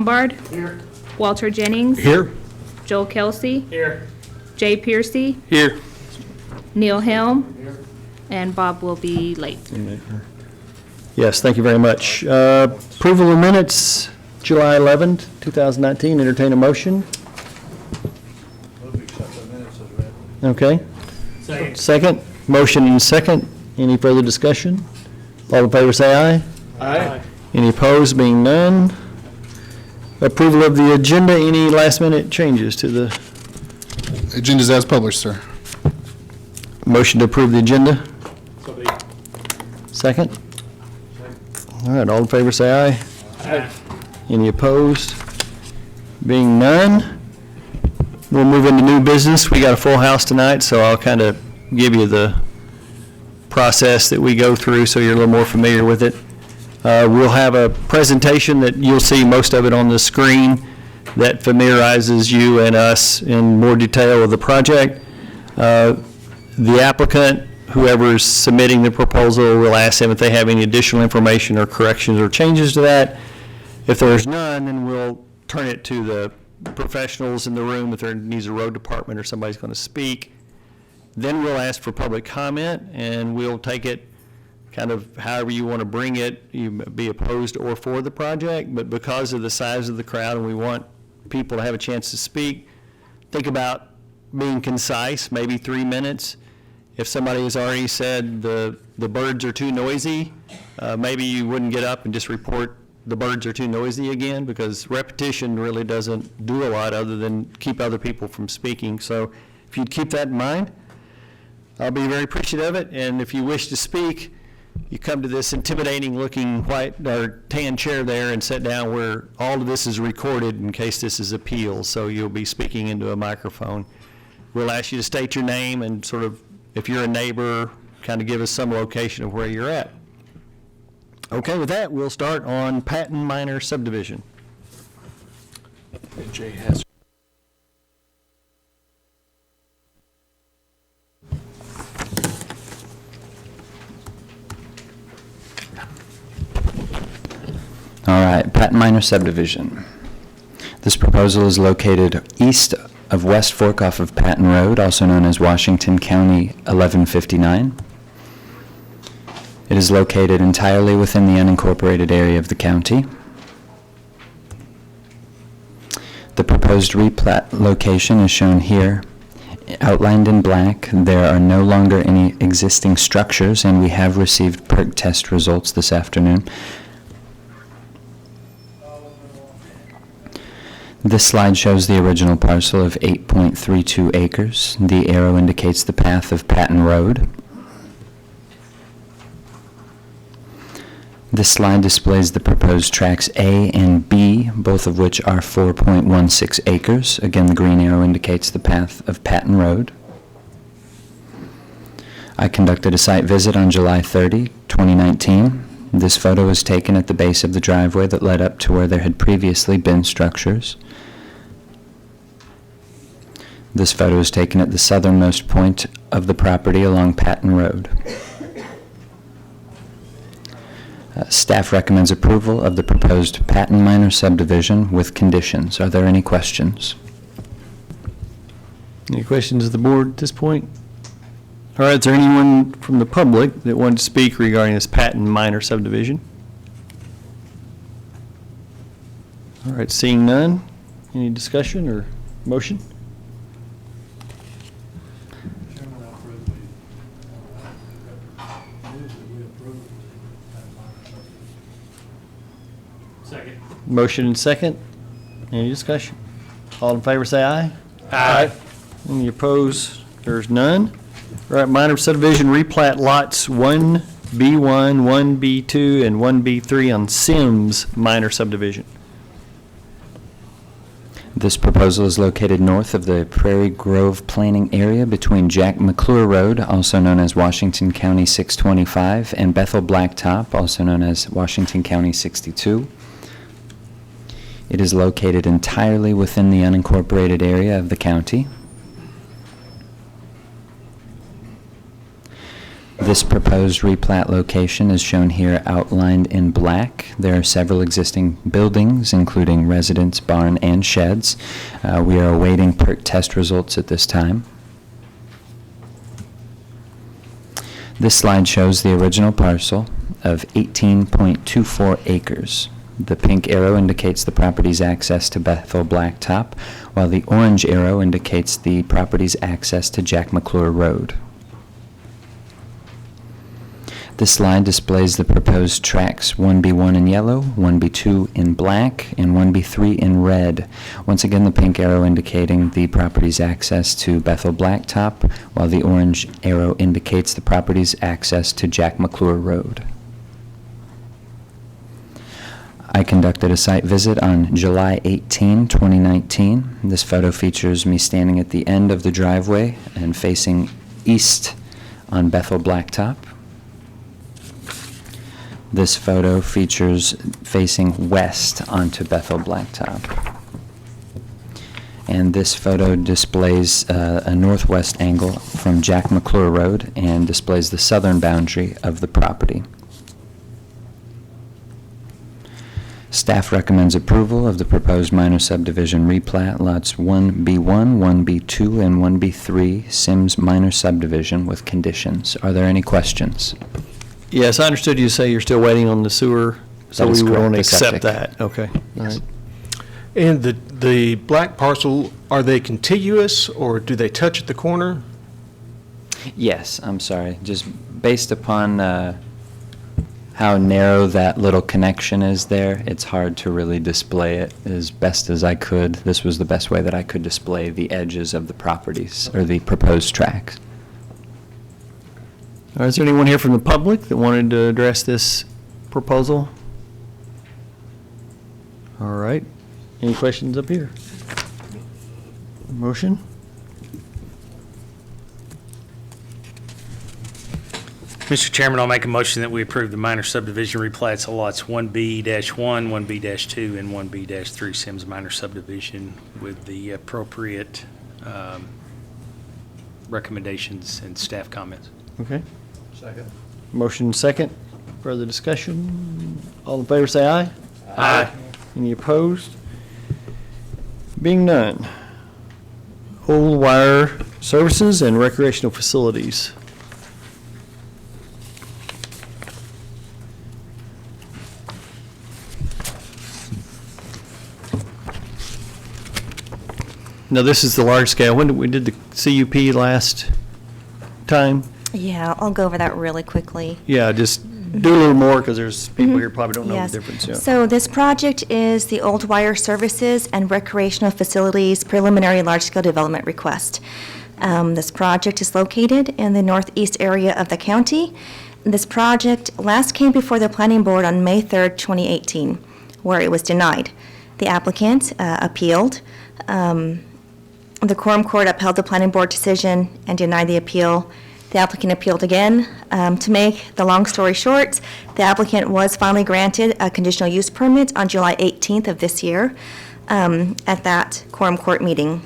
Lombard. Here. Walter Jennings. Here. Joel Kelsey. Here. Jay Piercy. Here. Neil Helm. Here. And Bob will be late. Yes, thank you very much. Approval of minutes, July 11th, 2019. Entertain a motion. Move to accept the minutes as read. Okay. Second. Second. Motion and second. Any further discussion? All in favor say aye. Aye. Any opposed? Being none. Approval of the agenda. Any last minute changes to the Agenda's as published, sir. motion to approve the agenda? So be. Second. All right, all in favor say aye. Aye. Any opposed? Being none, we'll move into new business. We got a full house tonight, so I'll kind of give you the process that we go through so you're a little more familiar with it. We'll have a presentation that you'll see most of it on the screen that familiarizes you and us in more detail with the project. The applicant, whoever's submitting the proposal, will ask them if they have any additional information or corrections or changes to that. If there's none, then we'll turn it to the professionals in the room if there needs a road department or somebody's going to speak. Then we'll ask for public comment, and we'll take it kind of however you want to bring it. You may be opposed or for the project, but because of the size of the crowd and we want people to have a chance to speak, think about being concise, maybe 3 minutes. If somebody has already said the birds are too noisy, maybe you wouldn't get up and just report the birds are too noisy again, because repetition really doesn't do a lot other than keep other people from speaking. So if you'd keep that in mind, I'll be very appreciative of it. And if you wish to speak, you come to this intimidating looking white or tan chair there and sit down where all of this is recorded in case this is appealed. So you'll be speaking into a microphone. We'll ask you to state your name and sort of, if you're a neighbor, kind of give us some location of where you're at. Okay, with that, we'll start on Patton Minor Subdivision. Jay has. All right, Patton Minor Subdivision. This proposal is located east of West Fork off of Patton Road, also known as Washington County 1159. It is located entirely within the unincorporated area of the county. The proposed replat location is shown here, outlined in black. There are no longer any existing structures, and we have received perk test results this afternoon. This slide shows the original parcel of 8.32 acres. The arrow indicates the path of Patton Road. This slide displays the proposed tracts A and B, both of which are 4.16 acres. Again, the green arrow indicates the path of Patton Road. I conducted a site visit on July 30, 2019. This photo was taken at the base of the driveway that led up to where there had previously been structures. This photo is taken at the southernmost point of the property along Patton Road. Staff recommends approval of the proposed Patton Minor Subdivision with conditions. Are there any questions? Any questions of the board at this point? All right, is there anyone from the public that wanted to speak regarding this Patton Minor Subdivision? All right, seeing none, any discussion or motion? Chairman, I approve we approve that minor subdivision. Second. Motion and second. Any discussion? All in favor say aye. Aye. Any opposed? There's none. All right, minor subdivision replat lots 1B1, 1B2, and 1B3 on Sims Minor Subdivision. This proposal is located north of the Prairie Grove planning area between Jack McClure Road, also known as Washington County 625, and Bethel Blacktop, also known as Washington County 62. It is located entirely within the unincorporated area of the county. This proposed replat location is shown here outlined in black. There are several existing buildings, including residence, barn, and sheds. We are awaiting PERT test results at this time. This slide shows the original parcel of 18.24 acres. The pink arrow indicates the property's access to Bethel Blacktop, while the orange arrow indicates the property's access to Jack McClure Road. This slide displays the proposed tracks 1B1 in yellow, 1B2 in black, and 1B3 in red. Once again, the pink arrow indicating the property's access to Bethel Blacktop, while the orange arrow indicates the property's access to Jack McClure Road. I conducted a site visit on July 18, 2019. This photo features me standing at the end of the driveway and facing east on Bethel Blacktop. This photo features facing west onto Bethel Blacktop. And this photo displays a northwest angle from Jack McClure Road and displays the southern boundary of the property. Staff recommends approval of the proposed minor subdivision replat lots 1B1, 1B2, and 1B3 Sims minor subdivision with conditions. Are there any questions? Yes, I understood you to say you're still waiting on the sewer, so That is we correct, want to the accept septic. that. Okay, all right. And the black parcel, are they contiguous or do they touch at the corner? Yes, I'm sorry. Just based upon how narrow that little connection is there, it's hard to really display it as best as I could. This was the best way that I could display the edges of the properties or the proposed tracks. All right, is there anyone here from the public that wanted to address this proposal? All right. Any questions up here? Motion? Mr. Chairman, I'll make a motion that we approve the minor subdivision replats of lots 1B-1, 1B-2, and 1B-3 Sims minor subdivision with the appropriate recommendations and staff comments. Okay. Second. Motion second. Further discussion? All in favor say aye. Aye. Any opposed? Being none. Old Wire Services and Recreational Facilities. Now, this is the large scale. When did we did the CUP last time? Yeah, I'll go over that really quickly. Yeah, just do a little more because there's people here probably don't know Yes. the difference. Yeah. So this project is the Old Wire Services and Recreational Facilities Preliminary Large-Scale Development Request. This project is located in the northeast area of the county. This project last came before the Planning Board on May 3rd, 2018, where it was denied. The applicant appealed. The quorum court upheld the Planning Board decision and denied the appeal. The applicant appealed again. To make the long story short, the applicant was finally granted a conditional use permit on July 18th of this year at that quorum court meeting.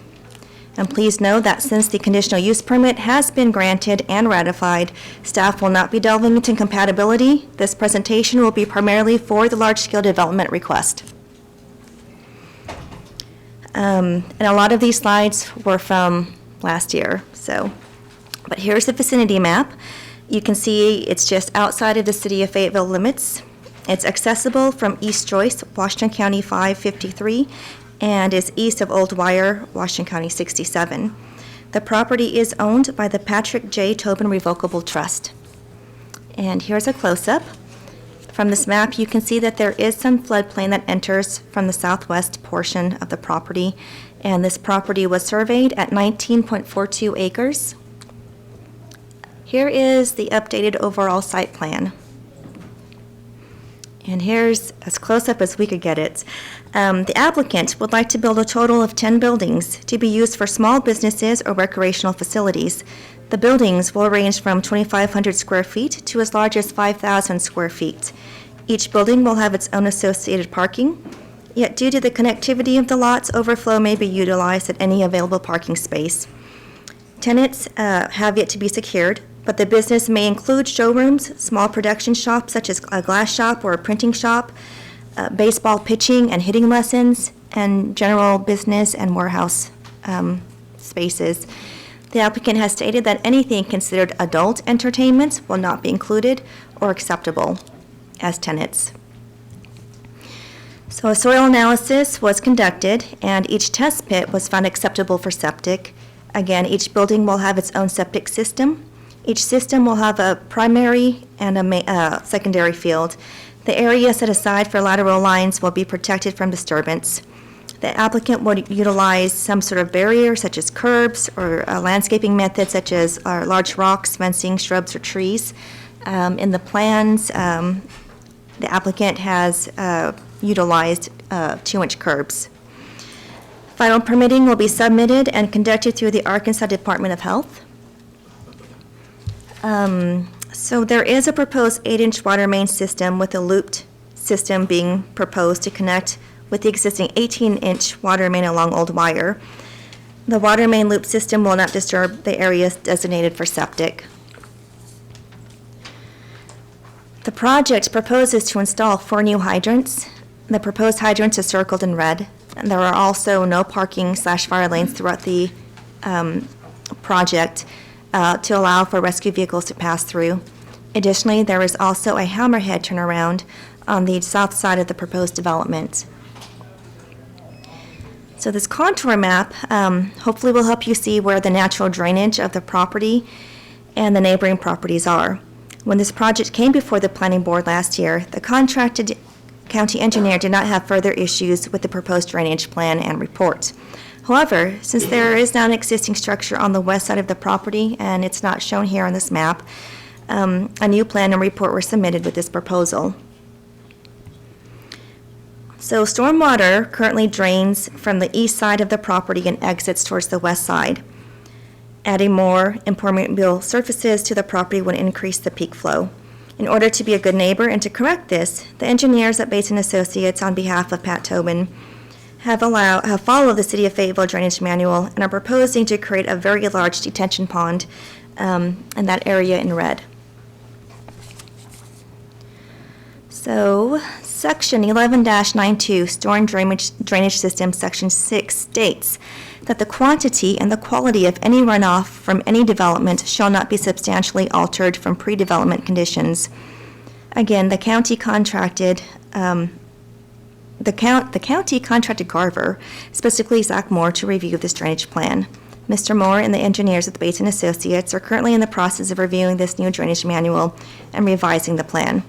And please know that since the conditional use permit has been granted and ratified, staff will not be delving into compatibility. This presentation will be primarily for the large-scale development request. And a lot of these slides were from last year, so. But here's the vicinity map. You can see it's just outside of the city of Fayetteville limits. It's accessible from East Joyce, Washington County 553, and is east of Old Wire, Washington County 67. The property is owned by the Patrick J. Tobin Revocable Trust. And here's a close-up. From this map, you can see that there is some floodplain that enters from the southwest portion of the property, and this property was surveyed at 19.42 acres. Here is the updated overall site plan. And here's as close up as we could get it. The applicant would like to build a total of 10 buildings to be used for small businesses or recreational facilities. The buildings will range from 2,500 square feet to as large as 5,000 square feet. Each building will have its own associated parking, yet due to the connectivity of the lots, overflow may be utilized at any available parking space. Tenants have yet to be secured, but the business may include showrooms, small production shops such as a glass shop or a printing shop, baseball pitching and hitting lessons, and general business and warehouse spaces. The applicant has stated that anything considered adult entertainments will not be included or acceptable as tenants. So a soil analysis was conducted, and each test pit was found acceptable for septic. Again, each building will have its own septic system. Each system will have a primary and a secondary field. The area set aside for lateral lines will be protected from disturbance. The applicant would utilize some sort of barrier, such as curbs, or a landscaping method, such as large rocks, fencing, shrubs, or trees. In the plans, the applicant has utilized 2-inch curbs. Final permitting will be submitted and conducted through the Arkansas Department of Health. So there is a proposed 8-inch water main system with a looped system being proposed to connect with the existing 18-inch water main along Old Wire. The water main loop system will not disturb the areas designated for septic. The project proposes to install 4 new hydrants. The proposed hydrants are circled in red. And there are also no parking/fire lanes throughout the project to allow for rescue vehicles to pass through. Additionally, there is also a hammerhead turnaround on the south side of the proposed development. So this contour map hopefully will help you see where the natural drainage of the property and the neighboring properties are. When this project came before the planning board last year, the contracted county engineer did not have further issues with the proposed drainage plan and report. However, since there is now an existing structure on the west side of the property, and it's not shown here on this map, a new plan and report were submitted with this proposal. So stormwater currently drains from the east side of the property and exits towards the west side. Adding more impermeable surfaces to the property would increase the peak flow. In order to be a good neighbor and to correct this, the engineers at Basin Associates, on behalf of Pat Tobin, have followed the City of Fayetteville Drainage Manual and are proposing to create a very large detention pond in that area in red. So, Section 11-92, Storm Drainage System, Section 6 states that the quantity and the quality of any runoff from any development shall not be substantially altered from pre-development conditions. Again, the county contracted Garver, specifically Zach Moore, to review this drainage plan. Mr. Moore and the engineers at the Basin Associates are currently in the process of reviewing this new drainage manual and revising the plan.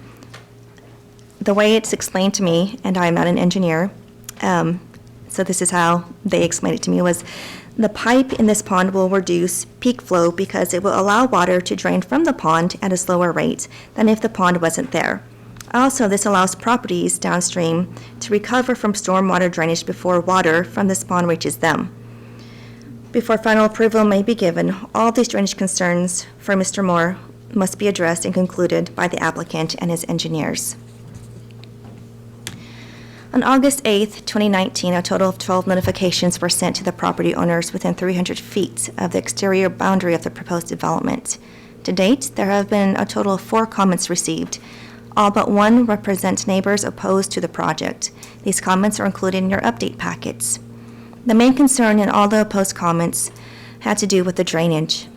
The way it's explained to me, and I'm not an engineer, so this is how they explained it to me, was the pipe in this pond will reduce peak flow because it will allow water to drain from the pond at a slower rate than if the pond wasn't there. Also, this allows properties downstream to recover from stormwater drainage before water from this pond reaches them. Before final approval may be given, all these drainage concerns for Mr. Moore must be addressed and concluded by the applicant and his engineers. On August 8th, 2019, a total of 12 notifications were sent to the property owners within 300 feet of the exterior boundary of the proposed development. To date, there have been a total of 4 comments received. All but 1 represent neighbors opposed to the project. These comments are included in your update packets. The main concern in all the opposed comments had to do with the drainage.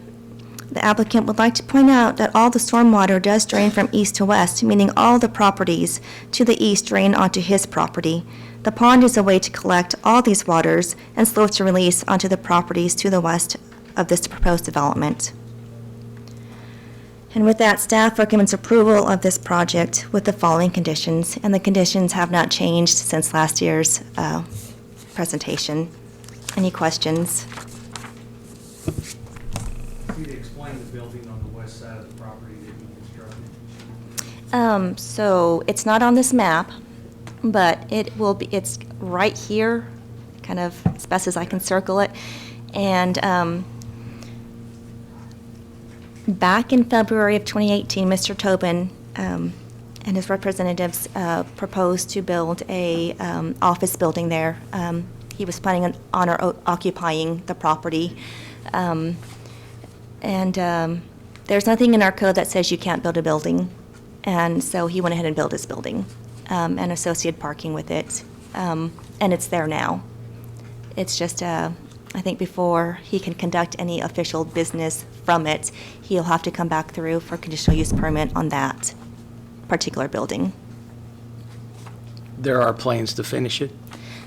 The applicant would like to point out that all the stormwater does drain from east to west, meaning all the properties to the east drain onto his property. The pond is a way to collect all these waters and slow to release onto the properties to the west of this proposed development. And with that, staff recommends approval of this project with the following conditions, and the conditions have not changed since last year's presentation. Any questions? Could you explain the building on the west side of the property that you constructed? So it's not on this map, but it will be, it's right here, kind of as best as I can circle it. And back in February of 2018, Mr. Tobin and his representatives proposed to build a office building there. He was planning on occupying the property. And There's nothing in our code that says you can't build a building, and so he went ahead and built his building, and associated parking with it, and it's there now. It's just, I think before he can conduct any official business from it, he'll have to come back through for conditional use permit on that particular building. There are plans to finish it?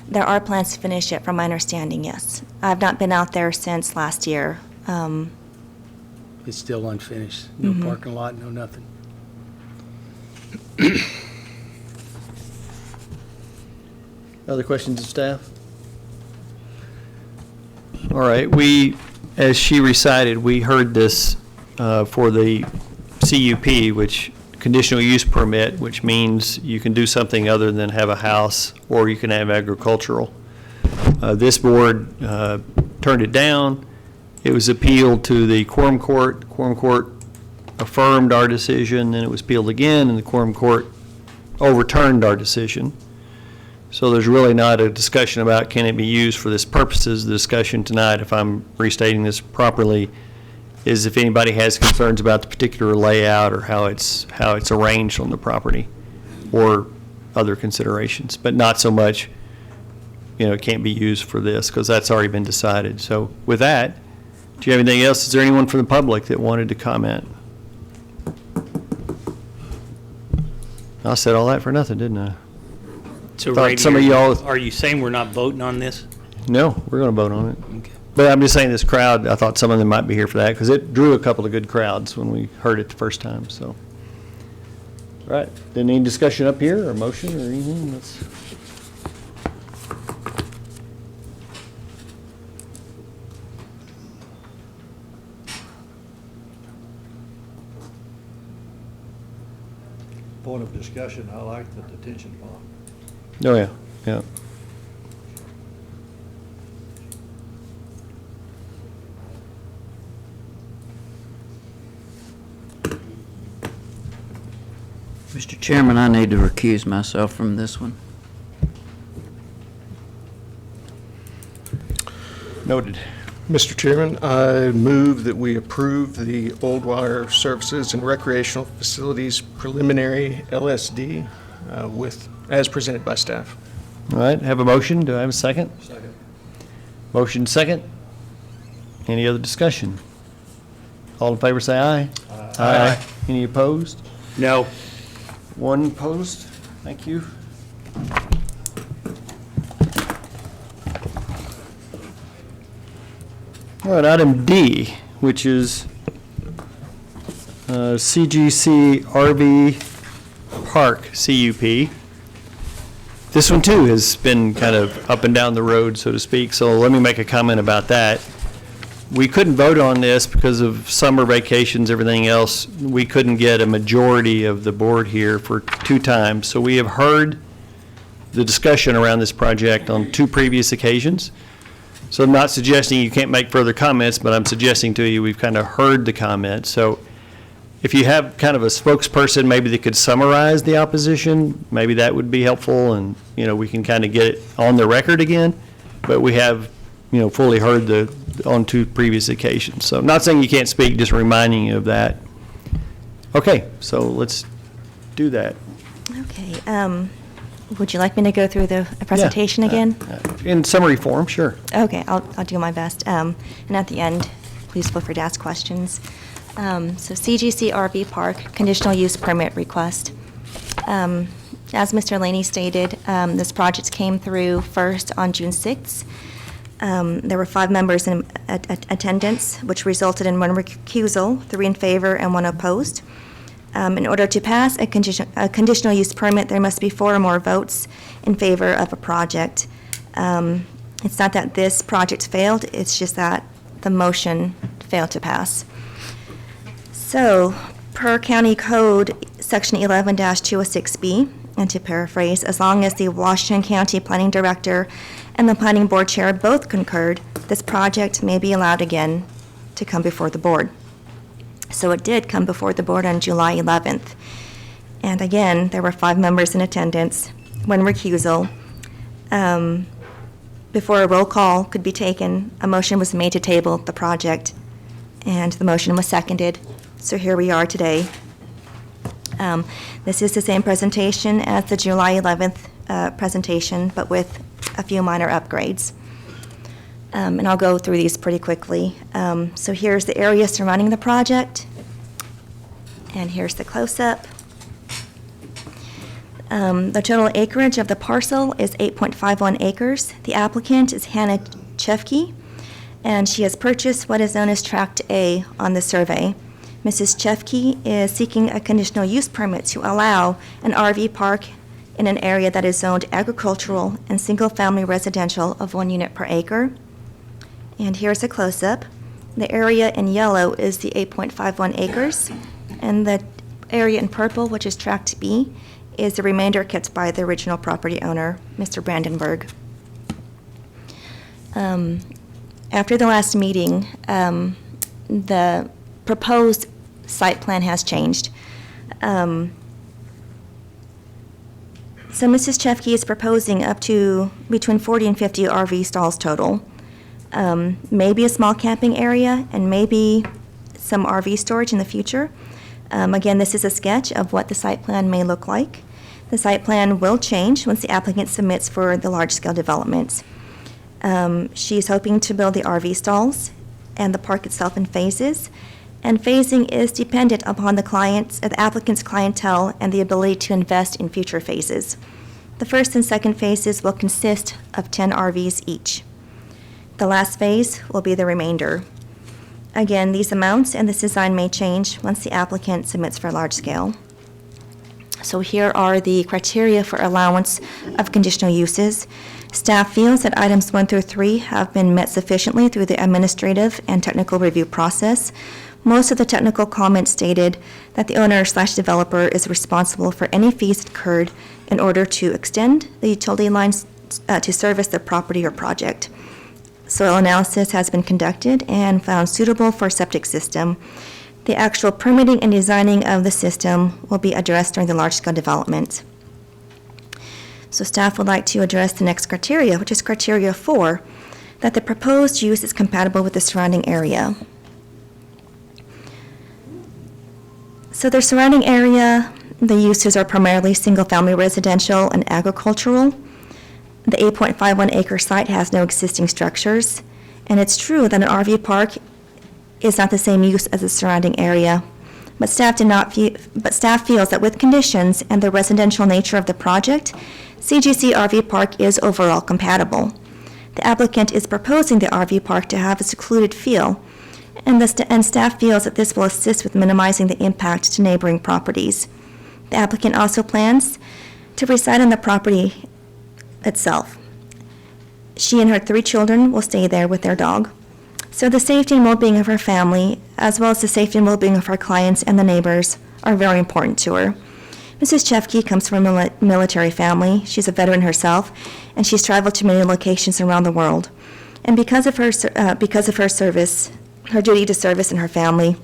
There are plans to finish it, from my understanding, yes. I've not been out there since last year. It's still unfinished? No parking lot, no nothing? Other questions of staff? All right, as she recited, we heard this for the CUP, which conditional use permit, which means you can do something other than have a house, or you can have agricultural. This board turned it down. It was appealed to the quorum court. The quorum court affirmed our decision, then it was appealed again, and the quorum court overturned our decision. So there's really not a discussion about can it be used for this purposes. The discussion tonight, if I'm restating this properly, is if anybody has concerns about the particular layout or how it's arranged on the property, or other considerations, but not so much, it can't be used for this, because that's already been decided. So with that, do you have anything else? Is there anyone from the public that wanted to comment? I said all that for nothing, didn't I? So Thought Randy, some of y'all- are you saying we're not voting on this? No, we're going to vote on it. Okay. But I'm just saying this crowd, I thought some of them might be here for that, because it drew a couple of good crowds when we heard it the first time, so. All right, then any discussion up here, or motion, or anything? Point of discussion, I like the detention pond. Oh, yeah, yeah. Mr. Chairman, I need to recuse myself from this one. Noted. Mr. Chairman, I move that we approve the Old Water Services and Recreational Facilities Preliminary LSD as presented by staff. All right, have a motion. Do I have a second? Second. Motion second. Any other discussion? All in favor, say aye. Aye. Any opposed? No. One opposed. Thank you. All right, item D, which is CGC RV Park CUP. This one too has been kind of up and down the road, so to speak, so let me make a comment about that. We couldn't vote on this because of summer vacations, everything else. We couldn't get a majority of the board here for 2 times, so we have heard the discussion around this project on 2 previous occasions. So I'm not suggesting you can't make further comments, but I'm suggesting to you we've kind of heard the comments. So if you have kind of a spokesperson maybe that could summarize the opposition, maybe that would be helpful, and we can kind of get it on the record again. But we have fully heard on 2 previous occasions. So I'm not saying you can't speak, just reminding you of that. Okay, so let's do that. Okay, would you like me to go through the presentation again? In summary form, sure. Okay, I'll do my best. And at the end, please feel free to ask questions. So CGC RV Park conditional use permit request. As Mr. Laney stated, this project came through first on June 6th. There were 5 members in attendance, which resulted in 1 recusal, 3 in favor, and 1 opposed. In order to pass a conditional use permit, there must be 4 or more votes in favor of a project. It's not that this project failed, it's just that the motion failed to pass. So, per county code, section 11-206B, and to paraphrase, as long as the Washington County Planning Director and the Planning Board Chair both concurred, this project may be allowed again to come before the board. So it did come before the board on July 11th. And again, there were 5 members in attendance, 1 recusal. Before a roll call could be taken, a motion was made to table the project, and the motion was seconded. So here we are today. This is the same presentation as the July 11th presentation, but with a few minor upgrades. And I'll go through these pretty quickly. So here's the area surrounding the project, and here's the close-up. The total acreage of the parcel is 8.51 acres. The applicant is Hannah Chefke, and she has purchased what is known as Tract A on the survey. Mrs. Chefke is seeking a conditional use permit to allow an RV park in an area that is zoned agricultural and single-family residential of 1 unit per acre. And here's a close-up. The area in yellow is the 8.51 acres, and the area in purple, which is Tract B, is the remainder kept by the original property owner, Mr. Brandenburg. After the last meeting, the proposed site plan has changed. So Mrs. Chefke is proposing up to between 40 and 50 RV stalls total. Maybe a small camping area and maybe some RV storage in the future. Again, this is a sketch of what the site plan may look like. The site plan will change once the applicant submits for the large-scale development. She's hoping to build the RV stalls and the park itself in phases. And phasing is dependent upon the applicant's clientele and the ability to invest in future phases. The first and second phases will consist of 10 RVs each. The last phase will be the remainder. Again, these amounts and this design may change once the applicant submits for large scale. So here are the criteria for allowance of conditional uses. Staff feels that items 1 through 3 have been met sufficiently through the administrative and technical review process. Most of the technical comments stated that the owner/developer is responsible for any fees incurred in order to extend the utility lines to service the property or project. Soil analysis has been conducted and found suitable for a septic system. The actual permitting and designing of the system will be addressed during the large-scale development. So staff would like to address the next criteria, which is criteria 4, that the proposed use is compatible with the surrounding area. So the surrounding area, the uses are primarily single-family residential and agricultural. The 8.51 acre site has no existing structures, and it's true that an RV park is not the same use as the surrounding area. But staff feels that with conditions and the residential nature of the project, CGC RV Park is overall compatible. The applicant is proposing the RV park to have a secluded feel, and staff feels that this will assist with minimizing the impact to neighboring properties. The applicant also plans to reside on the property itself. She and her 3 children will stay there with their dog. So the safety and well-being of her family, as well as the safety and well-being of her clients and the neighbors, are very important to her. Mrs. Chefke comes from a military family. She's a veteran herself, and she's traveled to many locations around the world. And because of her service, her duty to service and her family,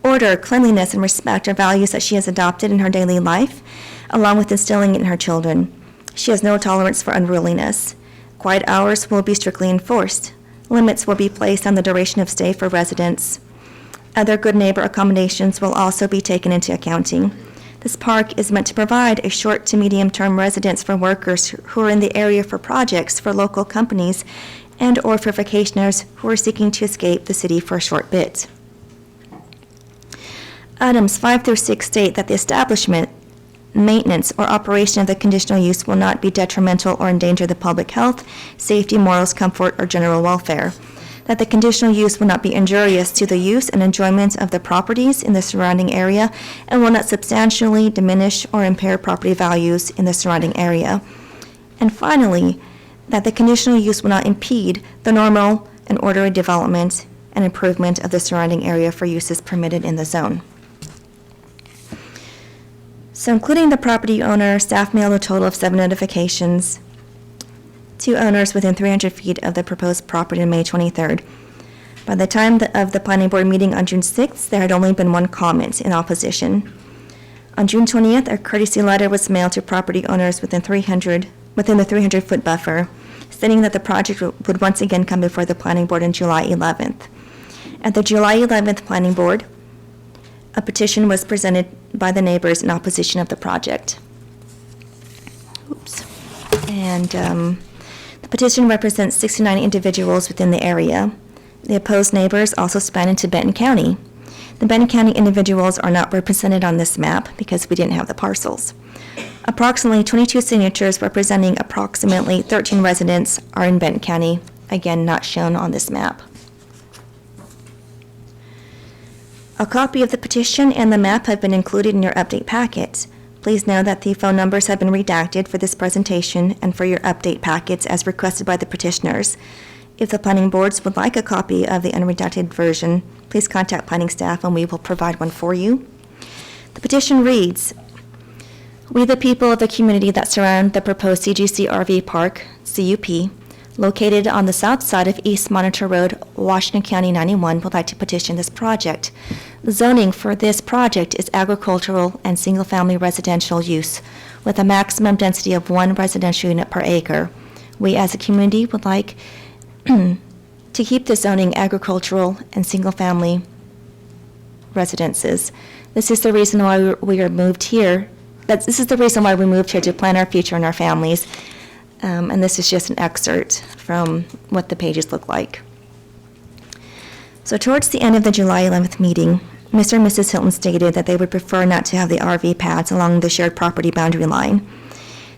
order, cleanliness, and respect are values that she has adopted in her daily life, along with instilling it in her children. She has no tolerance for unruliness. Quiet hours will be strictly enforced. Limits will be placed on the duration of stay for residents. Other good neighbor accommodations will also be taken into accounting. This park is meant to provide a short to medium-term residence for workers who are in the area for projects for local companies and/or for vacationers who are seeking to escape the city for a short bit. Items 5 through 6 state that the establishment, maintenance, or operation of the conditional use will not be detrimental or endanger the public health, safety, morals, comfort, or general welfare. That the conditional use will not be injurious to the use and enjoyment of the properties in the surrounding area and will not substantially diminish or impair property values in the surrounding area. And finally, that the conditional use will not impede the normal and orderly development and improvement of the surrounding area for uses permitted in the zone. So including the property owner, staff mailed a total of 7 notifications to owners within 300 feet of the proposed property on May 23rd. By the time of the planning board meeting on June 6th, there had only been 1 comment in opposition. On June 20th, a courtesy letter was mailed to property owners within the 300-foot buffer, stating that the project would once again come before the planning board on July 11th. At the July 11th Planning Board, a petition was presented by the neighbors in opposition of the project. Oops. And the petition represents 69 individuals within the area. The opposed neighbors also span into Benton County. The Benton County individuals are not represented on this map because we didn't have the parcels. Approximately 22 signatures representing approximately 13 residents are in Benton County, again not shown on this map. A copy of the petition and the map have been included in your update packet. Please know that the phone numbers have been redacted for this presentation and for your update packets as requested by the petitioners. If the planning boards would like a copy of the unredacted version, please contact planning staff and we will provide one for you. The petition reads, "We, the people of the community that surround the proposed CGC RV Park, CUP, located on the south side of East Monitor Road, Washington County 91, would like to petition this project. The zoning for this project is agricultural and single-family residential use with a maximum density of 1 residential unit per acre. We as a community would like to keep the zoning agricultural and single-family residences. This is the reason why we are moved here. This is the reason why we moved here, to plan our future and our families. And this is just an excerpt from what the pages look like. So towards the end of the July 11th meeting, Mr. and Mrs. Hilton stated that they would prefer not to have the RV pads along the shared property boundary line.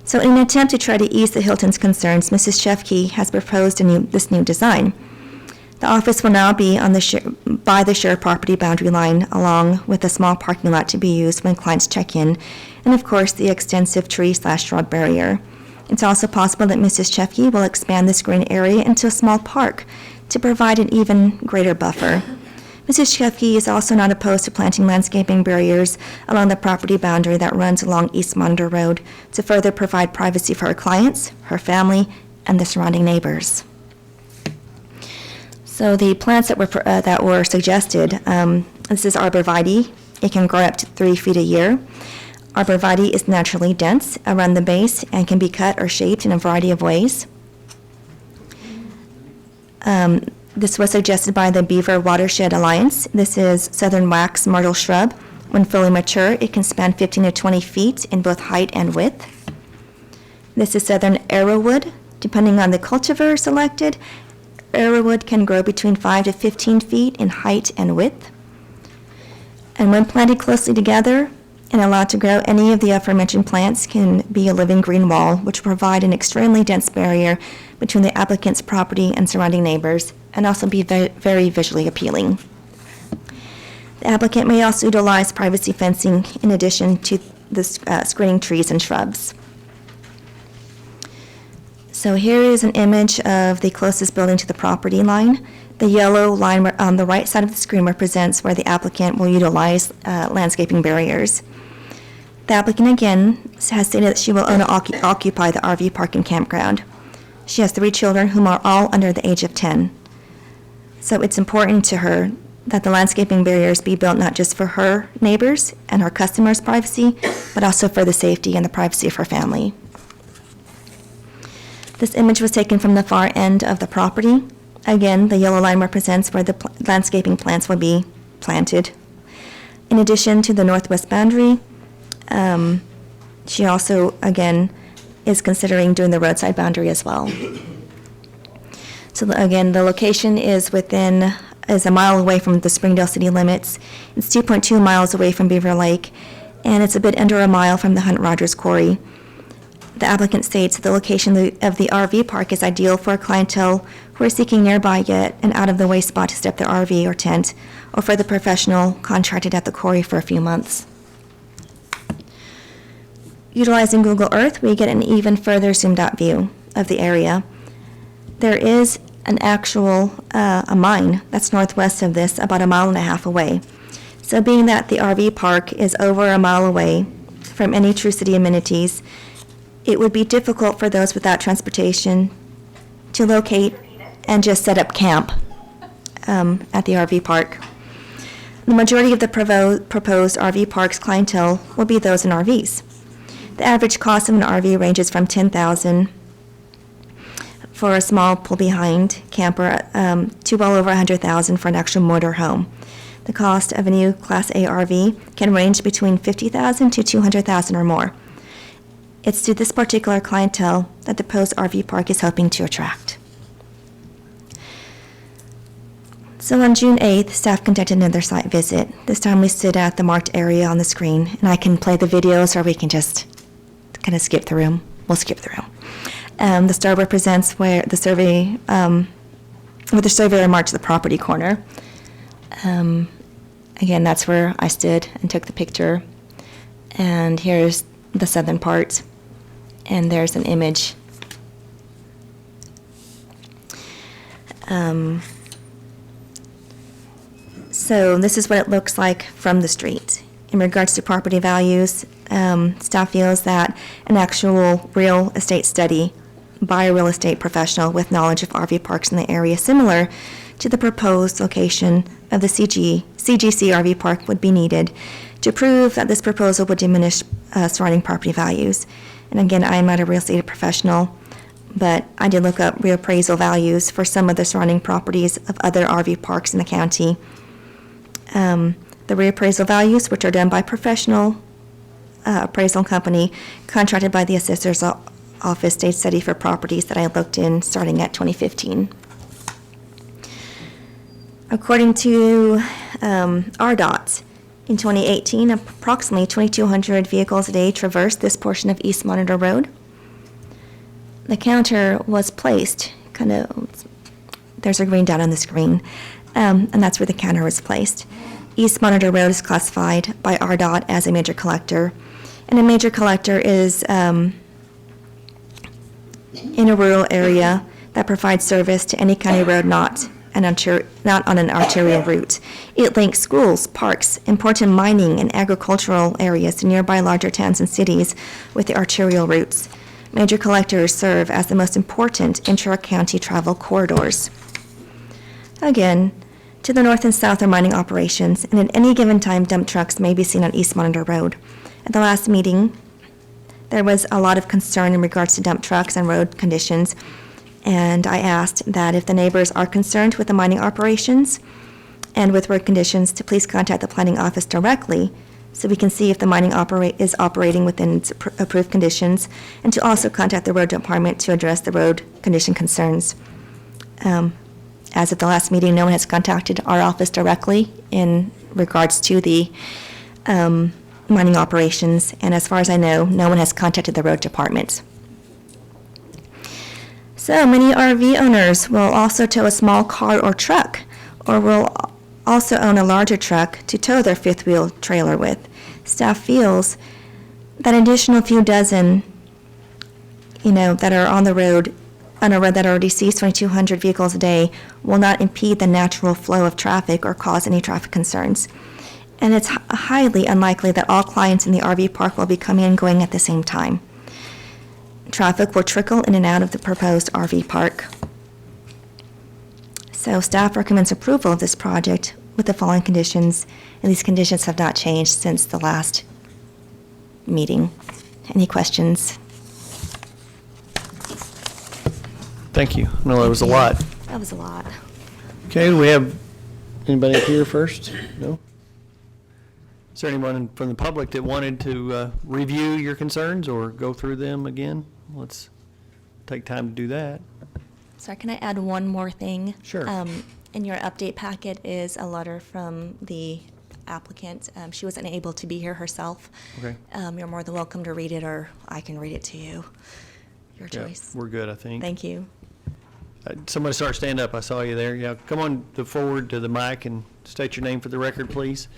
So in an attempt to try to ease the Hilton's concerns, Mrs. Shefke has proposed this new design. The office will now be on by the shared property boundary line, along with a small parking lot to be used when clients check in, and of course the extensive tree/shrub barrier. It's also possible that Mrs. Shefke will expand this green area into a small park to provide an even greater buffer. Mrs. Shefke is also not opposed to planting landscaping barriers along the property boundary that runs along East Monitor Road to further provide privacy for her clients, her family, and the surrounding neighbors. So the plants that were suggested, this is arborvitae. It can grow up to 3 feet a year. Arborvitae is naturally dense around the base and can be cut or shaped in a variety of ways. This was suggested by the Beaver Watershed Alliance. This is southern wax myrtle shrub. When fully mature, it can span 15 to 20 feet in both height and width. This is southern arrowwood. Depending on the cultivar selected, arrowwood can grow between 5 to 15 feet in height and width. And when planted closely together and allowed to grow, any of the aforementioned plants can be a living green wall, which will provide an extremely dense barrier between the applicant's property and surrounding neighbors, and also be very visually appealing. The applicant may also utilize privacy fencing in addition to the screening trees and shrubs. So here is an image of the closest building to the property line. The yellow line on the right side of the screen represents where the applicant will utilize landscaping barriers. The applicant again has stated that she will own and occupy the RV park and campground. She has 3 children whom are all under the age of 10. So it's important to her that the landscaping barriers be built not just for her neighbors and her customers' privacy, but also for the safety and the privacy of her family. This image was taken from the far end of the property. Again, the yellow line represents where the landscaping plants will be planted. In addition to the northwest boundary, she also, again, is considering doing the roadside boundary as well. So again, the location is a mile away from the Springdale city limits. It's 2.2 miles away from Beaver Lake, and it's a bit under a mile from the Hunt Rogers Quarry. The applicant states that the location of the RV park is ideal for a clientele who are seeking nearby yet an out-of-the-way spot to step their RV or tent, or for the professional contracted at the quarry for a few months. Utilizing Google Earth, we get an even further zoomed-out view of the area. There is an actual a mine that's northwest of this, about 1.5 miles away. So being that the RV park is over 1 mile away from any true city amenities, it would be difficult for those without transportation to locate and just set up camp at the RV park. The majority of the proposed RV park's clientele will be those in RVs. The average cost of an RV ranges from $10,000 for a small pull-behind camper to well over $100,000 for an extra motor home. The cost of a new Class A RV can range between $50,000 to $200,000 or more. It's to this particular clientele that the proposed RV park is hoping to attract. So on June 8th, staff conducted another site visit. This time we stood at the marked area on the screen, and I can play the videos or we can just kind of skip through them. We'll skip through them. The star represents where the surveyor marked the property corner. Again, that's where I stood and took the picture. And here's the southern part, and there's an image. So this is what it looks like from the street. In regards to property values, staff feels that an actual real estate study by a real estate professional with knowledge of RV parks in the area similar to the proposed location of the CGC RV park would be needed to prove that this proposal would diminish surrounding property values. And again, I'm not a real estate professional, but I did look up reappraisal values for some of the surrounding properties of other RV parks in the county. The reappraisal values, which are done by professional appraisal company contracted by the assessor's office, state study for properties that I looked in starting at 2015. According to RDOT, in 2018, approximately 2,200 vehicles a day traversed this portion of East Monitor Road. The counter was placed, there's a green dot on the screen, and that's where the counter was placed. East Monitor Road is classified by RDOT as a major collector, and a major collector is in a rural area that provides service to any county road not on an arterial route. It links schools, parks, important mining and agricultural areas to nearby larger towns and cities with the arterial routes. Major collectors serve as the most important intra-county travel corridors. Again, to the north and south are mining operations, and at any given time, dump trucks may be seen on East Monitor Road. At the last meeting, there was a lot of concern in regards to dump trucks and road conditions, and I asked that if the neighbors are concerned with the mining operations and with road conditions, to please contact the planning office directly so we can see if the mining is operating within its approved conditions, and to also contact the road department to address the road condition concerns. As of the last meeting, no one has contacted our office directly in regards to the mining operations, and as far as I know, no one has contacted the road department. So many RV owners will also tow a small car or truck, or will also own a larger truck to tow their fifth wheel trailer with. Staff feels that additional few dozen, that are on a road that already sees 2,200 vehicles a day will not impede the natural flow of traffic or cause any traffic concerns. And it's highly unlikely that all clients in the RV park will be coming and going at the same time. Traffic will trickle in and out of the proposed RV park. So staff recommends approval of this project with the following conditions, and these conditions have not changed since the last meeting. Any questions? Thank you. No, that was a lot. That was a lot. Okay, do we have anybody up here first? No? Is there anyone from the public that wanted to review your concerns or go through them again? Let's take time to do that. Sorry, can I add one more thing? Sure. In your update packet is a letter from the applicant. She wasn't able to be here herself. Okay. You're more than welcome to read it, or I can read it to you. Your Yeah, choice. we're good, I think. Thank you. Somebody start stand up. I saw you there. Yeah, come on forward to the mic and state your name for the record, please.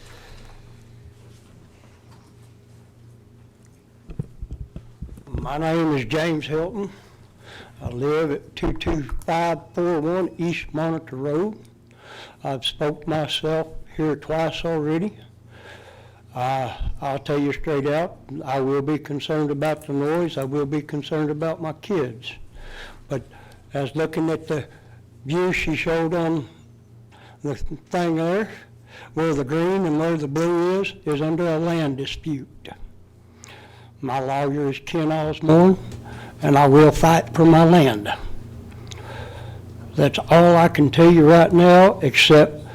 My name is James Hilton. I live at 22541 East Monitor Road. I've spoke myself here twice already. I'll tell you straight out, I will be concerned about the noise. I will be concerned about my kids. But as looking at the view she showed on the thing there, where the green and where the blue is under a land dispute. My lawyer is Ken Osborne, and I will fight for my land. That's all I can tell you right now, except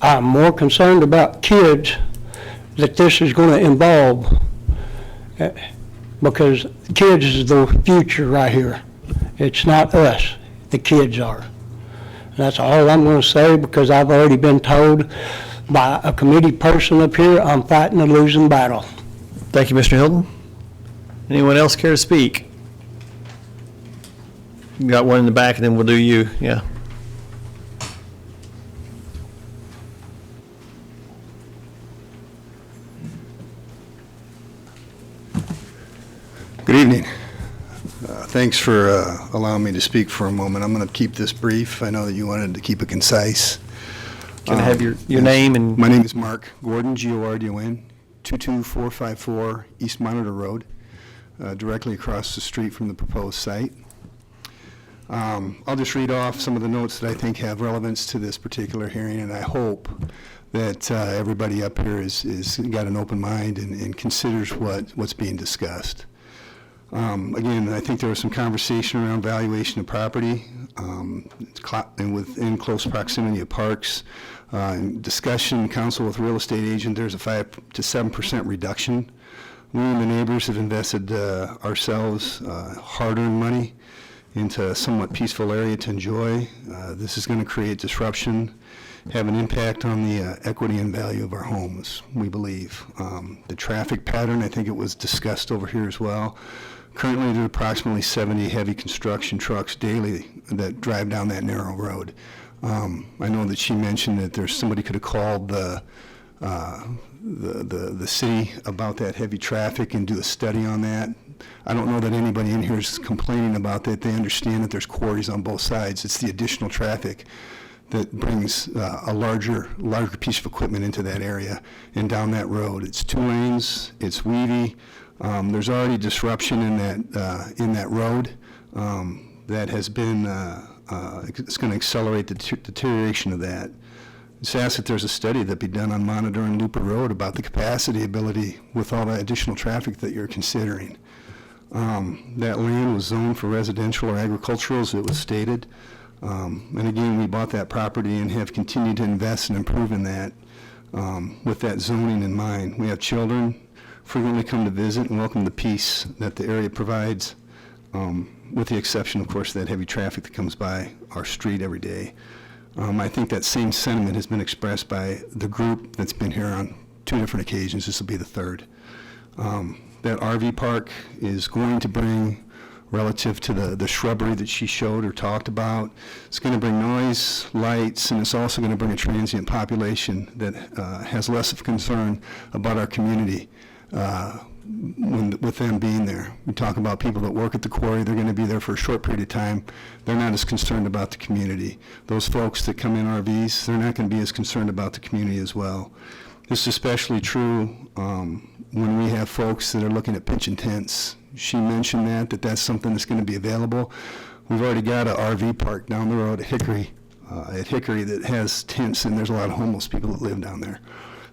I'm more concerned about kids that this is going to involve, because kids is the future right here. It's not us, the kids are. That's all I'm going to say, because I've already been told by a committee person up here, I'm fighting a losing battle. Thank you, Mr. Hilton. Anyone else care to speak? You got one in the back, and then we'll do you, yeah. Good evening. Thanks for allowing me to speak for a moment. I'm going to keep this brief. I know that you wanted to keep it concise. Can I have your name and? My name is Mark Gordon, Gordon, 22454 East Monitor Road, directly across the street from the proposed site. I'll just read off some of the notes that I think have relevance to this particular hearing, and I hope that everybody up here is got an open mind and considers what's being discussed. Again, I think there was some conversation around valuation of property and within close proximity of parks. Discussion, counsel with real estate agent, there's a 5 to 7% reduction. We and the neighbors have invested ourselves hard-earned money into a somewhat peaceful area to enjoy. This is going to create disruption, have an impact on the equity and value of our homes, we believe. The traffic pattern, I think it was discussed over here as well. Currently, there are approximately 70 heavy construction trucks daily that drive down that narrow road. I know that she mentioned that there's somebody could have called the city about that heavy traffic and do a study on that. I don't know that anybody in here is complaining about that. They understand that there's quarries on both sides. It's the additional traffic that brings a larger piece of equipment into that area and down that road. It's 2 lanes, it's weedy. There's already disruption in that road that has been, it's going to accelerate the deterioration of that. It's asked that there's a study that be done on Monitor and Looper Road about the capacity ability with all that additional traffic that you're considering. That land was zoned for residential or agricultural, as it was stated. And again, we bought that property and have continued to invest and improve in that with that zoning in mind. We have children frequently come to visit and welcome the peace that the area provides, with the exception, of course, that heavy traffic that comes by our street every day. I think that same sentiment has been expressed by the group that's been here on 2 different occasions. This will be the 3rd. That RV park is going to bring, relative to the shrubbery that she showed or talked about, it's going to bring noise, lights, and it's also going to bring a transient population that has less of concern about our community with them being there. We talk about people that work at the quarry. They're going to be there for a short period of time. They're not as concerned about the community. Those folks that come in RVs, they're not going to be as concerned about the community as well. This is especially true when we have folks that are looking at pitching tents. She mentioned that's something that's going to be available. We've already got an RV park down the road at Hickory that has tents, and there's a lot of homeless people that live down there.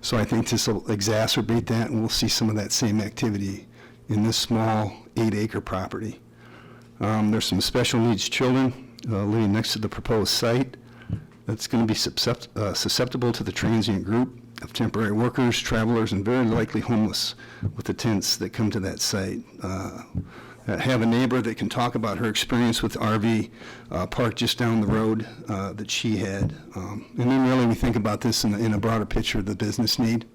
So I think this will exacerbate that, and we'll see some of that same activity in this small 8-acre property. There's some special needs children living next to the proposed site that's going to be susceptible to the transient group of temporary workers, travelers, and very likely homeless with the tents that come to that site. Have a neighbor that can talk about her experience with RV park just down the road that she had. And then really we think about this in a broader picture of the business need.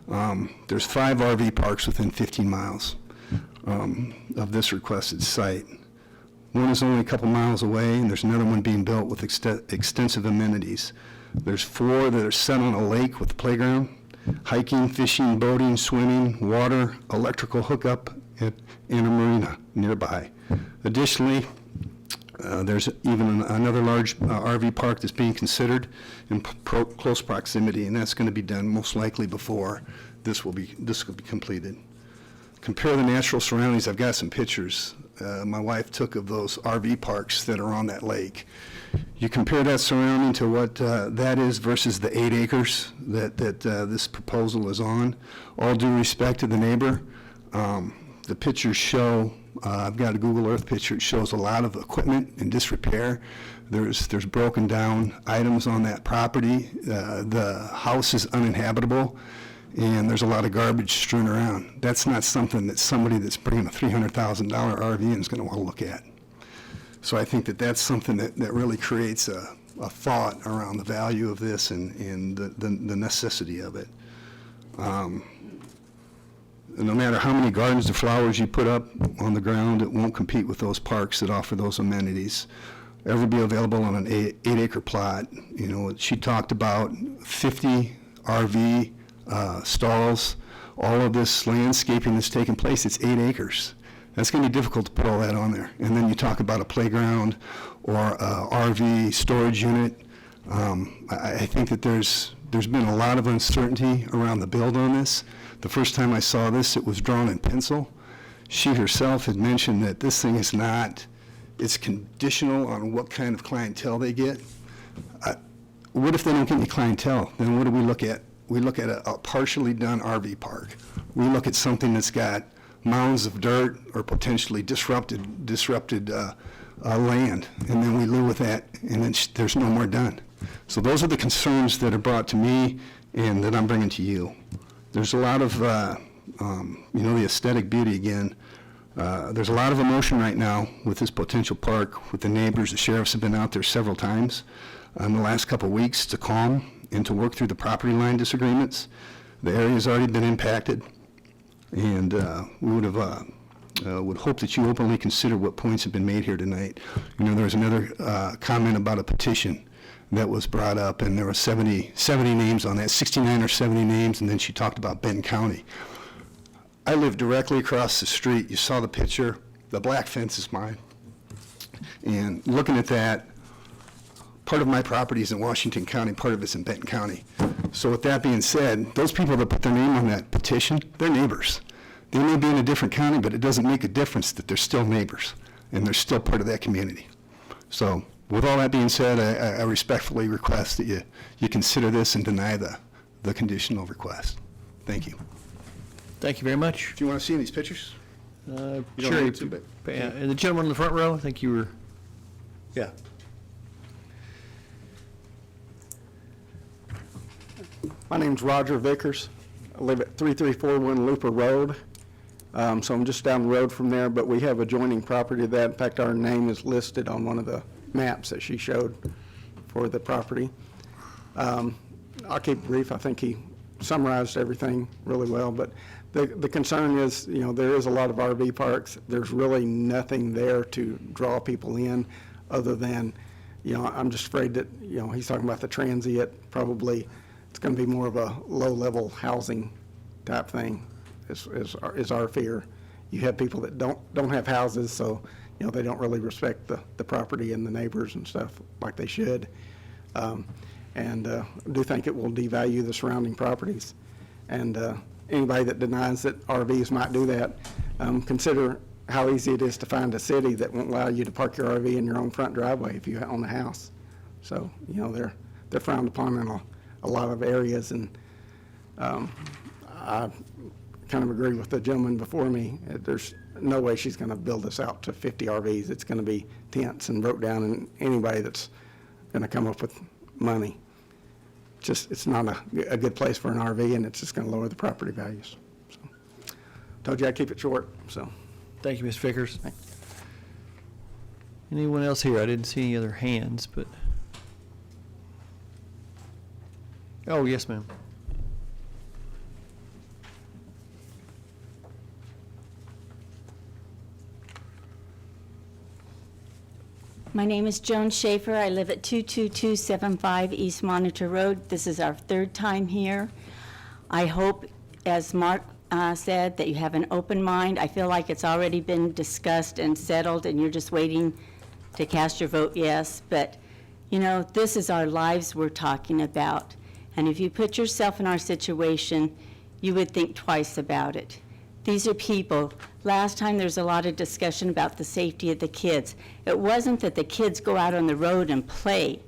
There's 5 RV parks within 15 miles of this requested site. One is only a couple miles away, and there's another one being built with extensive amenities. There's 4 that are set on a lake with a playground, hiking, fishing, boating, swimming, water, electrical hookup, and a marina nearby. Additionally, there's even another large RV park that's being considered in close proximity, and that's going to be done most likely before this will be completed. Compare the natural surroundings. I've got some pictures my wife took of those RV parks that are on that lake. You compare that surrounding to what that is versus the 8 acres that this proposal is on. All due respect to the neighbor, the pictures show I've got a Google Earth picture. It shows a lot of equipment in disrepair. There's broken down items on that property. The house is uninhabitable, and there's a lot of garbage strewn around. That's not something that somebody that's bringing a $300,000 RV in is going to want to look at. So I think that that's something that really creates a thought around the value of this and the necessity of it. No matter how many gardens or flowers you put up on the ground, it won't compete with those parks that offer those amenities. Ever be available on an 8-acre plot. You know, she talked about 50 RV stalls. All of this landscaping that's taking place, it's 8 acres. That's going to be difficult to put all that on there. And then you talk about a playground or a RV storage unit. I think that there's been a lot of uncertainty around the build on this. The first time I saw this, it was drawn in pencil. She herself had mentioned that this thing is not, it's conditional on what kind of clientele they get. What if they don't get any clientele? Then what do we look at? We look at a partially done RV park. We look at something that's got mounds of dirt or potentially disrupted land, and then we live with that, and then there's no more done. So those are the concerns that are brought to me and that I'm bringing to you. There's a lot of, the aesthetic beauty again. There's a lot of emotion right now with this potential park, with the neighbors. The sheriffs have been out there several times in the last couple of weeks to calm and to work through the property line disagreements. The area's already been impacted, and we would hope that you openly consider what points have been made here tonight. You know, there was another comment about a petition that was brought up, and there were 70 names on that, 69 or 70 names, and then she talked about Benton County. I live directly across the street. You saw the picture. The black fence is mine. And looking at that, part of my property is in Washington County, part of it's in Benton County. So with that being said, those people that put their name on that petition, they're neighbors. They may be in a different county, but it doesn't make a difference that they're still neighbors, and they're still part of that community. So with all that being said, I respectfully request that you consider this and deny the conditional request. Thank you. Thank you very much. Do you want to see any of these pictures? Sure. don't need to, but- And the gentleman in the front row, I think you were. Yeah. My name's Roger Vickers. I live at 3341 Looper Road. So I'm just down the road from there, but we have adjoining property to that. In fact, our name is listed on one of the maps that she showed for the property. I'll keep it brief. I think he summarized everything really well, but the concern is, there is a lot of RV parks. There's really nothing there to draw people in other than, I'm just afraid that, he's talking about the transient, probably it's going to be more of a low-level housing type thing is our fear. You have people that don't have houses, so, they don't really respect the property and the neighbors and stuff like they should. And I do think it will devalue the surrounding properties. And anybody that denies that RVs might do that, consider how easy it is to find a city that won't allow you to park your RV in your own front driveway if you own a house. So, they're frowned upon in a lot of areas, and I kind of agree with the gentleman before me. There's no way she's going to build this out to 50 RVs. It's going to be tents and broke down, and anybody that's going to come up with money. It's not a good place for an RV, and it's just going to lower the property values. So, told you I'd keep it short, so. Thank you, Ms. Vickers. Anyone else here? I didn't see any other hands, but. Oh, yes, ma'am. My name is Joan Schaefer. I live at 22275 East Monitor Road. This is our third time here. I hope, as Mark said, that you have an open mind. I feel like it's already been discussed and settled, and you're just waiting to cast your vote yes. But, this is our lives we're talking about. And if you put yourself in our situation, you would think twice about it. These are people. Last time there was a lot of discussion about the safety of the kids. It wasn't that the kids go out on the road and play.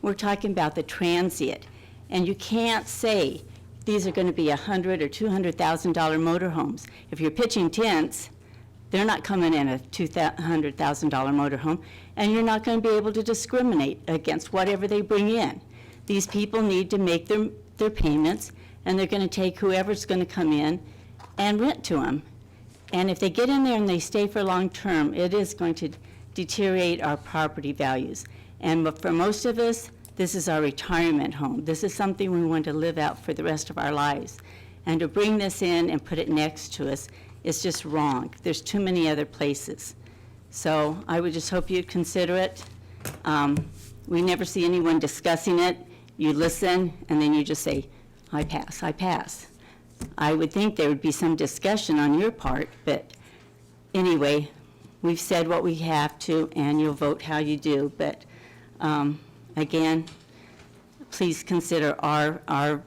We're talking about the transient. And you can't say these are going to be $100,000 or $200,000 motorhomes. If you're pitching tents, They're not coming in a $200,000 motorhome, and you're not going to be able to discriminate against whatever they bring in. These people need to make their payments, and they're going to take whoever's going to come in and rent to them. And if they get in there and they stay for long term, it is going to deteriorate our property values. And for most of us, this is our retirement home. This is something we want to live out for the rest of our lives. And to bring this in and put it next to us is just wrong. There's too many other places. So I would just hope you'd consider it. We never see anyone discussing it. You listen, and then you just say, I pass, I pass. I would think there would be some discussion on your part, but anyway, we've said what we have to, and you'll vote how you do. But again, please consider our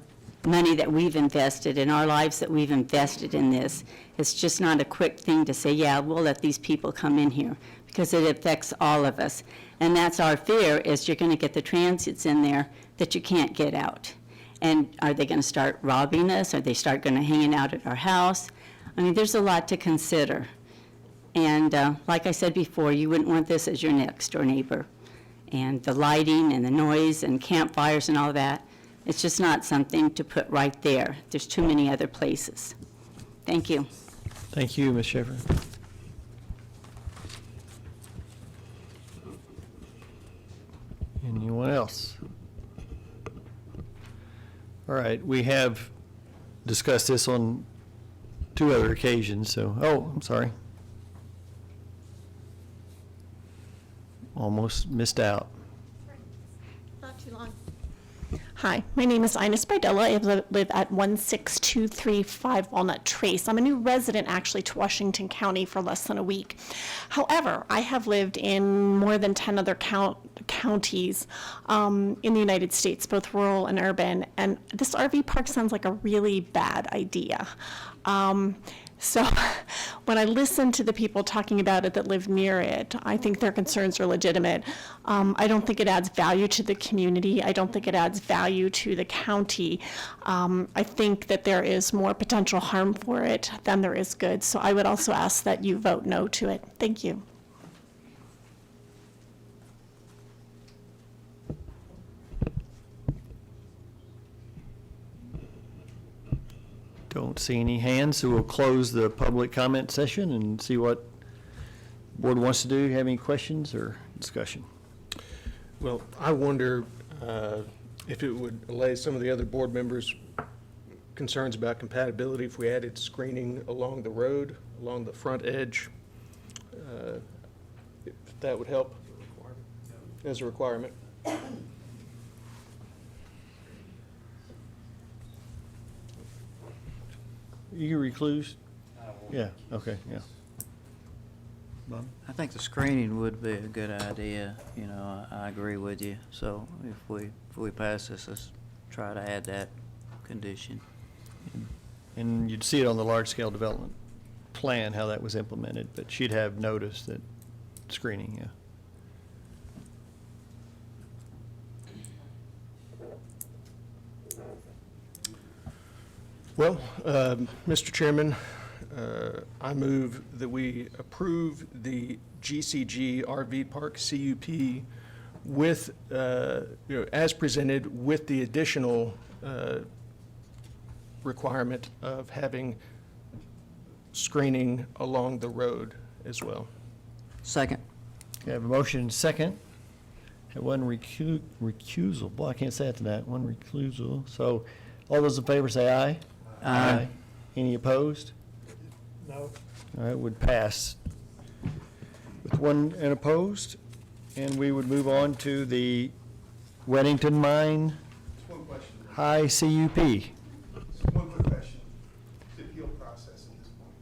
money that we've invested and our lives that we've invested in this. It's just not a quick thing to say, yeah, we'll let these people come in here, because it affects all of us. And that's our fear, is you're going to get the transits in there that you can't get out. And are they going to start robbing us? Are they start going to hanging out at our house? I mean, there's a lot to consider. And like I said before, you wouldn't want this as your next door neighbor. And the lighting and the noise and campfires and all that, it's just not something to put right there. There's too many other places. Thank you. Thank you, Ms. Schaefer. Anyone else? All right, we have discussed this on 2 other occasions, so, oh, I'm sorry. Almost missed out. Not too long. Hi, my name is Ines Bardella. I live at 16235 Walnut Trace. I'm a new resident, actually, to Washington County for less than a week. However, I have lived in more than 10 other counties in the United States, both rural and urban, and this RV park sounds like a really bad idea. So when I listen to the people talking about it that live near it, I think their concerns are legitimate. I don't think it adds value to the community. I don't think it adds value to the county. I think that there is more potential harm for it than there is good. So I would also ask that you vote no to it. Thank you. Don't see any hands, so we'll close the public comment session and see what board wants to do. Have any questions or discussion? Well, I wonder if it would allay some of the other board members' concerns about compatibility if we added screening along the road, along the front edge, if that would help as a requirement. You recluse? Yeah, okay, yeah. Bob? I think the screening would be a good idea, you know, I agree with you. So if we pass this, let's try to add that condition. And you'd see it on the large-scale development plan, how that was implemented, but she'd have noticed that screening, yeah. Well, Mr. Chairman, I move that we approve the GCG RV Park CUP with, as presented, with the additional requirement of having screening along the road as well. Second. Okay, I have a motion and second. Have one recusal. Boy, I can't say it tonight. One recusal. So all those in favor say aye. Aye. Any opposed? No. All right, would pass with one and opposed. And we would move on to the Weddington Mine One question. High CUP. One quick question. The appeal process at this point.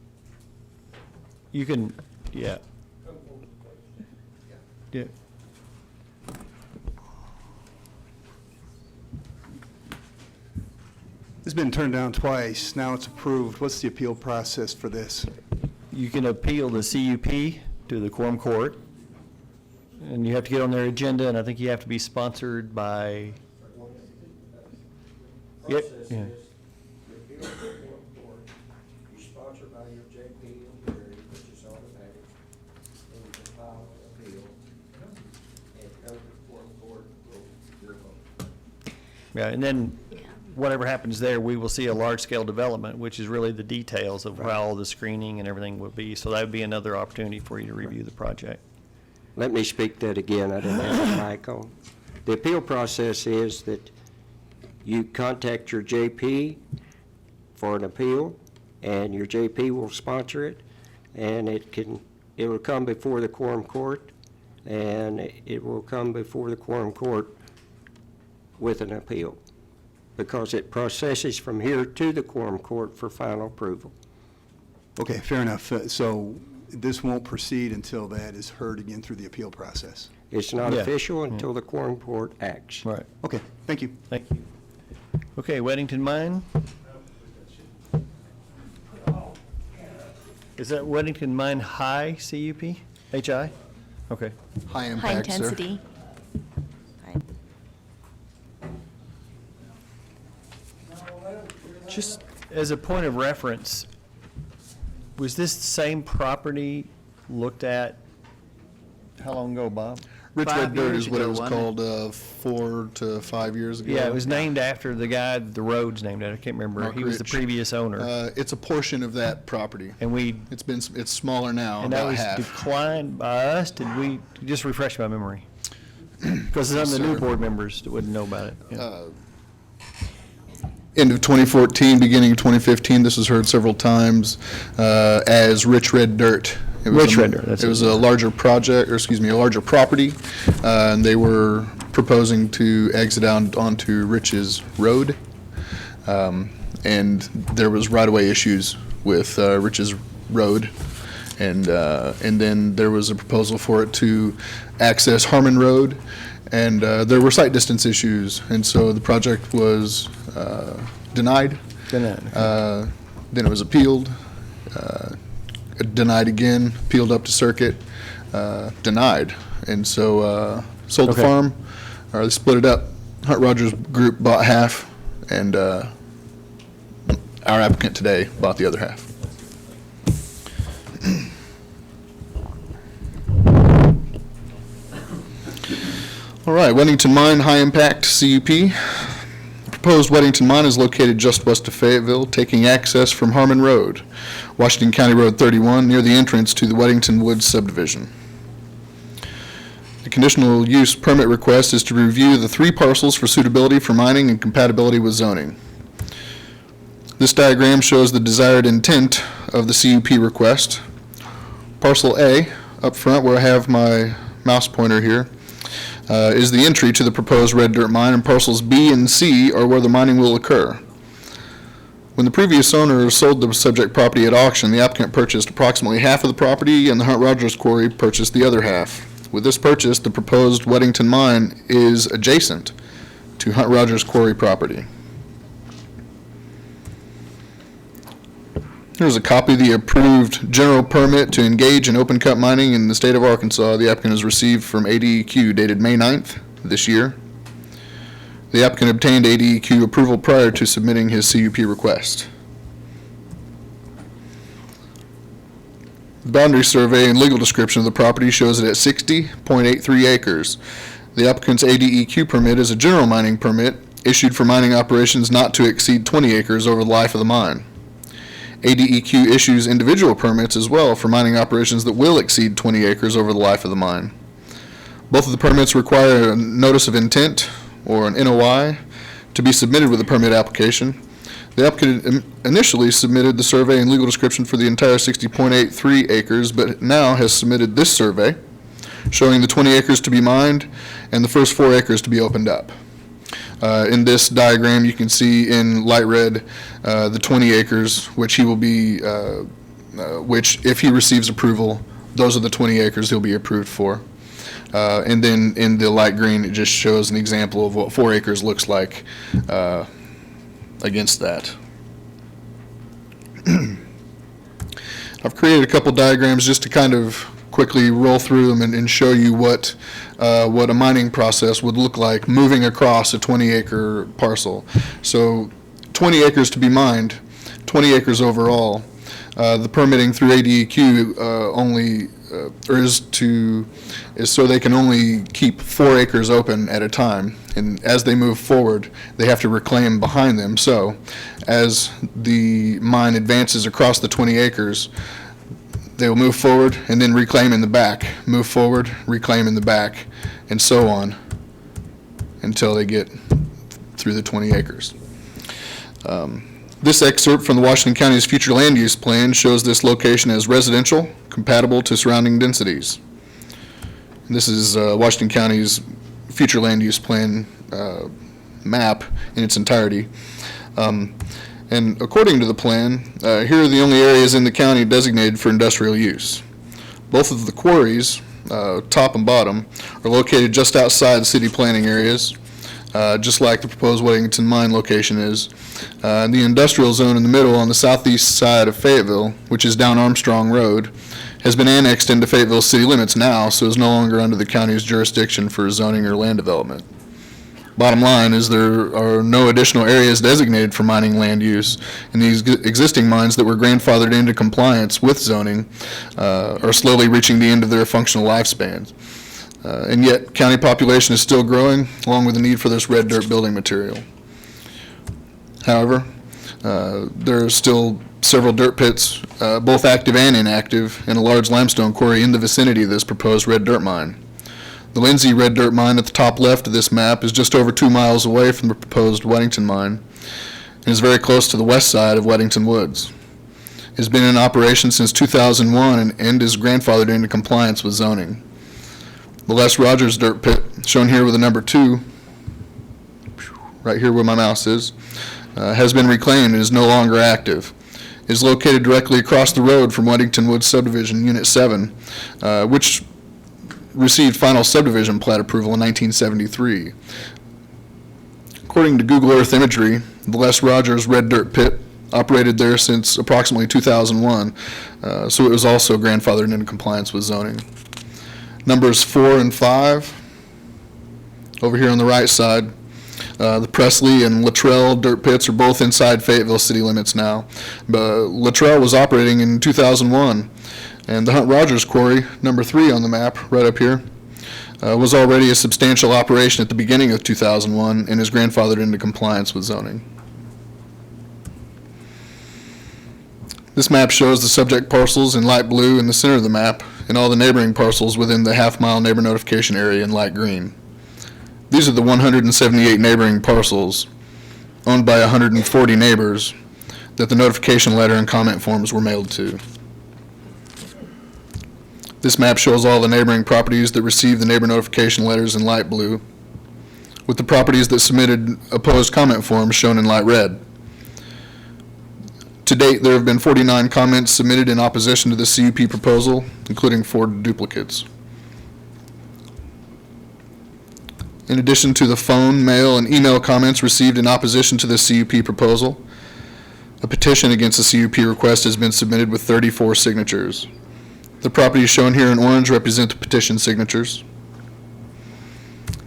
You can, yeah. Yeah. It's been turned down twice. Now it's approved. What's the appeal process for this? You can appeal the CUP to the quorum court, and you have to get on their agenda, and I think you have to be sponsored by. Yep. Yeah. You're sponsored by your JP and Gary, which is all that Yeah, and then whatever happens there, we will see a large-scale development, which is really the details of how all the screening and everything will be. So that would be another opportunity for you to review the project. Let me speak that again. I didn't have the mic on. The appeal process is that you contact your JP for an appeal, and your JP will sponsor it, and it will come before the quorum court, and it will come before the quorum court with an appeal, because it processes from here to the quorum court for final approval. Okay, fair enough. So this won't proceed until that is heard again through the appeal process? It's not Yeah. official until the quorum court acts. Right. Okay, thank you. Thank you. Okay, Weddington Mine? Is that Weddington Mine High CUP? HI? Okay. High High impact, sir. intensity. Just as a point of reference, was this same property looked at, how long ago, Bob? Rich 5 Red Dirt years is what it ago, was wasn't called 4 to 5 years ago. Yeah, it was named after the guy the road's named after. I can't remember. Mark He was the Rich. previous owner. It's a portion of that property. And It's smaller now, and that about was half. declined by us. Did we, just refresh my memory? Because some of the new Sir. board members that wouldn't know about it. Yeah. End of 2014, beginning of 2015, this was heard several times as Rich Red Dirt. It was Rich a- Red Dirt, that's It it. was a larger project, or excuse me, a larger property, and they were proposing to exit out onto Rich's Road. And there was right-of-way issues with Rich's Road. And then there was a proposal for it to access Harmon Road, and there were site distance issues, and so the project was denied. Denied. Then it was appealed, denied again, appealed up to circuit, denied. And so sold the Okay. farm, or they split it up. Hunt Rogers Group bought half, and our applicant today bought the other half. All right, Weddington Mine, high impact CUP. The proposed Weddington Mine is located just west of Fayetteville, taking access from Harmon Road, Washington County Road 31, near the entrance to the Weddington Woods subdivision. The conditional use permit request is to review the 3 parcels for suitability for mining and compatibility with zoning. This diagram shows the desired intent of the CUP request. Parcel A, up front where I have my mouse pointer here, is the entry to the proposed red dirt mine, and parcels B and C are where the mining will occur. When the previous owner sold the subject property at auction, the applicant purchased approximately half of the property, and the Hunt Rogers Quarry purchased the other half. With this purchase, the proposed Weddington Mine is adjacent to Hunt Rogers Quarry property. Here's a copy of the approved general permit to engage in open cut mining in the state of Arkansas. The applicant has received from ADEQ dated May 9th this year. The applicant obtained ADEQ approval prior to submitting his CUP request. The boundary survey and legal description of the property shows it at 60.83 acres. The applicant's ADEQ permit is a general mining permit issued for mining operations not to exceed 20 acres over the life of the mine. ADEQ issues individual permits as well for mining operations that will exceed 20 acres over the life of the mine. Both of the permits require a notice of intent, or an NOI, to be submitted with the permit application. The applicant initially submitted the survey and legal description for the entire 60.83 acres, but now has submitted this survey showing the 20 acres to be mined and the first 4 acres to be opened up. In this diagram, you can see in light red the 20 acres, which he will be, which if he receives approval, those are the 20 acres he'll be approved for. And then in the light green, it just shows an example of what 4 acres looks like against that. I've created a couple diagrams just to kind of quickly roll through them and show you what a mining process would look like moving across a 20-acre parcel. So 20 acres to be mined, 20 acres overall. The permitting through ADEQ only is so they can only keep 4 acres open at a time. And as they move forward, they have to reclaim behind them. So as the mine advances across the 20 acres, they will move forward and then reclaim in the back, move forward, reclaim in the back, and so on until they get through the 20 acres. This excerpt from the Washington County's future land use plan shows this location as residential, compatible to surrounding densities. And this is Washington County's future land use plan map in its entirety. And according to the plan, here are the only areas in the county designated for industrial use. Both of the quarries, top and bottom, are located just outside the city planning areas, just like the proposed Weddington mine location is. The industrial zone in the middle on the southeast side of Fayetteville, which is down Armstrong Road, has been annexed into Fayetteville city limits now, so is no longer under the county's jurisdiction for zoning or land development. Bottom line is there are no additional areas designated for mining land use, and these existing mines that were grandfathered into compliance with zoning are slowly reaching the end of their functional lifespans. And yet, county population is still growing, along with the need for this red dirt building material. However, there are still several dirt pits, both active and inactive, and a large limestone quarry in the vicinity of this proposed red dirt mine. The Lindsay red dirt mine at the top left of this map is just over 2 miles away from the proposed Weddington mine and is very close to the west side of Weddington Woods. It has been in operation since 2001 and is grandfathered into compliance with zoning. The Les Rogers dirt pit, shown here with the number 2, right here where my mouse is, has been reclaimed and is no longer active. It is located directly across the road from Weddington Woods Subdivision Unit 7, which received final subdivision plat approval in 1973. According to Google Earth imagery, the Les Rogers red dirt pit operated there since approximately 2001, so it was also grandfathered into compliance with zoning. Numbers 4 and 5, over here on the right side, the Presley and Luttrell dirt pits are both inside Fayetteville city limits now. But Luttrell was operating in 2001, and the Hunt Rogers quarry, number 3 on the map, right up here, was already a substantial operation at the beginning of 2001 and is grandfathered into compliance with zoning. This map shows the subject parcels in light blue in the center of the map and all the neighboring parcels within the half-mile neighbor notification area in light green. These are the 178 neighboring parcels owned by 140 neighbors that the notification letter and comment forms were mailed to. This map shows all the neighboring properties that received the neighbor notification letters in light blue, with the properties that submitted opposed comment forms shown in light red. To date, there have been 49 comments submitted in opposition to the CUP proposal, including 4 duplicates. In addition to the phone, mail, and email comments received in opposition to the CUP proposal, a petition against the CUP request has been submitted with 34 signatures. The properties shown here in orange represent the petition signatures.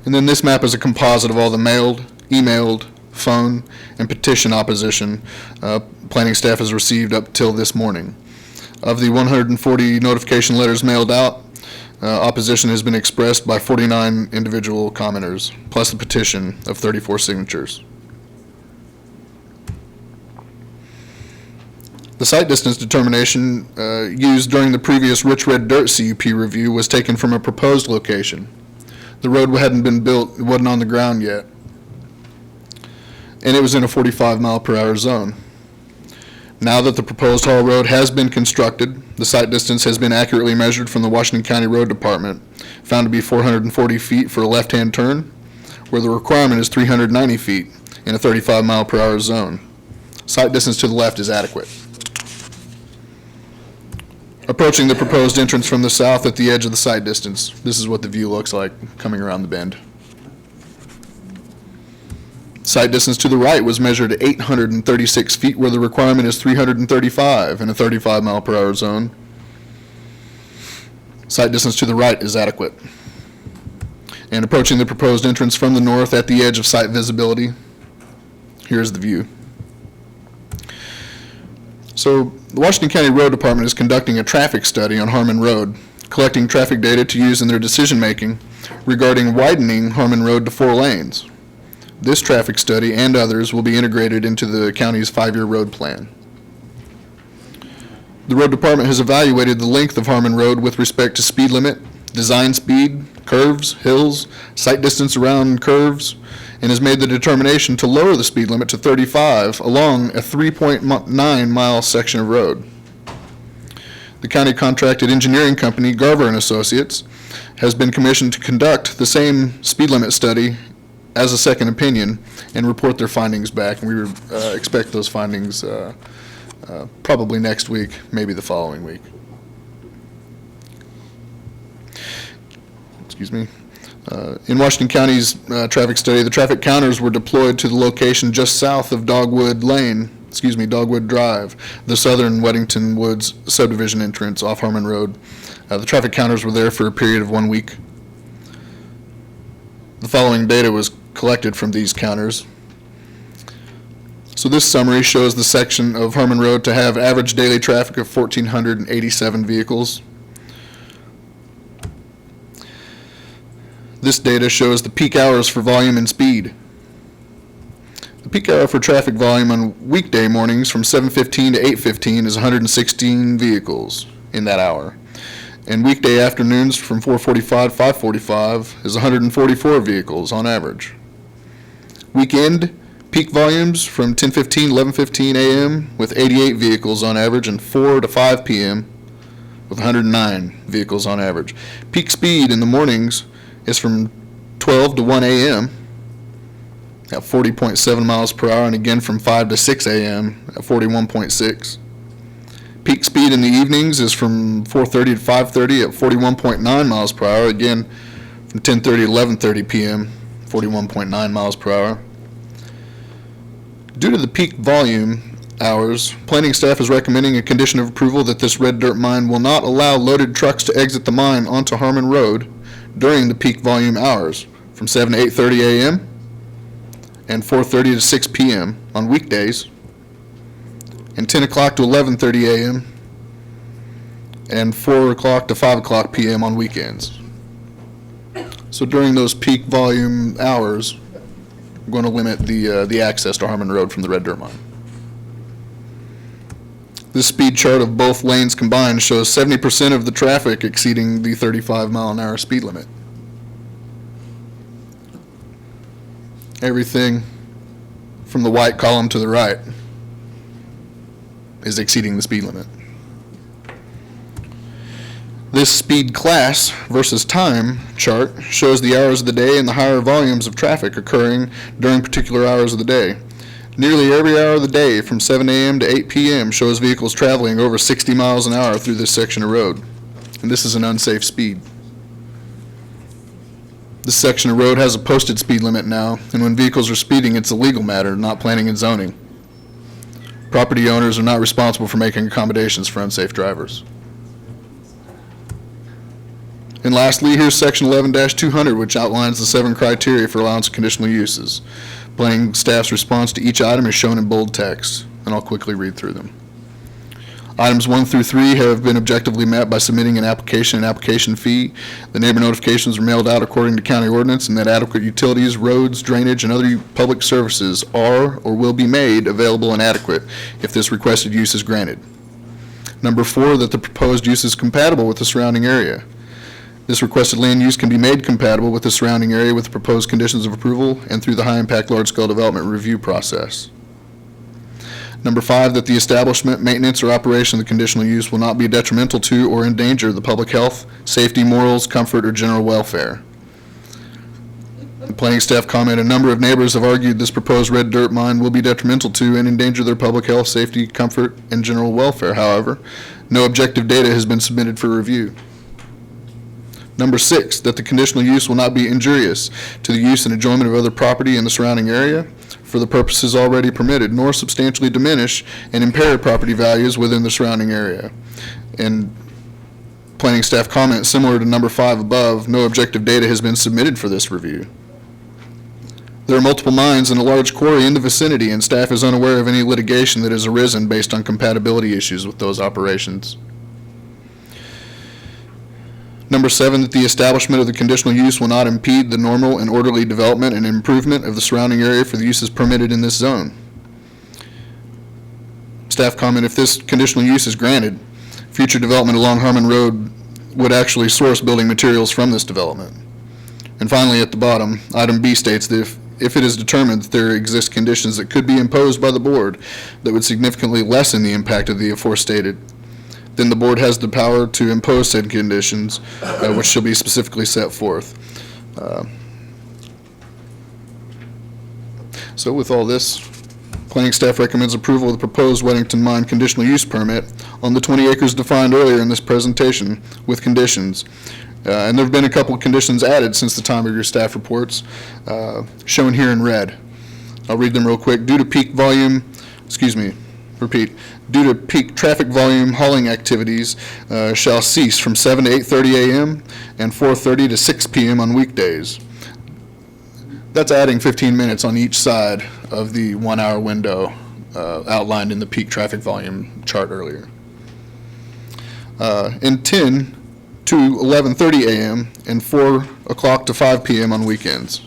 And then this map is a composite of all the mailed, emailed, phone, and petition opposition planning staff has received up till this morning. Of the 140 notification letters mailed out, opposition has been expressed by 49 individual commenters, plus the petition of 34 signatures. The site distance determination used during the previous Rich Red Dirt CUP review was taken from a proposed location. The road hadn't been built, it wasn't on the ground yet, and it was in a 45-mile-per-hour zone. Now that the proposed haul road has been constructed, the site distance has been accurately measured from the Washington County Road Department, found to be 440 feet for a left-hand turn, where the requirement is 390 feet in a 35-mile-per-hour zone. Site distance to the left is adequate. Approaching the proposed entrance from the south at the edge of the site distance, this is what the view looks like coming around the bend. Site distance to the right was measured at 836 feet, where the requirement is 335 in a 35-mile-per-hour zone. Site distance to the right is adequate. And approaching the proposed entrance from the north at the edge of site visibility, here's the view. So the Washington County Road Department is conducting a traffic study on Harmon Road, collecting traffic data to use in their decision-making regarding widening Harmon Road to 4 lanes. This traffic study and others will be integrated into the county's 5-year road plan. The road department has evaluated the length of Harmon Road with respect to speed limit, design speed, curves, hills, sight distance around curves, and has made the determination to lower the speed limit to 35 along a 3.9-mile section of road. The county contracted engineering company, Garver and Associates, has been commissioned to conduct the same speed limit study as a second opinion and report their findings back. And we expect those findings probably next week, maybe the following week. Excuse me. In Washington County's traffic study, the traffic counters were deployed to the location just south of Dogwood Drive, the southern Weddington Woods subdivision entrance off Harmon Road. The traffic counters were there for a period of 1 week. The following data was collected from these counters. So this summary shows the section of Harmon Road to have average daily traffic of 1,487 vehicles. This data shows the peak hours for volume and speed. The peak hour for traffic volume on weekday mornings from 7:15 to 8:15 is 116 vehicles in that hour. And weekday afternoons from 4:45 to 5:45 is 144 vehicles on average. Weekend peak volumes from 10:15 to 11:15 a.m. with 88 vehicles on average, and 4 to 5 p.m. with 109 vehicles on average. Peak speed in the mornings is from 12 to 1 a.m. at 40.7 miles per hour, and again from 5 to 6 a.m. at 41.6. Peak speed in the evenings is from 4:30 to 5:30 at 41.9 miles per hour, again from 10:30 to 11:30 p.m., 41.9 miles per hour. Due to the peak volume hours, planning staff is recommending a condition of approval that this red dirt mine will not allow loaded trucks to exit the mine onto Harmon Road during the peak volume hours from 7 to 8:30 a.m. and 4:30 to 6 p.m. on weekdays, and 10 o'clock to 11:30 a.m. and 4 o'clock to 5 o'clock p.m. on weekends. So during those peak volume hours, we're going to limit the access to Harmon Road from the red dirt mine. This speed chart of both lanes combined shows 70% of the traffic exceeding the 35-mile-an-hour speed limit. Everything from the white column to the right is exceeding the speed limit. This speed class versus time chart shows the hours of the day and the higher volumes of traffic occurring during particular hours of the day. Nearly every hour of the day from 7 a.m. to 8 p.m. shows vehicles traveling over 60 miles an hour through this section of road, and this is an unsafe speed. This section of road has a posted speed limit now, and when vehicles are speeding, it's a legal matter, not planning and zoning. Property owners are not responsible for making accommodations for unsafe drivers. And lastly, here's section 11-200, which outlines the 7 criteria for allowance of conditional uses. Planning staff's response to each item is shown in bold text, and I'll quickly read through them. Items 1 through 3 have been objectively met by submitting an application and application fee. The neighbor notifications are mailed out according to county ordinance, and that adequate utilities, roads, drainage, and other public services are or will be made available and adequate if this requested use is granted. Number 4, that the proposed use is compatible with the surrounding area. This requested land use can be made compatible with the surrounding area with the proposed conditions of approval and through the high-impact large-scale development review process. Number 5, that the establishment, maintenance, or operation of the conditional use will not be detrimental to or endanger the public health, safety, morals, comfort, or general welfare. The planning staff comment, a number of neighbors have argued this proposed red dirt mine will be detrimental to and endanger their public health, safety, comfort, and general welfare. However, no objective data has been submitted for review. Number 6, that the conditional use will not be injurious to the use and enjoyment of other property in the surrounding area for the purposes already permitted, nor substantially diminish and impair property values within the surrounding area. And planning staff comment, similar to number 5 above, no objective data has been submitted for this review. There are multiple mines and a large quarry in the vicinity, and staff is unaware of any litigation that has arisen based on compatibility issues with those operations. Number 7, that the establishment of the conditional use will not impede the normal and orderly development and improvement of the surrounding area for the uses permitted in this zone. Staff comment, if this conditional use is granted, future development along Harmon Road would actually source building materials from this development. And finally, at the bottom, item B states that if it is determined that there exist conditions that could be imposed by the board that would significantly lessen the impact of the aforestated, then the board has the power to impose said conditions, which shall be specifically set forth. So with all this, planning staff recommends approval of the proposed Weddington Mine conditional use permit on the 20 acres defined earlier in this presentation with conditions. And there have been a couple of conditions added since the time of your staff reports, shown here in red. I'll read them real quick. Due to peak traffic volume, hauling activities shall cease from 7 to 8:30 a.m. and 4:30 to 6 p.m. on weekdays. That's adding 15 minutes on each side of the 1-hour window outlined in the peak traffic volume chart earlier. And 10 to 11:30 a.m. and 4 o'clock to 5 p.m. on weekends.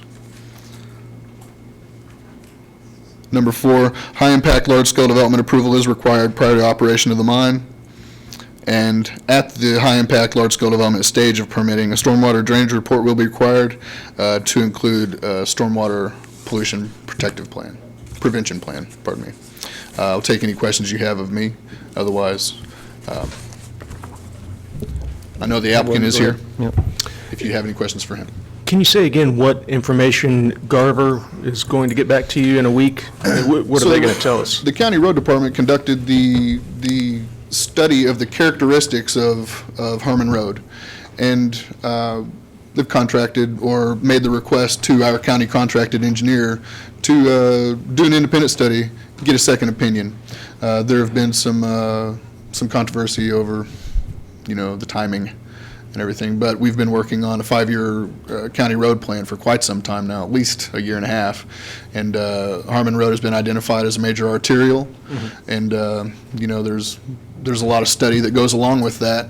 Number 4, high-impact, large-scale development approval is required prior to operation of the mine. And at the high-impact, large-scale development stage of permitting, a stormwater drainage report will be required to include a stormwater pollution prevention plan, pardon me. I'll take any questions you have of me. Otherwise, I know the applicant is here. Yep. If you have any questions for him. Can you say again what information Garver is going to get back to you in a week? What are they going to tell us? The County Road Department conducted the study of the characteristics of Harmon Road, and they've contracted or made the request to our county contracted engineer to do an independent study, get a second opinion. There have been some controversy over, the timing and everything, but we've been working on a 5-year county road plan for quite some time now, at least a year and a half. And Harmon Road has been identified as a major arterial, and there's a lot of study that goes along with that,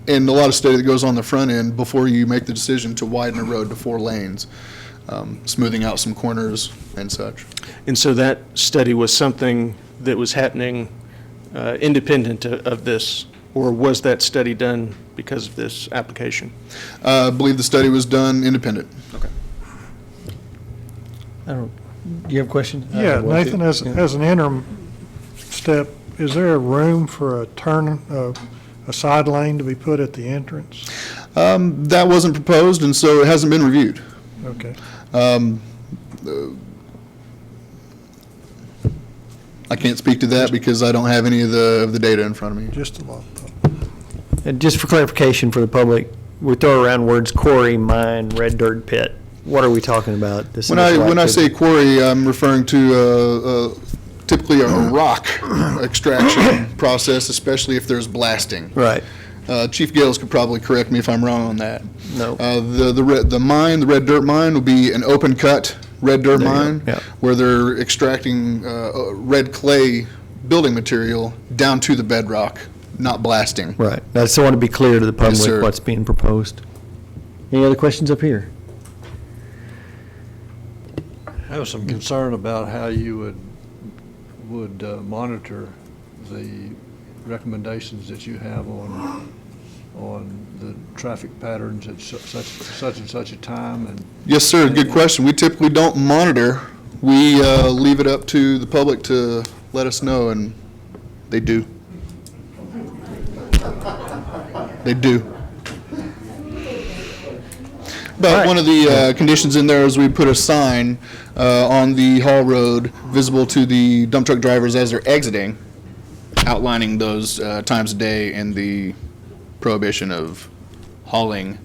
and a lot of study that goes on the front end before you make the decision to widen a road to 4 lanes, smoothing out some corners and such. And so that study was something that was happening independent of this, or was that study done because of this application? I believe the study was done independent. Okay. Do you have a question? Yeah, Nathan, as an interim step, is there a room for a side lane to be put at the entrance? That wasn't proposed, and so it hasn't been reviewed. Okay. I can't speak to that because I don't have any of the data in front of me. Just a lot. And just for clarification for the public, we throw around words quarry, mine, red dirt pit. What are we talking about? When I say quarry, I'm referring to typically a rock extraction process, especially if there's blasting. Right. Chief Gales could probably correct me if I'm wrong on that. No. The mine, the red dirt mine, will be an open cut red dirt mine where they're extracting red clay building material down to the bedrock, not blasting. Right. I just want to be clear to the public sir. what's being proposed. Any other questions up here? I have some concern about how you would monitor the recommendations that you have on the traffic patterns at such and such a time. And yes, sir. Good question. We typically don't monitor. We leave it up to the public to let us know, and they do. They do. But one of the conditions in there is we put a sign on the Hall Road visible to the dump truck drivers as they're exiting, outlining those times a day and the prohibition of hauling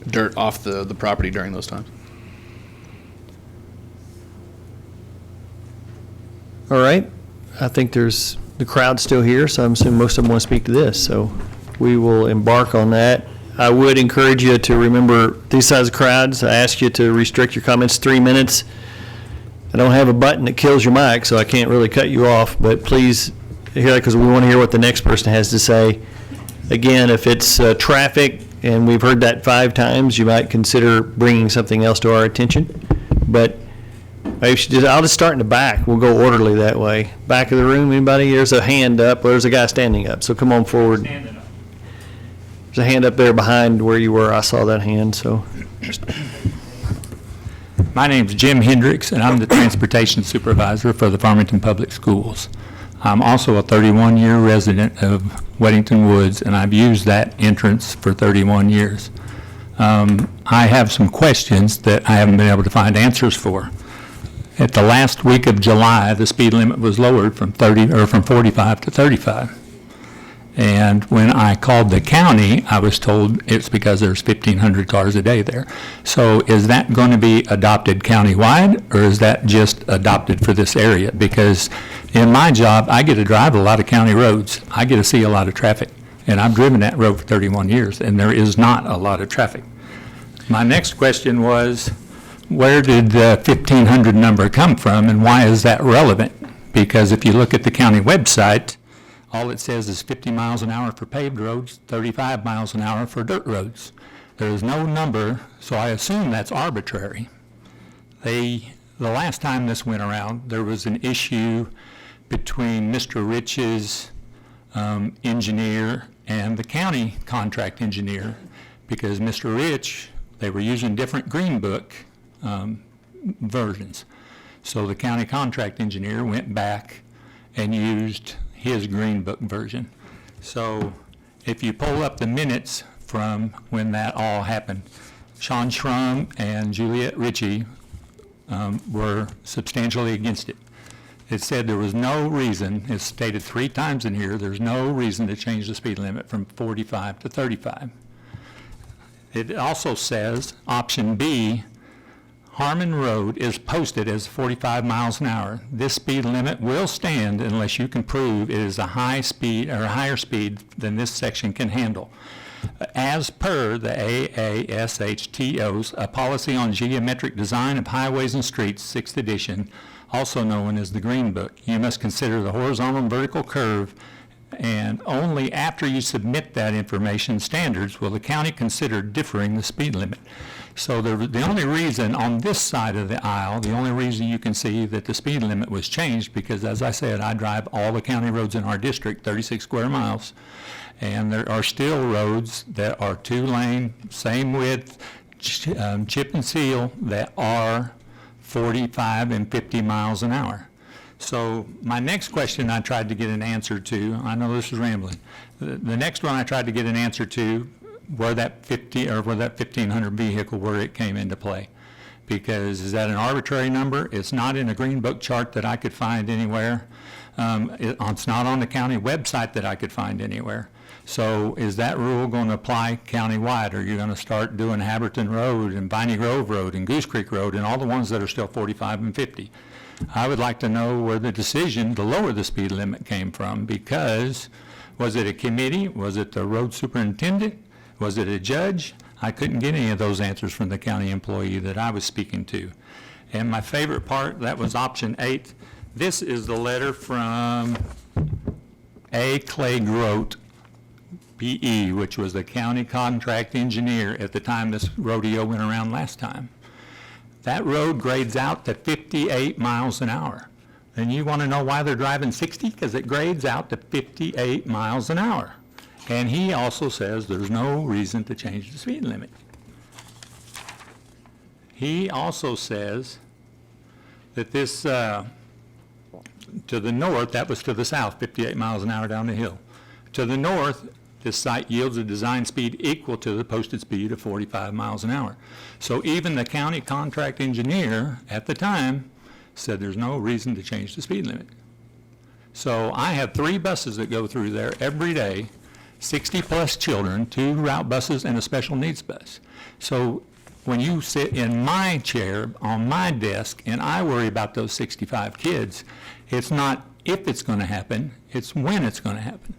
dirt off the property during those times. All right. I think there's the crowd's still here, so I'm assuming most of them want to speak to this. So we will embark on that. I would encourage you to remember these size of crowds. I ask you to restrict your comments to 3 minutes. I don't have a button that kills your mic, so I can't really cut you off, but please hear that because we want to hear what the next person has to say. Again, if it's traffic, and we've heard that 5 times, you might consider bringing something else to our attention. But I'll just start in the back. We'll go orderly that way. Back of the room, anybody? There's a hand up. There's a guy standing up, so come on forward. There's a hand up there behind where you were. I saw that hand, so. My name's Jim Hendricks, and I'm the transportation supervisor for the Farmington Public Schools. I'm also a 31-year resident of Weddington Woods, and I've used that entrance for 31 years. I have some questions that I haven't been able to find answers for. At the last week of July, the speed limit was lowered from 45 to 35. And when I called the county, I was told it's because there's 1,500 cars a day there. So is that going to be adopted countywide, or is that just adopted for this area? Because in my job, I get to drive a lot of county roads. I get to see a lot of traffic. And I've driven that road for 31 years, and there is not a lot of traffic. My next question was, where did the 1,500 number come from, and why is that relevant? Because if you look at the county website, all it says is 50 miles an hour for paved roads, 35 miles an hour for dirt roads. There is no number, so I assume that's arbitrary. The last time this went around, there was an issue between Mr. Rich's engineer and the county contract engineer, because Mr. Rich, they were using different Green Book versions. So the county contract engineer went back and used his Green Book version. So if you pull up the minutes from when that all happened, Sean Schrum and Juliet Ritchie were substantially against it. It said there was no reason, it's stated 3 times in here, there's no reason to change the speed limit from 45 to 35. It also says, option B, Harmon Road is posted as 45 miles an hour. This speed limit will stand unless you can prove it is a high speed or a higher speed than this section can handle. As per the AASHTO's, a policy on geometric design of highways and streets, 6th edition, also known as the Green Book, you must consider the horizontal and vertical curve, and only after you submit that information standards will the county consider differing the speed limit. So the only reason on this side of the aisle, the only reason you can see that the speed limit was changed, because as I said, I drive all the county roads in our district, 36 square miles, and there are still roads that are 2-lane, same width, chip and seal, that are 45 and 50 miles an hour. So my next question I tried to get an answer to, I know this is rambling, the next one I tried to get an answer to, where that 1,500 vehicle, where it came into play. Because is that an arbitrary number? It's not in a Green Book chart that I could find anywhere. It's not on the county website that I could find anywhere. So is that rule going to apply countywide? Are you going to start doing Haberton Road and Viney Grove Road and Goose Creek Road and all the ones that are still 45 and 50? I would like to know where the decision to lower the speed limit came from, because was it a committee? Was it the road superintendent? Was it a judge? I couldn't get any of those answers from the county employee that I was speaking to. And my favorite part, that was option 8. This is the letter from A. Clay Grote, PE, which was the county contract engineer at the time this rodeo went around last time. That road grades out to 58 miles an hour. And you want to know why they're driving 60? Because it grades out to 58 miles an hour. And he also says there's no reason to change the speed limit. He also says that this, to the north, that was to the south, 58 miles an hour down the hill. To the north, this site yields a design speed equal to the posted speed of 45 miles an hour. So even the county contract engineer at the time said there's no reason to change the speed limit. So I have 3 buses that go through there every day, 60-plus children, 2 route buses, and a special needs bus. So when you sit in my chair on my desk and I worry about those 65 kids, it's not if it's going to happen, it's when it's going to happen.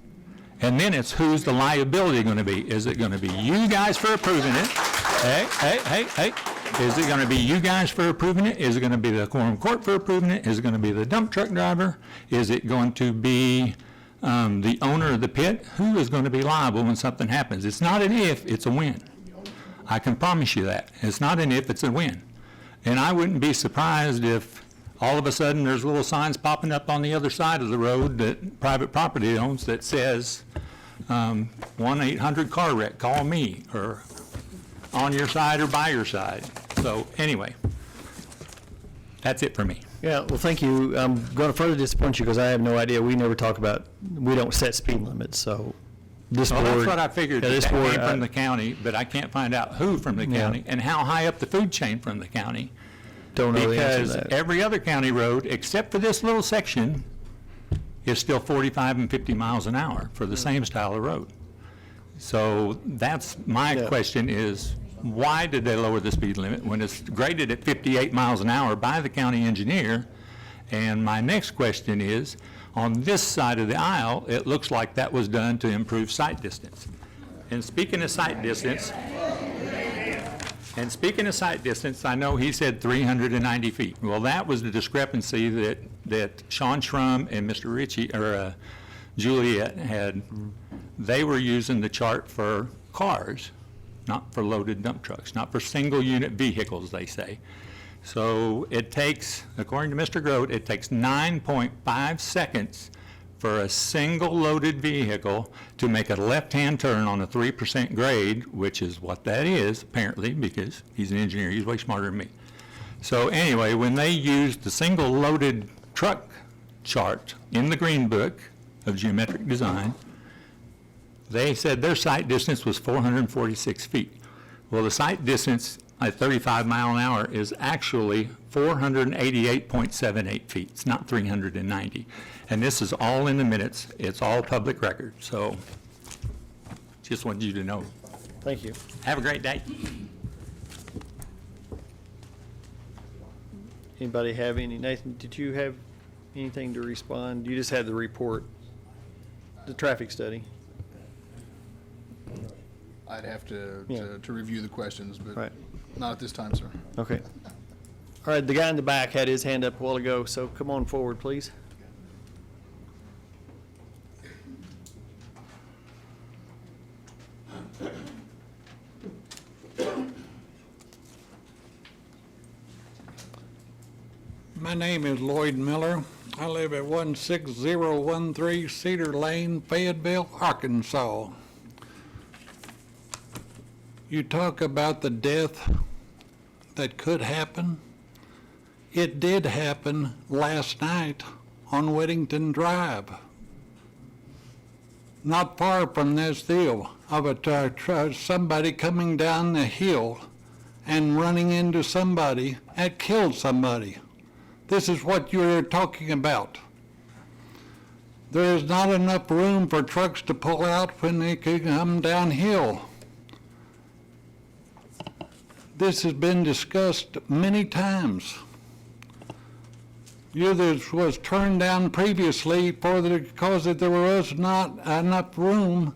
And then it's who's the liability going to be. Is it going to be you guys for approving it? Hey. Is it going to be you guys for approving it? Is it going to be the quorum court for approving it? Is it going to be the dump truck driver? Is it going to be the owner of the pit, who is going to be liable when something happens? It's not an if, it's a when. I can promise you that. It's not an if, it's a when. And I wouldn't be surprised if all of a sudden there's little signs popping up on the other side of the road that private property owns that says, 1-800 car wreck, call me, or on your side or by your side. So anyway, that's it for me. Yeah, well, thank you. I'm going to further disappoint you because I have no idea. We never talk about, we don't set speed limits, so this board. Well, that's what I figured, yeah, that this board, came from the county, but I can't find out who from the county and how high up the food chain from the county. Don't know the answer to Because that. every other county road, except for this little section, is still 45 and 50 miles an hour for the same style of road. So that's my question is, why did they lower the speed limit when it's graded at 58 miles an hour by the county engineer? And my next question is, on this side of the aisle, it looks like that was done to improve sight distance. And speaking of sight distance, I know he said 390 feet. Well, that was the discrepancy that Sean Schrum and Mr. Ritchie, or Juliet had. They were using the chart for cars, not for loaded dump trucks, not for single unit vehicles, they say. So it takes, according to Mr. Grote, it takes 9.5 seconds for a single loaded vehicle to make a left-hand turn on a 3% grade, which is what that is, apparently, because he's an engineer, he's way smarter than me. So anyway, when they used the single loaded truck chart in the Green Book of Geometric Design, they said their sight distance was 446 feet. Well, the sight distance at 35 mile an hour is actually 488.78 feet. It's not 390. And this is all in the minutes. It's all public record. So just wanted you to know. Thank you. Have a great day. Anybody have any, Nathan, did you have anything to respond? You just had the report, the traffic study. I'd have to review the questions, but Right. not at this time, sir. Okay. All right, the guy in the back had his hand up a while ago, so come on forward, please. My name is Lloyd Miller. I live at 16013 Cedar Lane, Fayetteville, Arkansas. You talk about the death that could happen. It did happen last night on Weddington Drive. Not far from this deal of somebody coming down the hill and running into somebody and killed somebody. This is what you're talking about. There is not enough room for trucks to pull out when they can come downhill. This has been discussed many times. This was turned down previously because there was not enough room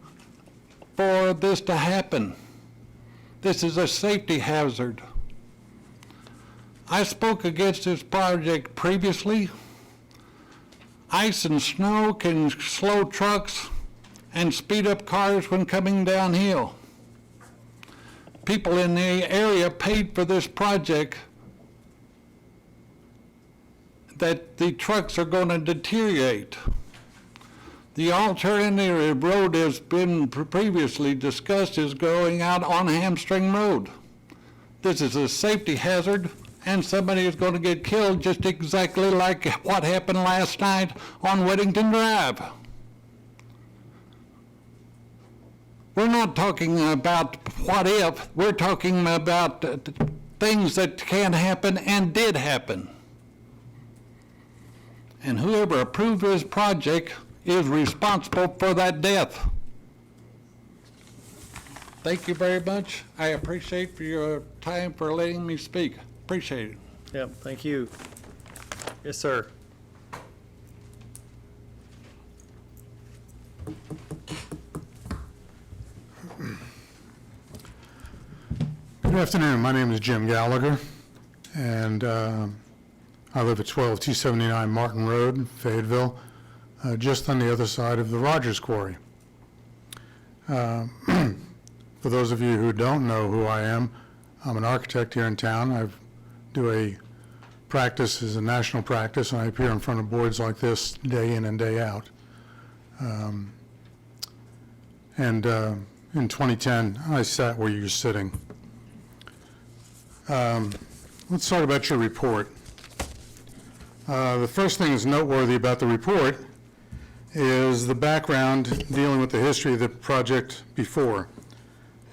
for this to happen. This is a safety hazard. I spoke against this project previously. Ice and snow can slow trucks and speed up cars when coming downhill. People in the area paid for this project that the trucks are going to deteriorate. The alternative road has been previously discussed is going out on Hamstring Road. This is a safety hazard, and somebody is going to get killed just exactly like what happened last night on Weddington Drive. We're not talking about what if, we're talking about things that can happen and did happen. And whoever approved this project is responsible for that death. Thank you very much. I appreciate for your time for letting me speak. Appreciate it. Yep, thank you. Yes, sir. Good afternoon. My name is Jim Gallagher, and I live at 12279 Martin Road, Fayetteville. just on the other side of the Rogers Quarry. For those of you who don't know who I am, I'm an architect here in town. I do a practice as a national practice, and I appear in front of boards like this day in and day out. In 2010, I sat where you're sitting. Let's talk about your report. The first thing that's noteworthy about the report is the background dealing with the history of the project before.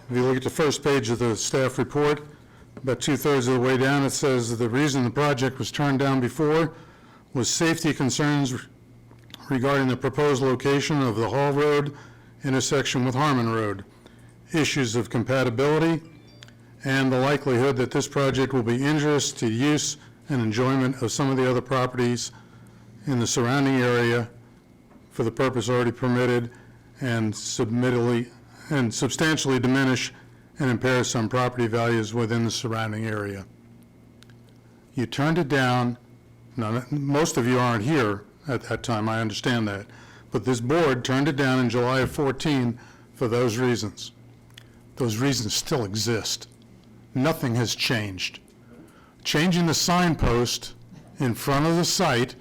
If you look at the first page of the staff report, about 2/3 of the way down, it says that the reason the project was turned down before was safety concerns regarding the proposed location of the Hall Road intersection with Harmon Road, issues of compatibility, and the likelihood that this project will be injurious to use and enjoyment of some of the other properties in the surrounding area for the purpose already permitted, and substantially diminish and impair some property values within the surrounding area. You turned it down. Now, most of you aren't here at that time, I understand that, but this board turned it down in July of 14 for those reasons. Those reasons still exist. Nothing has changed. Changing the signpost in front of the site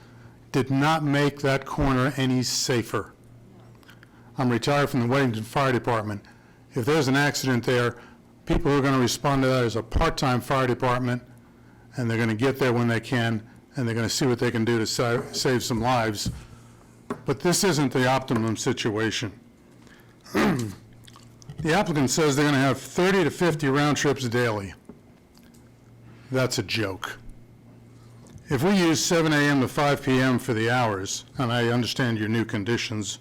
did not make that corner any safer. I'm retired from the Weddington Fire Department. If there's an accident there, people who are going to respond to that is a part-time fire department, and they're going to get there when they can, and they're going to see what they can do to save some lives. But this isn't the optimum situation. The applicant says they're going to have 30 to 50 round trips daily. That's a joke. If we use 7 a.m. to 5 p.m. for the hours, and I understand your new conditions,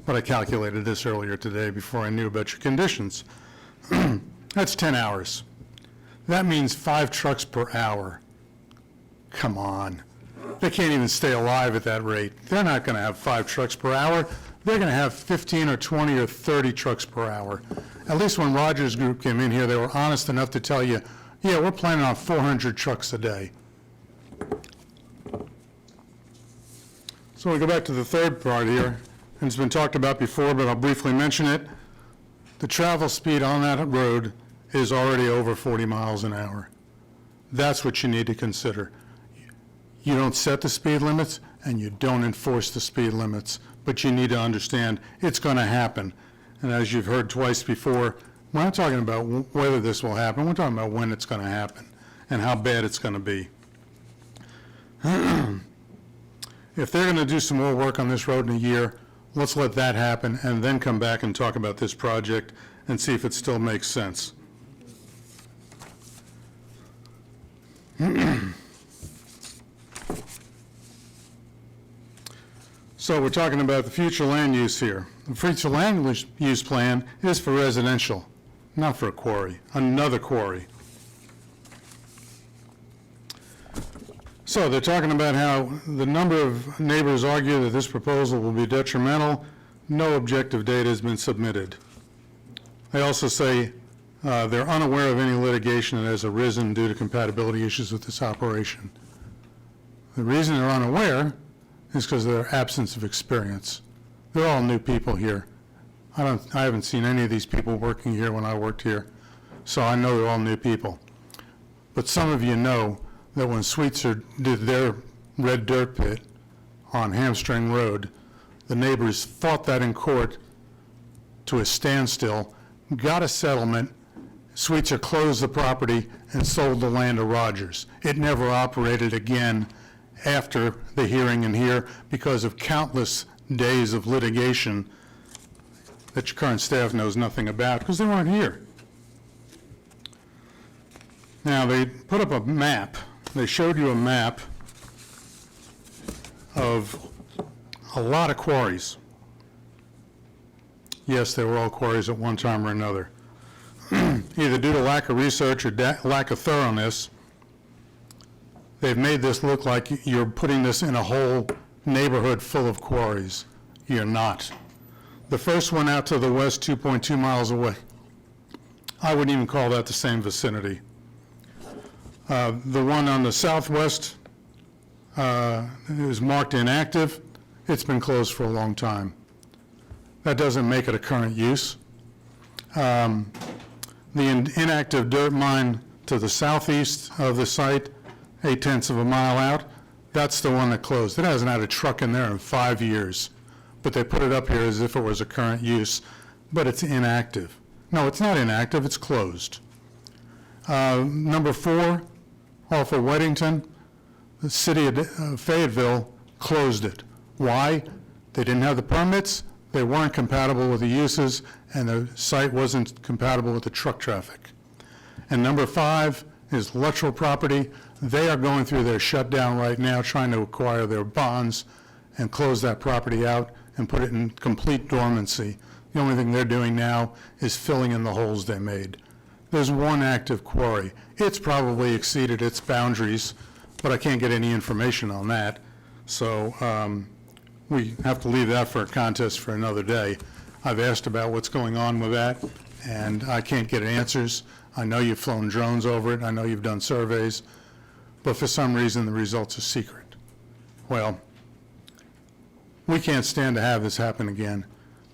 but I calculated this earlier today before I knew about your conditions, that's 10 hours. That means 5 trucks per hour. Come on. They can't even stay alive at that rate. They're not going to have 5 trucks per hour. They're going to have 15 or 20 or 30 trucks per hour. At least when Rogers Group came in here, they were honest enough to tell you, yeah, we're planning on 400 trucks a day. So we go back to the third part here, and it's been talked about before, but I'll briefly mention it. The travel speed on that road is already over 40 miles an hour. That's what you need to consider. You don't set the speed limits, and you don't enforce the speed limits, but you need to understand it's going to happen. And as you've heard twice before, we're not talking about whether this will happen, we're talking about when it's going to happen and how bad it's going to be. If they're going to do some more work on this road in a year, let's let that happen and then come back and talk about this project and see if it still makes sense. So we're talking about the future land use here. The future land use plan is for residential, not for a quarry, another quarry. So they're talking about how the number of neighbors argue that this proposal will be detrimental. No objective data has been submitted. They also say they're unaware of any litigation that has arisen due to compatibility issues with this operation. The reason they're unaware is because of their absence of experience. They're all new people here. I haven't seen any of these people working here when I worked here, so I know they're all new people. But some of you know that when Sweetser did their red dirt pit on Hamstring Road, the neighbors fought that in court to a standstill, got a settlement. Sweetser closed the property and sold the land to Rogers. It never operated again after the hearing in here because of countless days of litigation that your current staff knows nothing about because they weren't here. Now, they put up a map. They showed you a map of a lot of quarries. Yes, they were all quarries at one time or another. Either due to lack of research or lack of thoroughness, they've made this look like you're putting this in a whole neighborhood full of quarries. You're not. The first one out to the west, 2.2 miles away, I wouldn't even call that the same vicinity. The one on the southwest is marked inactive. it's been closed for a long time. That doesn't make it a current use. The inactive dirt mine to the southeast of the site, 0.8 of a mile out, that's the one that closed. It hasn't had a truck in there in 5 years, but they put it up here as if it was a current use, but it's inactive. No, it's not inactive, it's closed. Number 4, off of Weddington, the city of Fayetteville closed it. Why? They didn't have the permits, they weren't compatible with the uses, and the site wasn't compatible with the truck traffic. And number 5 is Luttrell property. They are going through their shutdown right now, trying to acquire their bonds and close that property out and put it in complete dormancy. The only thing they're doing now is filling in the holes they made. There's one active quarry. It's probably exceeded its boundaries, but I can't get any information on that. So we have to leave that for a contest for another day. I've asked about what's going on with that, and I can't get answers. I know you've flown drones over it. I know you've done surveys, but for some reason the results are secret. Well, we can't stand to have this happen again.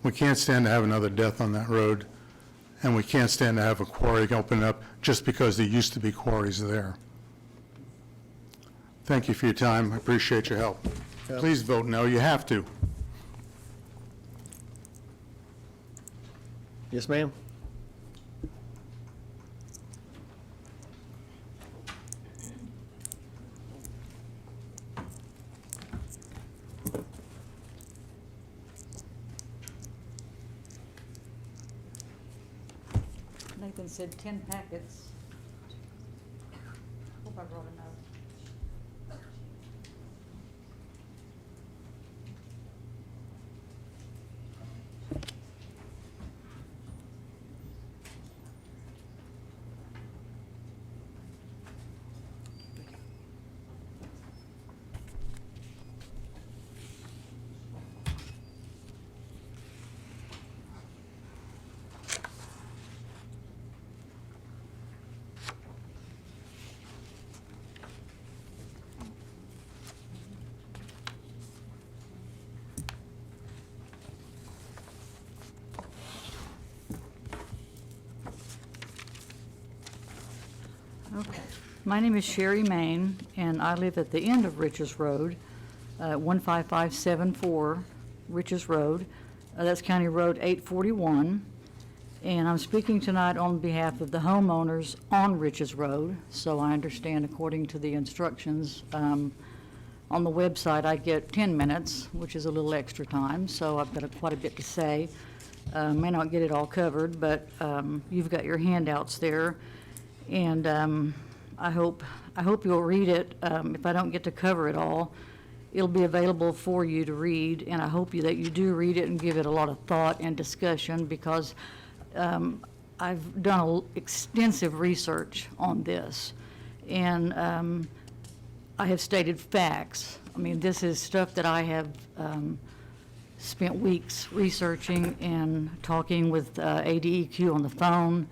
We can't stand to have another death on that road, and we can't stand to have a quarry open up just because there used to be quarries there. Thank you for your time. I appreciate your help. Yeah. Please vote no. You have to. Yes, ma'am? Nathan said 10 packets. Hope I brought enough. Okay. My name is Sherry Main, and I live at the end of Riches Road, 15574 Riches Road. That's County Road 841. And I'm speaking tonight on behalf of the homeowners on Riches Road. So I understand, according to the instructions on the website, I get 10 minutes, which is a little extra time. So I've got quite a bit to say. May not get it all covered, but you've got your handouts there. And I hope you'll read it. If I don't get to cover it all, it'll be available for you to read, and I hope that you do read it and give it a lot of thought and discussion, because I've done extensive research on this, and I have stated facts. I mean, this is stuff that I have spent weeks researching and talking with ADEQ on the phone,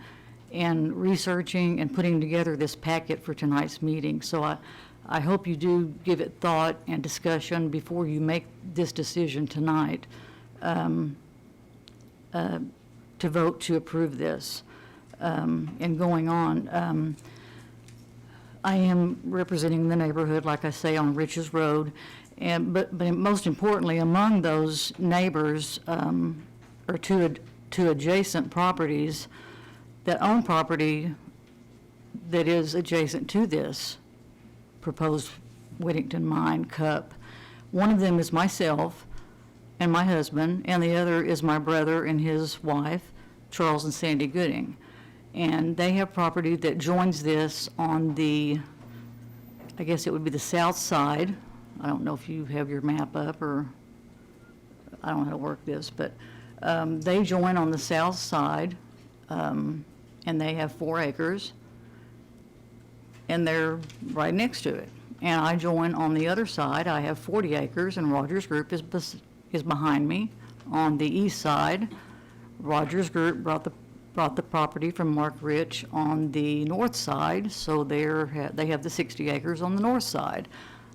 and researching and putting together this packet for tonight's meeting. So I hope you do give it thought and discussion before you make this decision tonight to vote to approve this. And going on, I am representing the neighborhood, like I say, on Riches Road, but most importantly, among those neighbors are two adjacent properties that own property that is adjacent to this proposed Whittington Mine Cup. One of them is myself and my husband, and the other is my brother and his wife, Charles and Sandy Gooding. And they have property that joins this on the, I guess it would be the south side. I don't know if you have your map up, or I don't know how to work this, but they join on the south side. And they have 4 acres, and they're right next to it. And I join on the other side. I have 40 acres, and Rogers Group is behind me on the east side. Rogers Group brought the property from Mark Rich on the north side, so they have the 60 acres on the north side.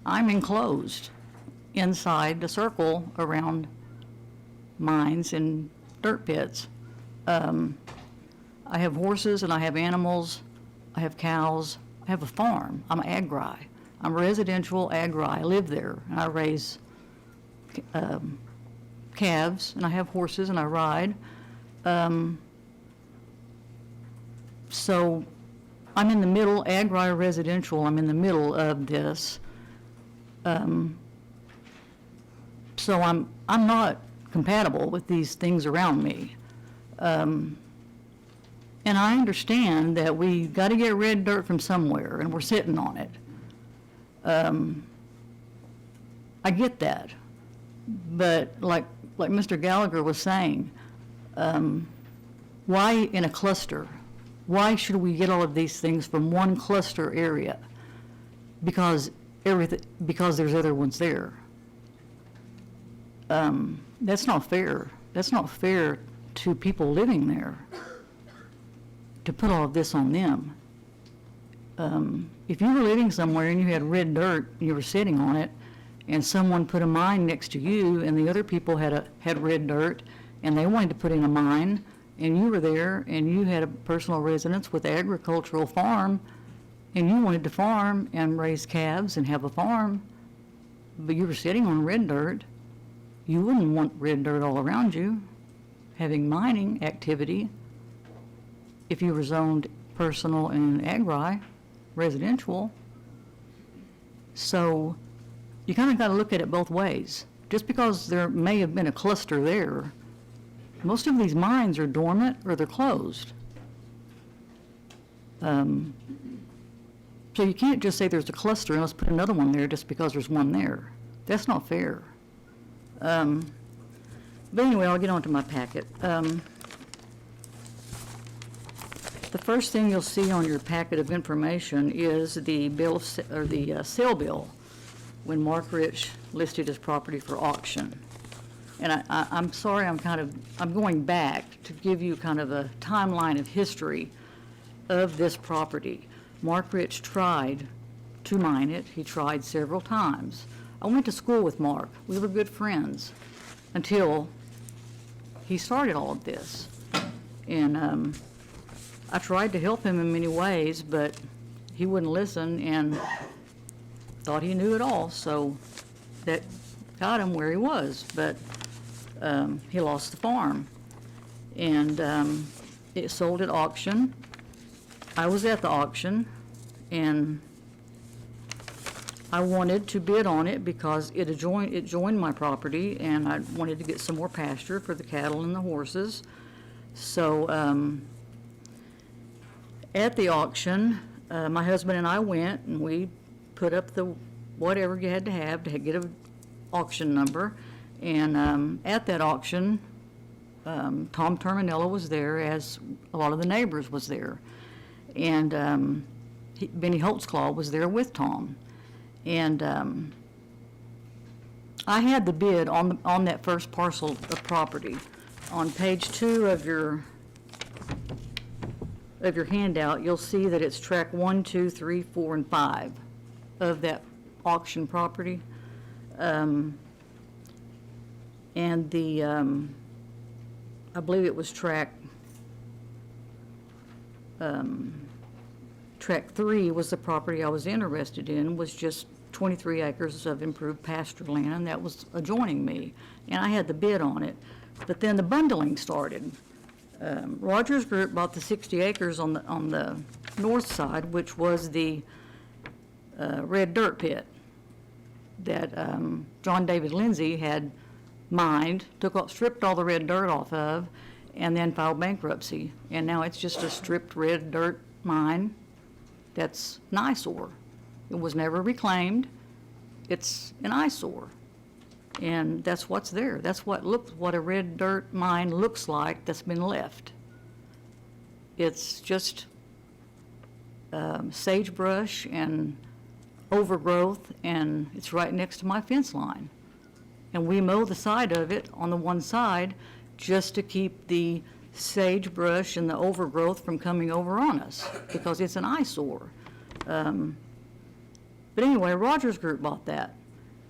I'm enclosed inside the circle around mines and dirt pits. I have horses and I have animals, I have cows, I have a farm. I'm agri. I'm residential agri. I live there and I raise calves and I have horses and I ride. So I'm in the middle, agri residential, I'm in the middle of this. So I'm not compatible with these things around me. And I understand that we got to get red dirt from somewhere, and we're sitting on it. I get that. But like Mr. Gallagher was saying, why in a cluster? Why should we get all of these things from one cluster area? Because there's other ones there. That's not fair. That's not fair to people living there, to put all of this on them. If you were living somewhere and you had red dirt, and you were sitting on it, and someone put a mine next to you, and the other people had red dirt, and they wanted to put in a mine, and you were there, and you had a personal residence with agricultural farm, and you wanted to farm and raise calves and have a farm, but you were sitting on red dirt, you wouldn't want red dirt all around you, having mining activity. If you were zoned personal and agri, residential. So you kind of got to look at it both ways. Just because there may have been a cluster there, most of these mines are dormant or they're closed. So you can't just say there's a cluster and let's put another one there just because there's one there. That's not fair. But anyway, I'll get on to my packet. The first thing you'll see on your packet of information is the bill or the sale bill when Mark Rich listed his property for auction. And I'm sorry, I'm going back to give you kind of a timeline of history of this property. Mark Rich tried to mine it. He tried several times. I went to school with Mark. We were good friends until he started all of this. And I tried to help him in many ways, but he wouldn't listen and thought he knew it all. So that got him where he was. But he lost the farm. And it sold at auction. I was at the auction, and I wanted to bid on it because it joined my property, and I wanted to get some more pasture for the cattle and the horses. So at the auction, my husband and I went, and we put up the whatever you had to get an auction number. And at that auction, Tom Terminello was there, as a lot of the neighbors was there. And Benny Holtzclaw was there with Tom. And I had the bid on that first parcel of property. On page 2 of your handout, you'll see that it's track 1, 2, 3, 4, and 5 of that auction property. And the I believe it was track 3 was the property I was interested in, was just 23 acres of improved pasture land, and that was adjoining me, and I had the bid on it. But then the bundling started. Rogers Group bought the 60 acres on the north side, which was the red dirt pit that John David Lindsay had mined, stripped all the red dirt off of, and then filed bankruptcy. And now it's just a stripped red dirt mine that's an eyesore. It was never reclaimed. It's an eyesore. And that's what's there. That's what a red dirt mine looks like that's been left. It's just sagebrush and overgrowth, and it's right next to my fence line. And we mow the side of it on the one side just to keep the sagebrush and the overgrowth from coming over on us, because it's an eyesore. But anyway, Rogers Group bought that.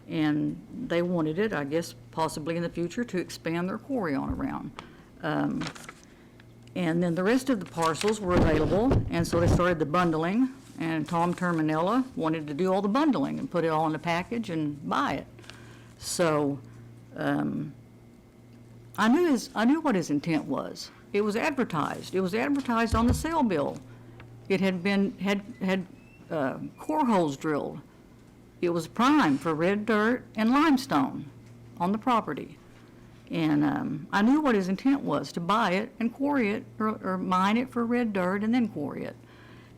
And they wanted it, I guess, possibly in the future to expand their quarry on around. And then the rest of the parcels were available, and so they started the bundling, and Tom Terminella wanted to do all the bundling and put it all in a package and buy it. So, I knew what his intent was. It was advertised. It was advertised on the sale bill. It had core holes drilled. It was prime for red dirt and limestone on the property. And I knew what his intent was, to buy it and quarry it, or mine it for red dirt and then quarry it.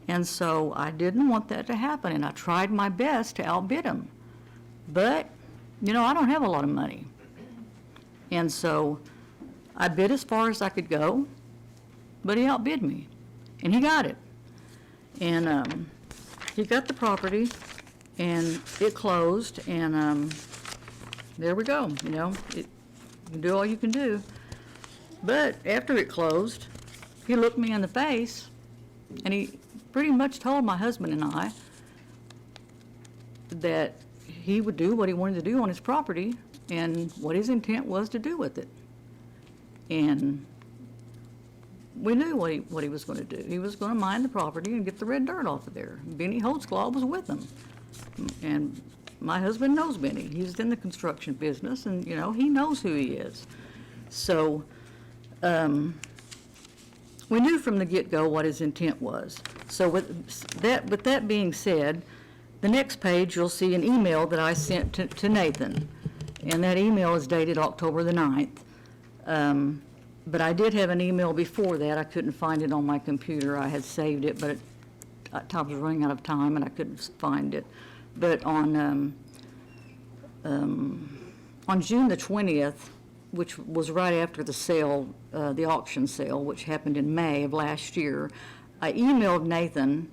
And so I didn't want that to happen, and I tried my best to outbid him. But, you know, I don't have a lot of money. And so I bid as far as I could go, but he outbid me, and he got it. And he got the property, and it closed, and there we go, you know. You can do all you can do. But after it closed, he looked me in the face, and he pretty much told my husband and I that he would do what he wanted to do on his property and what his intent was to do with it. And we knew what he was going to do. He was going to mine the property and get the red dirt off of there. Benny Holtzclaw was with him. And my husband knows Benny. He's in the construction business, and, you know, he knows who he is. So we knew from the get-go what his intent was. So with that being said, the next page, you'll see an email that I sent to Nathan. And that email is dated October the 9th. But I did have an email before that. I couldn't find it on my computer. I had saved it, but I was running out of time and I couldn't find it. But on June the 20th, which was right after the sale, the auction sale, which happened in May of last year, I emailed Nathan,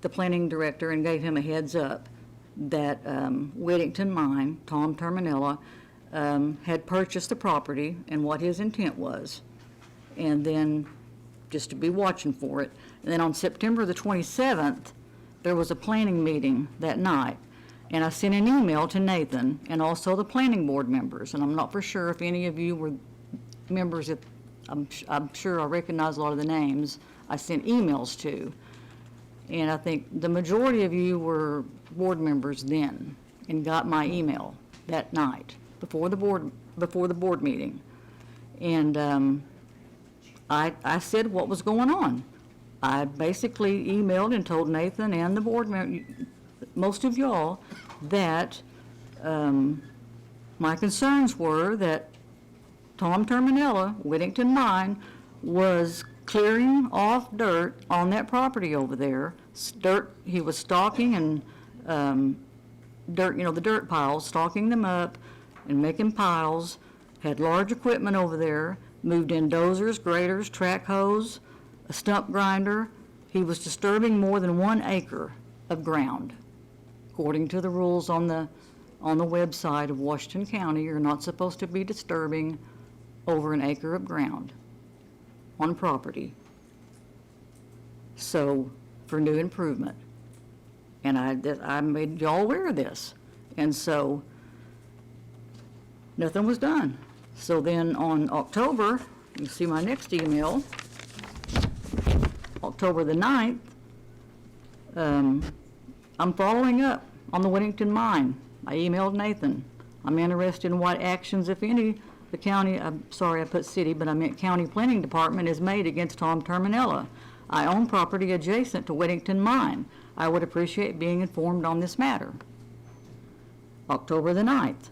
the planning director, and gave him a heads up that Whittington Mine, Tom Terminella, had purchased the property and what his intent was, and then just to be watching for it. And then on September the 27th, there was a planning meeting that night, and I sent an email to Nathan and also the planning board members, and I'm not for sure if any of you were members, I'm sure I recognize a lot of the names I sent emails to, and I think the majority of you were board members then and got my email that night before the board meeting. And I said what was going on. I basically emailed and told Nathan and the board member, most of y'all, that my concerns were that Tom Terminella, Whittington Mine, was clearing off dirt on that property over there. Dirt, he was stalking and dirt, you know, the dirt piles, stalking them up and making piles, had large equipment over there, moved in dozers, graders, track hoes, a stump grinder. He was disturbing more than 1 acre of ground. According to the rules on the website of Washington County, you're not supposed to be disturbing over 1 acre of ground on property. So, for new improvement. And I made y'all aware of this. And so, nothing was done. So then on October, you see my next email, October the 9th, I'm following up on the Whittington Mine. I emailed Nathan. I'm interested in what actions, if any, the county, I'm sorry I put city, but I meant county planning department, has made against Tom Terminella. I own property adjacent to Whittington Mine. I would appreciate being informed on this matter. October the 9th,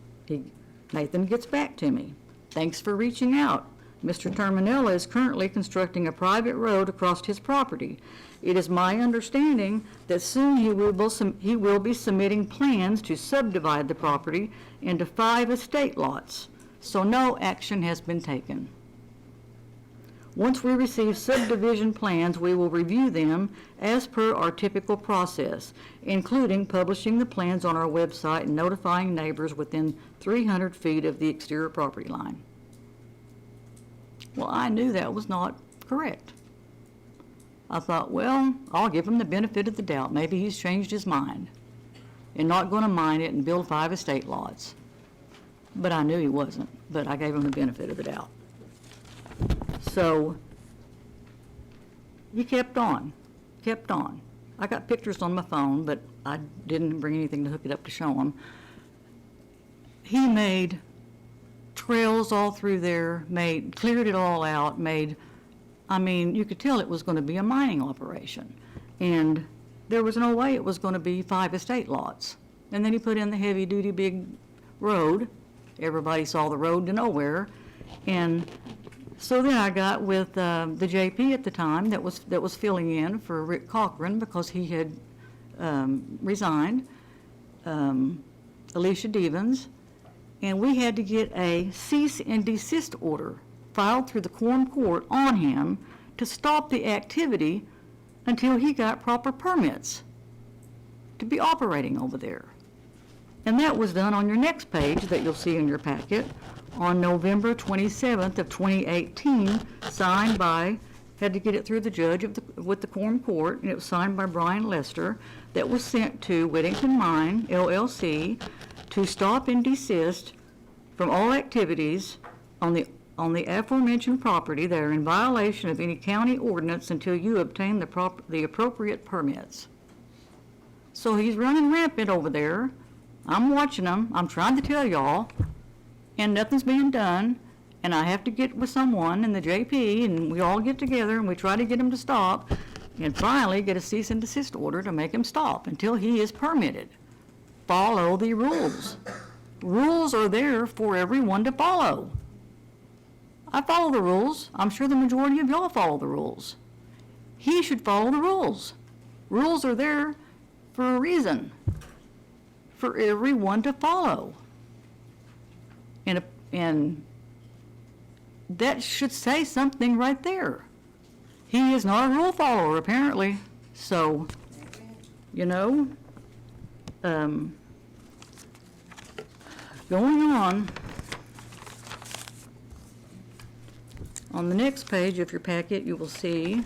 Nathan gets back to me. Thanks for reaching out. Mr. Terminella is currently constructing a private road across his property. It is my understanding that soon he will be submitting plans to subdivide the property into 5 estate lots, so no action has been taken. Once we receive subdivision plans, we will review them as per our typical process, including publishing the plans on our website and notifying neighbors within 300 feet of the exterior property line. Well, I knew that was not correct. I thought, well, I'll give him the benefit of the doubt. Maybe he's changed his mind. and not going to mine it and build 5 estate lots. But I knew he wasn't, but I gave him the benefit of the doubt. So he kept on. I got pictures on my phone, but I didn't bring anything to hook it up to show him. He made trails all through there, cleared it all out, you could tell it was going to be a mining operation. And there was no way it was going to be 5 estate lots. And then he put in the heavy-duty big road. Everybody saw the road to nowhere. And so then I got with the JP at the time that was filling in for Rick Cochran because he had resigned, Alicia Devens, and we had to get a cease and desist order filed through the quorum court on him to stop the activity until he got proper permits to be operating over there. And that was done on your next page that you'll see in your packet on November 27th of 2018, signed by, had to get it through the judge with the quorum court, and it was signed by Brian Lester, that was sent to Whittington Mine, LLC, to stop and desist from all activities on the aforementioned property that are in violation of any county ordinance until you obtain the appropriate permits. So he's running rampant over there. I'm watching him. I'm trying to tell y'all, and nothing's being done. And I have to get with someone in the JP, and we all get together and we try to get him to stop, and finally get a cease and desist order to make him stop until he is permitted. Follow the rules. Rules are there for everyone to follow. I follow the rules. I'm sure the majority of y'all follow the rules. He should follow the rules. Rules are there for a reason, for everyone to follow. And that should say something right there. He is not a rule follower, apparently. So, going on the next page of your packet, you will see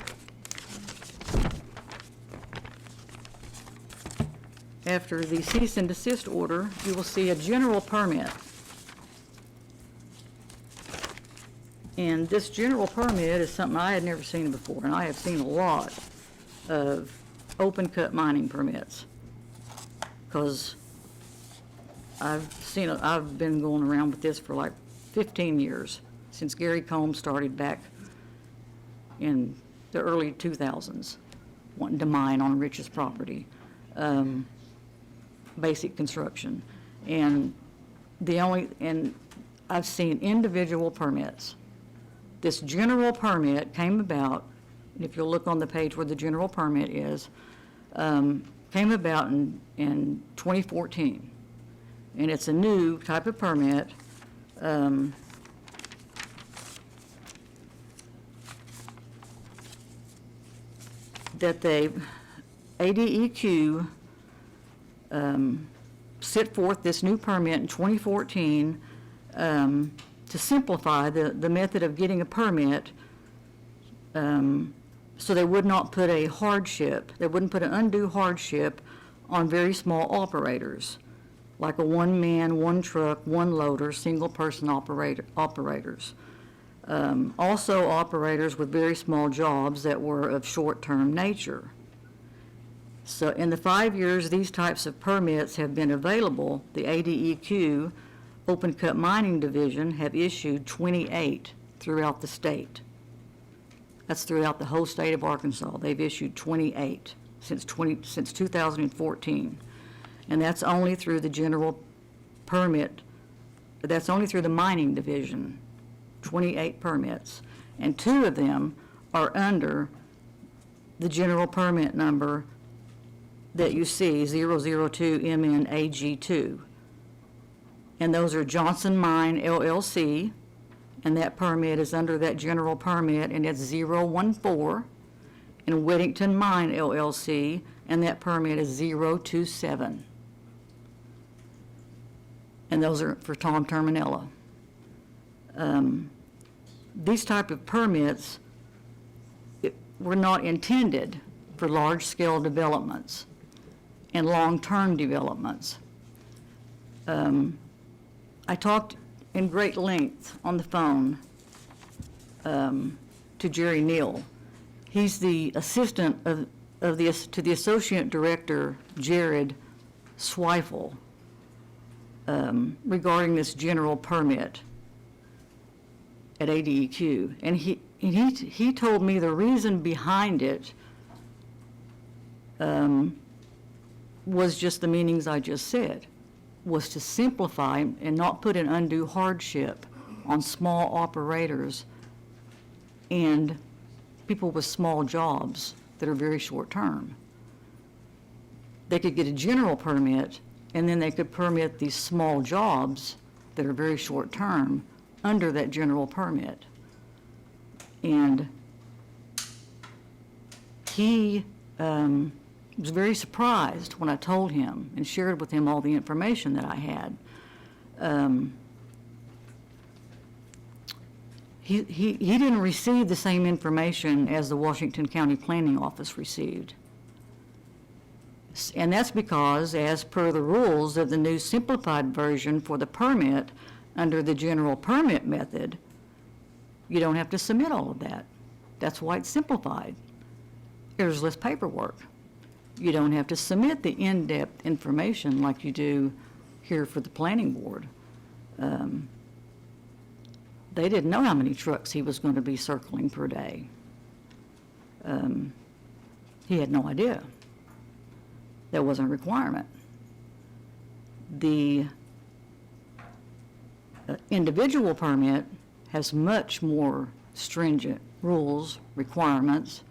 after the cease and desist order, you will see a general permit. And this general permit is something I had never seen before, and I have seen a lot of open cut mining permits. Because I've been going around with this for like 15 years, since Gary Combs started back in the early 2000s, wanting to mine on Rich's property, basic construction. And I've seen individual permits. This general permit came about, and if you'll look on the page where the general permit is, came about in 2014. And it's a new type of permit. That ADEQ set forth this new permit in 2014 to simplify the method of getting a permit, so they would not put a hardship, they wouldn't put an undue hardship on very small operators, like a one-man, one-truck, one-loader, single-person operators. Also operators with very small jobs that were of short-term nature. So in the 5 years these types of permits have been available, the ADEQ Open Cut Mining Division have issued 28 throughout the state. That's throughout the whole state of Arkansas. They've issued 28 since 2014. And that's only through the general permit, that's only through the mining division, 28 permits. And 2 of them are under the general permit number that you see, 002MNAG2. And those are Johnson Mine LLC, and that permit is under that general permit, and it's 014, and Whittington Mine LLC, and that permit is 027. And those are for Tom Terminella. These type of permits were not intended for large-scale developments. and long-term developments. I talked in great length on the phone to Jerry Neal. He's the assistant to the Associate Director, Jared Swifel, regarding this general permit at ADEQ. And he told me the reason behind it was just the meanings I just said, was to simplify and not put an undue hardship on small operators and people with small jobs that are very short-term. They could get a general permit, and then they could permit these small jobs that are very short-term under that general permit. And he was very surprised when I told him and shared with him all the information that I had. He didn't receive the same information as the Washington County Planning Office received. And that's because, as per the rules of the new simplified version for the permit under the general permit method, you don't have to submit all of that. That's why it's simplified. There's less paperwork. You don't have to submit the in-depth information like you do here for the planning board. They didn't know how many trucks he was going to be circling per day. He had no idea. That wasn't a requirement. The individual permit has much more stringent rules, requirements,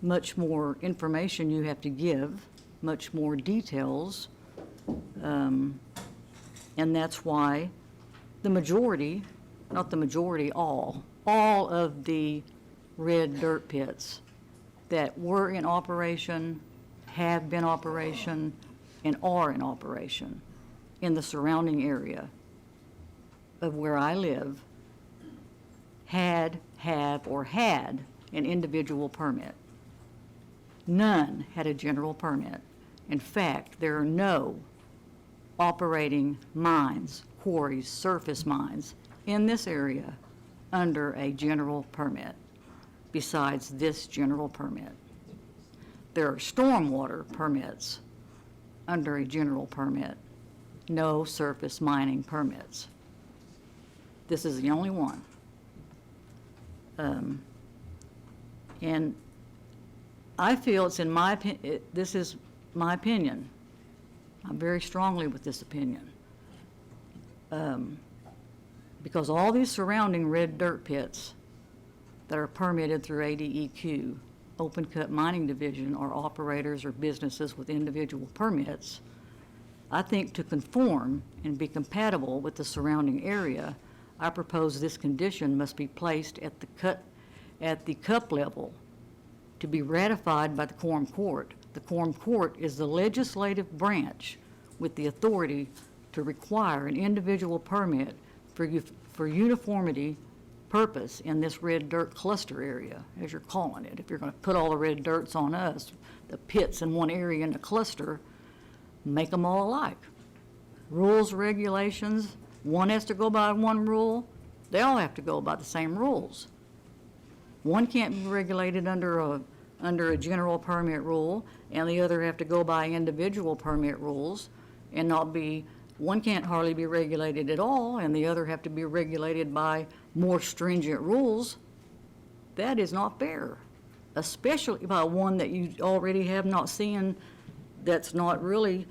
much more information you have to give, much more details, and that's why the majority, not the majority, all of the red dirt pits that were in operation, have been in operation, and are in operation in the surrounding area of where I live had an individual permit. None had a general permit. In fact, there are no operating mines, quarries, surface mines in this area under a general permit besides this general permit. There are stormwater permits under a general permit, no surface mining permits. This is the only one. And I feel it's in my opinion, this is my opinion. I'm very strongly with this opinion. Because all these surrounding red dirt pits that are permitted through ADEQ, Open Cut Mining Division, or operators or businesses with individual permits, I think to conform and be compatible with the surrounding area, I propose this condition must be placed at the cup level to be ratified by the Quorum Court. The Quorum Court is the legislative branch with the authority to require an individual permit for uniformity purpose in this red dirt cluster area, as you're calling it. If you're going to put all the red dirts on us, the pits in one area in the cluster, make them all alike. Rules, regulations, one has to go by one rule, they all have to go by the same rules. One can't be regulated under a general permit rule, and the other have to go by individual permit rules, and not be, one can't hardly be regulated at all, and the other have to be regulated by more stringent rules. That is not fair, especially by one that you already have not seen, that's not really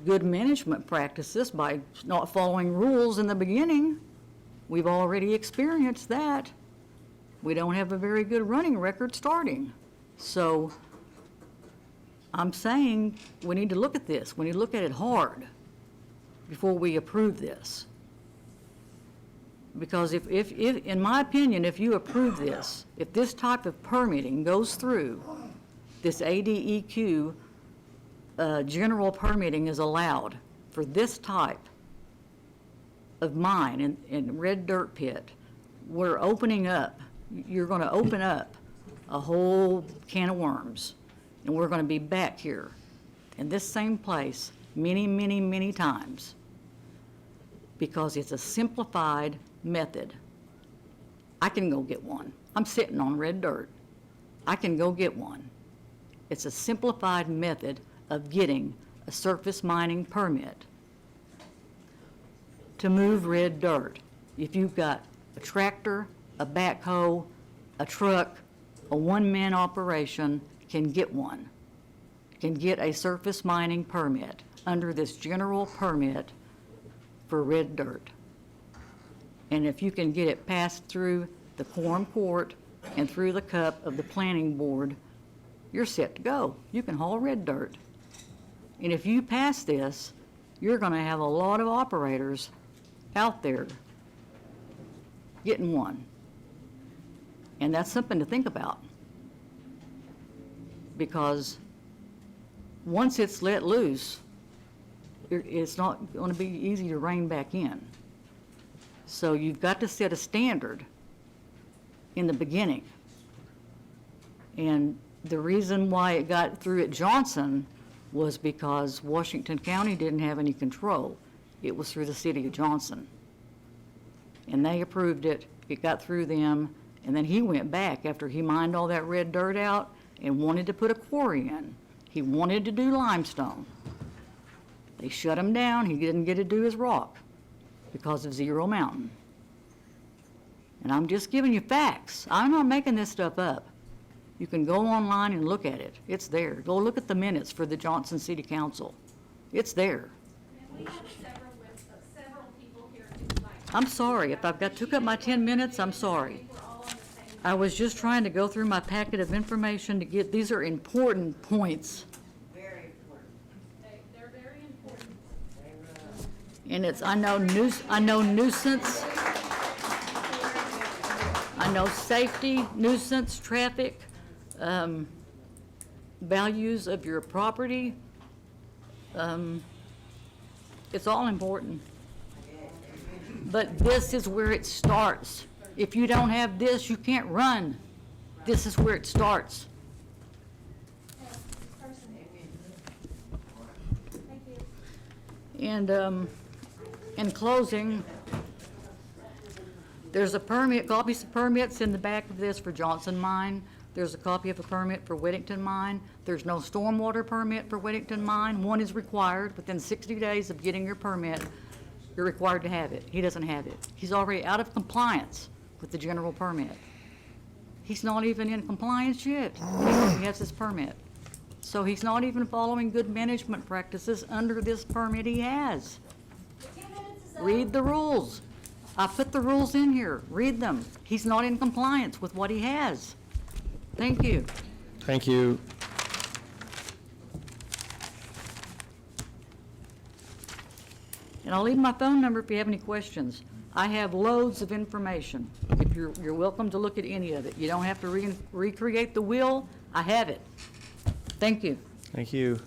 good management practices by not following rules in the beginning. We've already experienced that. We don't have a very good running record starting. So I'm saying we need to look at this. We need to look at it hard before we approve this. Because if in my opinion, if you approve this, if this type of permitting goes through, this ADEQ general permitting is allowed for this type of mine in red dirt pit, we're opening up, you're going to open up a whole can of worms. And we're going to be back here in this same place many, many, many times because it's a simplified method. I can go get one. I'm sitting on red dirt. I can go get one. It's a simplified method of getting a surface mining permit to move red dirt. If you've got a tractor, a backhoe, a truck, a one-man operation can get one, can get a surface mining permit under this general permit for red dirt. And if you can get it passed through the quorum court and through the cup of the planning board, you're set to go. You can haul red dirt. And if you pass this, you're going to have a lot of operators out there getting one. And that's something to think about. Because once it's let loose, it's not going to be easy to rein back in. So you've got to set a standard in the beginning. And the reason why it got through at Johnson was because Washington County didn't have any control. It was through the city of Johnson. And they approved it, it got through them, and then he went back after he mined all that red dirt out and wanted to put a quarry in. He wanted to do limestone. They shut him down, he didn't get to do his rock because of Zero Mountain. And I'm just giving you facts. I'm not making this stuff up. You can go online and look at it. It's there. Go look at the minutes for the Johnson City Council. It's there. We have several people here who would like. I'm sorry. If took up my 10 minutes, I'm sorry. I was just trying to go through my packet of information to get, these are important points. Very important. They're very important. And it's, I know nuisance, I know safety, nuisance, traffic, values of your property. It's all important. But this is where it starts. If you don't have this, you can't run. This is where it starts. And in closing, there's a permit, copies of permits in the back of this for Johnson Mine. There's a copy of a permit for Weddington Mine. There's no stormwater permit for Weddington Mine. One is required. Within 60 days of getting your permit, you're required to have it. He doesn't have it. He's already out of compliance with the general permit. He's not even in compliance yet. He has his permit. So he's not even following good management practices under this permit he has. Read the rules. I put the rules in here. Read them. He's not in compliance with what he has. Thank you. Thank you. And I'll leave my phone number if you have any questions. I have loads of information. If you're welcome to look at any of it. You don't have to recreate the wheel. I have it. Thank you. Thank you.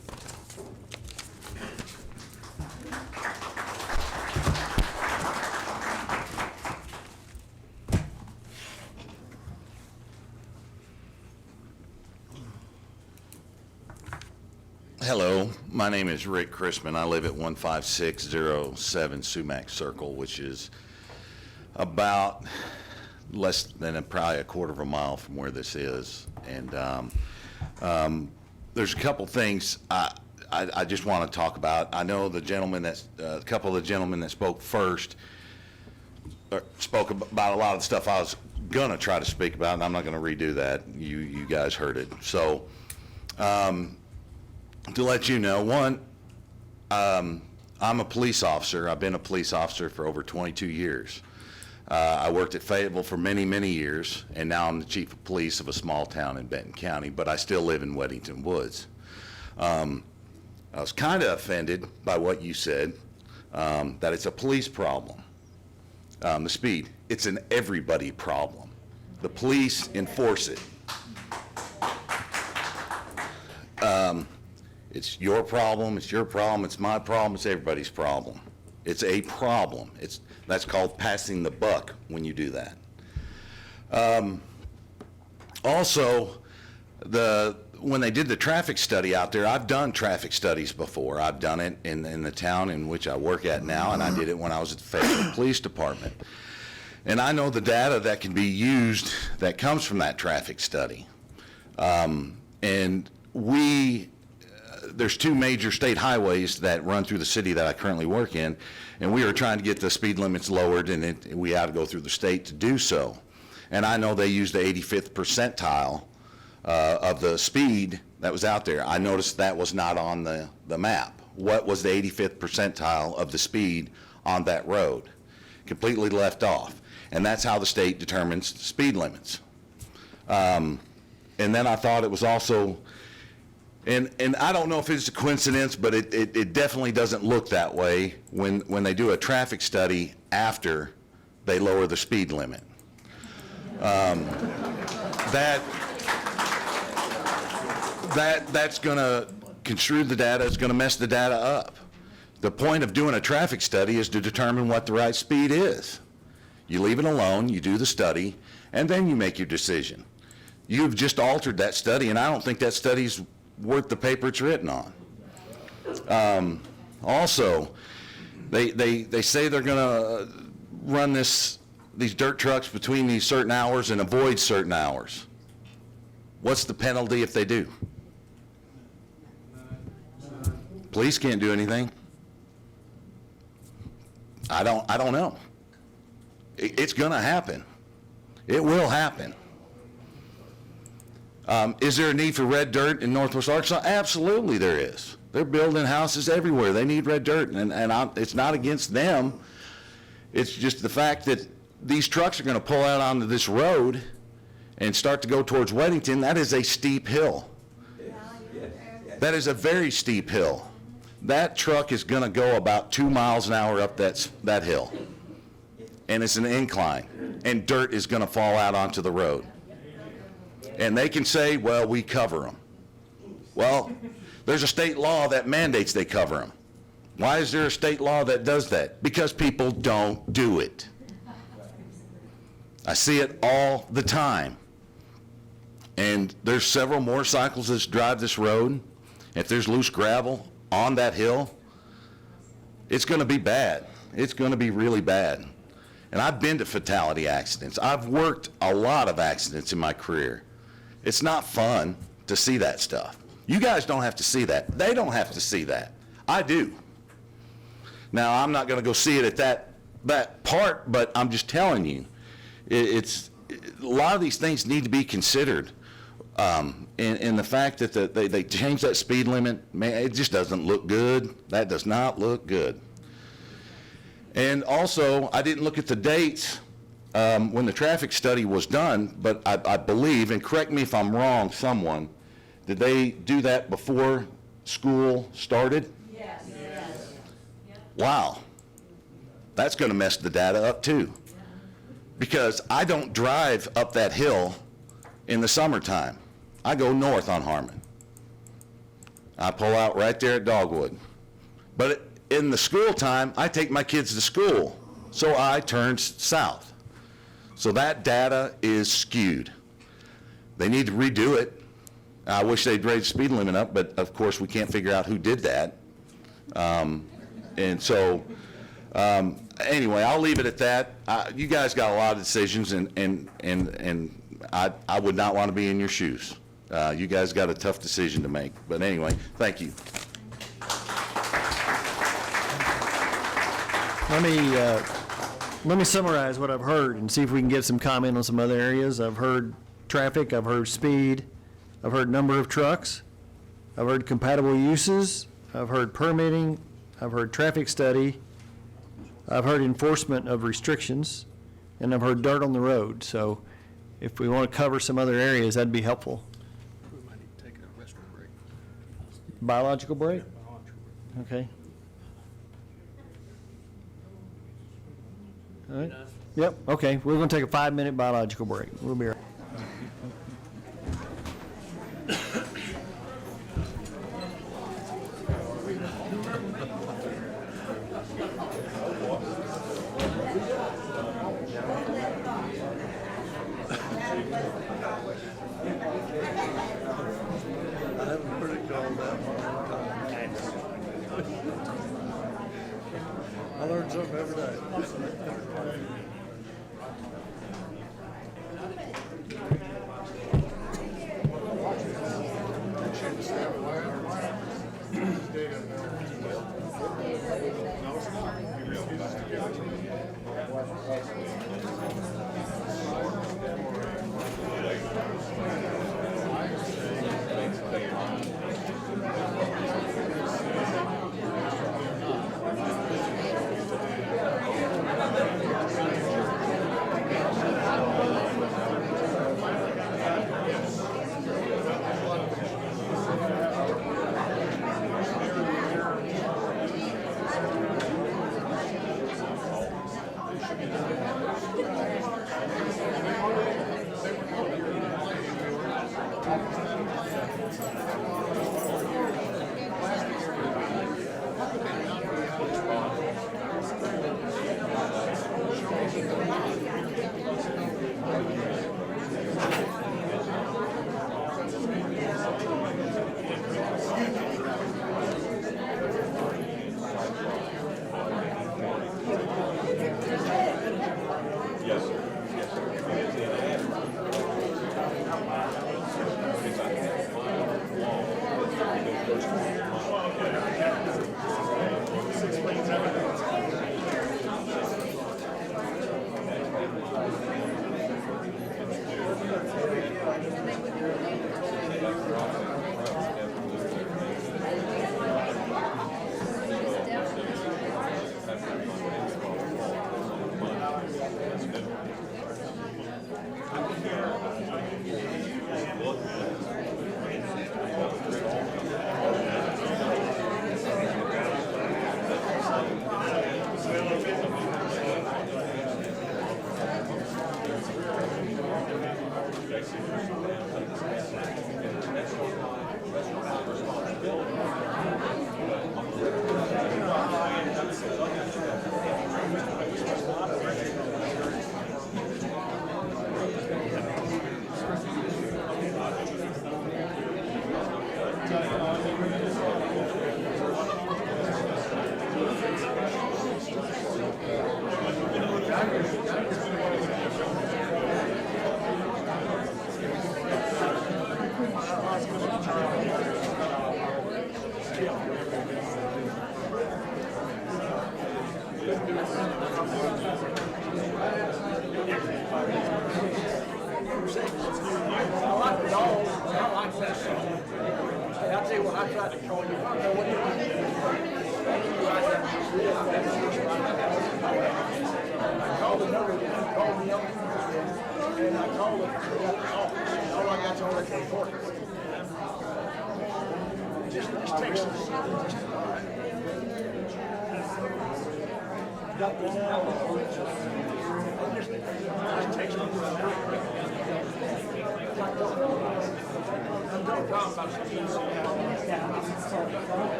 Hello, my name is Rick Chrisman. I live at 15607 Sumac Circle, which is about less than probably a quarter of a mile from where this is. And there's a couple things I just want to talk about. I know the gentleman that's a couple of the gentlemen that spoke first spoke about a lot of the stuff I was gonna try to speak about, and I'm not gonna redo that. You guys heard it. So to let you know, one, I'm a police officer. I've been a police officer for over 22 years. I worked at Fayetteville for many, many years, and now I'm the chief of police of a small town in Benton County, but I still live in Weddington Woods. I was kind of offended by what you said, that it's a police problem. The speed, it's an everybody problem. The police enforce it. It's your problem, it's your problem, it's my problem, it's everybody's problem. It's a problem. That's called passing the buck when you do that. Also, when they did the traffic study out there, I've done traffic studies before. I've done it in the town in which I work at now, and I did it when I was at the Fayetteville Police Department. And I know the data that can be used that comes from that traffic study. And there's two major state highways that run through the city that I currently work in, and we are trying to get the speed limits lowered, and we had to go through the state to do so. And I know they used the 85th percentile of the speed that was out there. I noticed that was not on the map. What was the 85th percentile of the speed on that road? Completely left off. And that's how the state determines speed limits. And then I thought it was also, and I don't know if it's a coincidence, but it definitely doesn't look that way when they do a traffic study after they lower the speed limit. That's going to construe the data, it's going to mess the data up. The point of doing a traffic study is to determine what the right speed is. You leave it alone, you do the study, and then you make your decision. You've just altered that study, and I don't think that study's worth the paper it's written on. Also, they say they're going to run these dirt trucks between these certain hours and avoid certain hours. What's the penalty if they do? Police can't do anything. I don't know. It's going to happen. It will happen. Is there a need for red dirt in Northwest Arkansas? Absolutely there is. They're building houses everywhere. They need red dirt, and it's not against them. It's just the fact that these trucks are going to pull out onto this road and start to go towards Weddington. That is a steep hill. That is a very steep hill. That truck is going to go about 2 miles an hour up that hill. And it's an incline, and dirt is going to fall out onto the road. And they can say, well, we cover them. Well, there's a state law that mandates they cover them. Why is there a state law that does that? Because people don't do it. I see it all the time. And there's several motorcycles that drive this road. If there's loose gravel on that hill, it's going to be bad. It's going to be really bad. And I've been to fatality accidents. I've worked a lot of accidents in my career. It's not fun to see that stuff. You guys don't have to see that. They don't have to see that. I do. Now, I'm not going to go see it at that part, but I'm just telling you, a lot of these things need to be considered. And the fact that they changed that speed limit, man, it just doesn't look good. That does not look good. And also, I didn't look at the dates when the traffic study was done, but I believe, and correct me if I'm wrong, someone, did they do that before school started? Yes. Wow. That's going to mess the data up too. Because I don't drive up that hill in the summertime. I go north on Harmon. I pull out right there at Dogwood. But in the school time, I take my kids to school, so I turn south. So that data is skewed. They need to redo it. I wish they'd raise the speed limit up, but of course we can't figure out who did that. And so, anyway, I'll leave it at that. You guys got a lot of decisions, and I would not want to be in your shoes. You guys got a tough decision to make. But anyway, thank you. Let me summarize what I've heard and see if we can get some comment on some other areas. I've heard traffic, I've heard speed, I've heard number of trucks, I've heard compatible uses, I've heard permitting, I've heard traffic study, I've heard enforcement of restrictions, and I've heard dirt on the road. So if we want to cover some other areas, that'd be helpful. We might need to take a restroom break. Biological break? Okay. All right. Yep, okay. We're going to take a 5-minute biological break. We'll be right back. I learn something every day.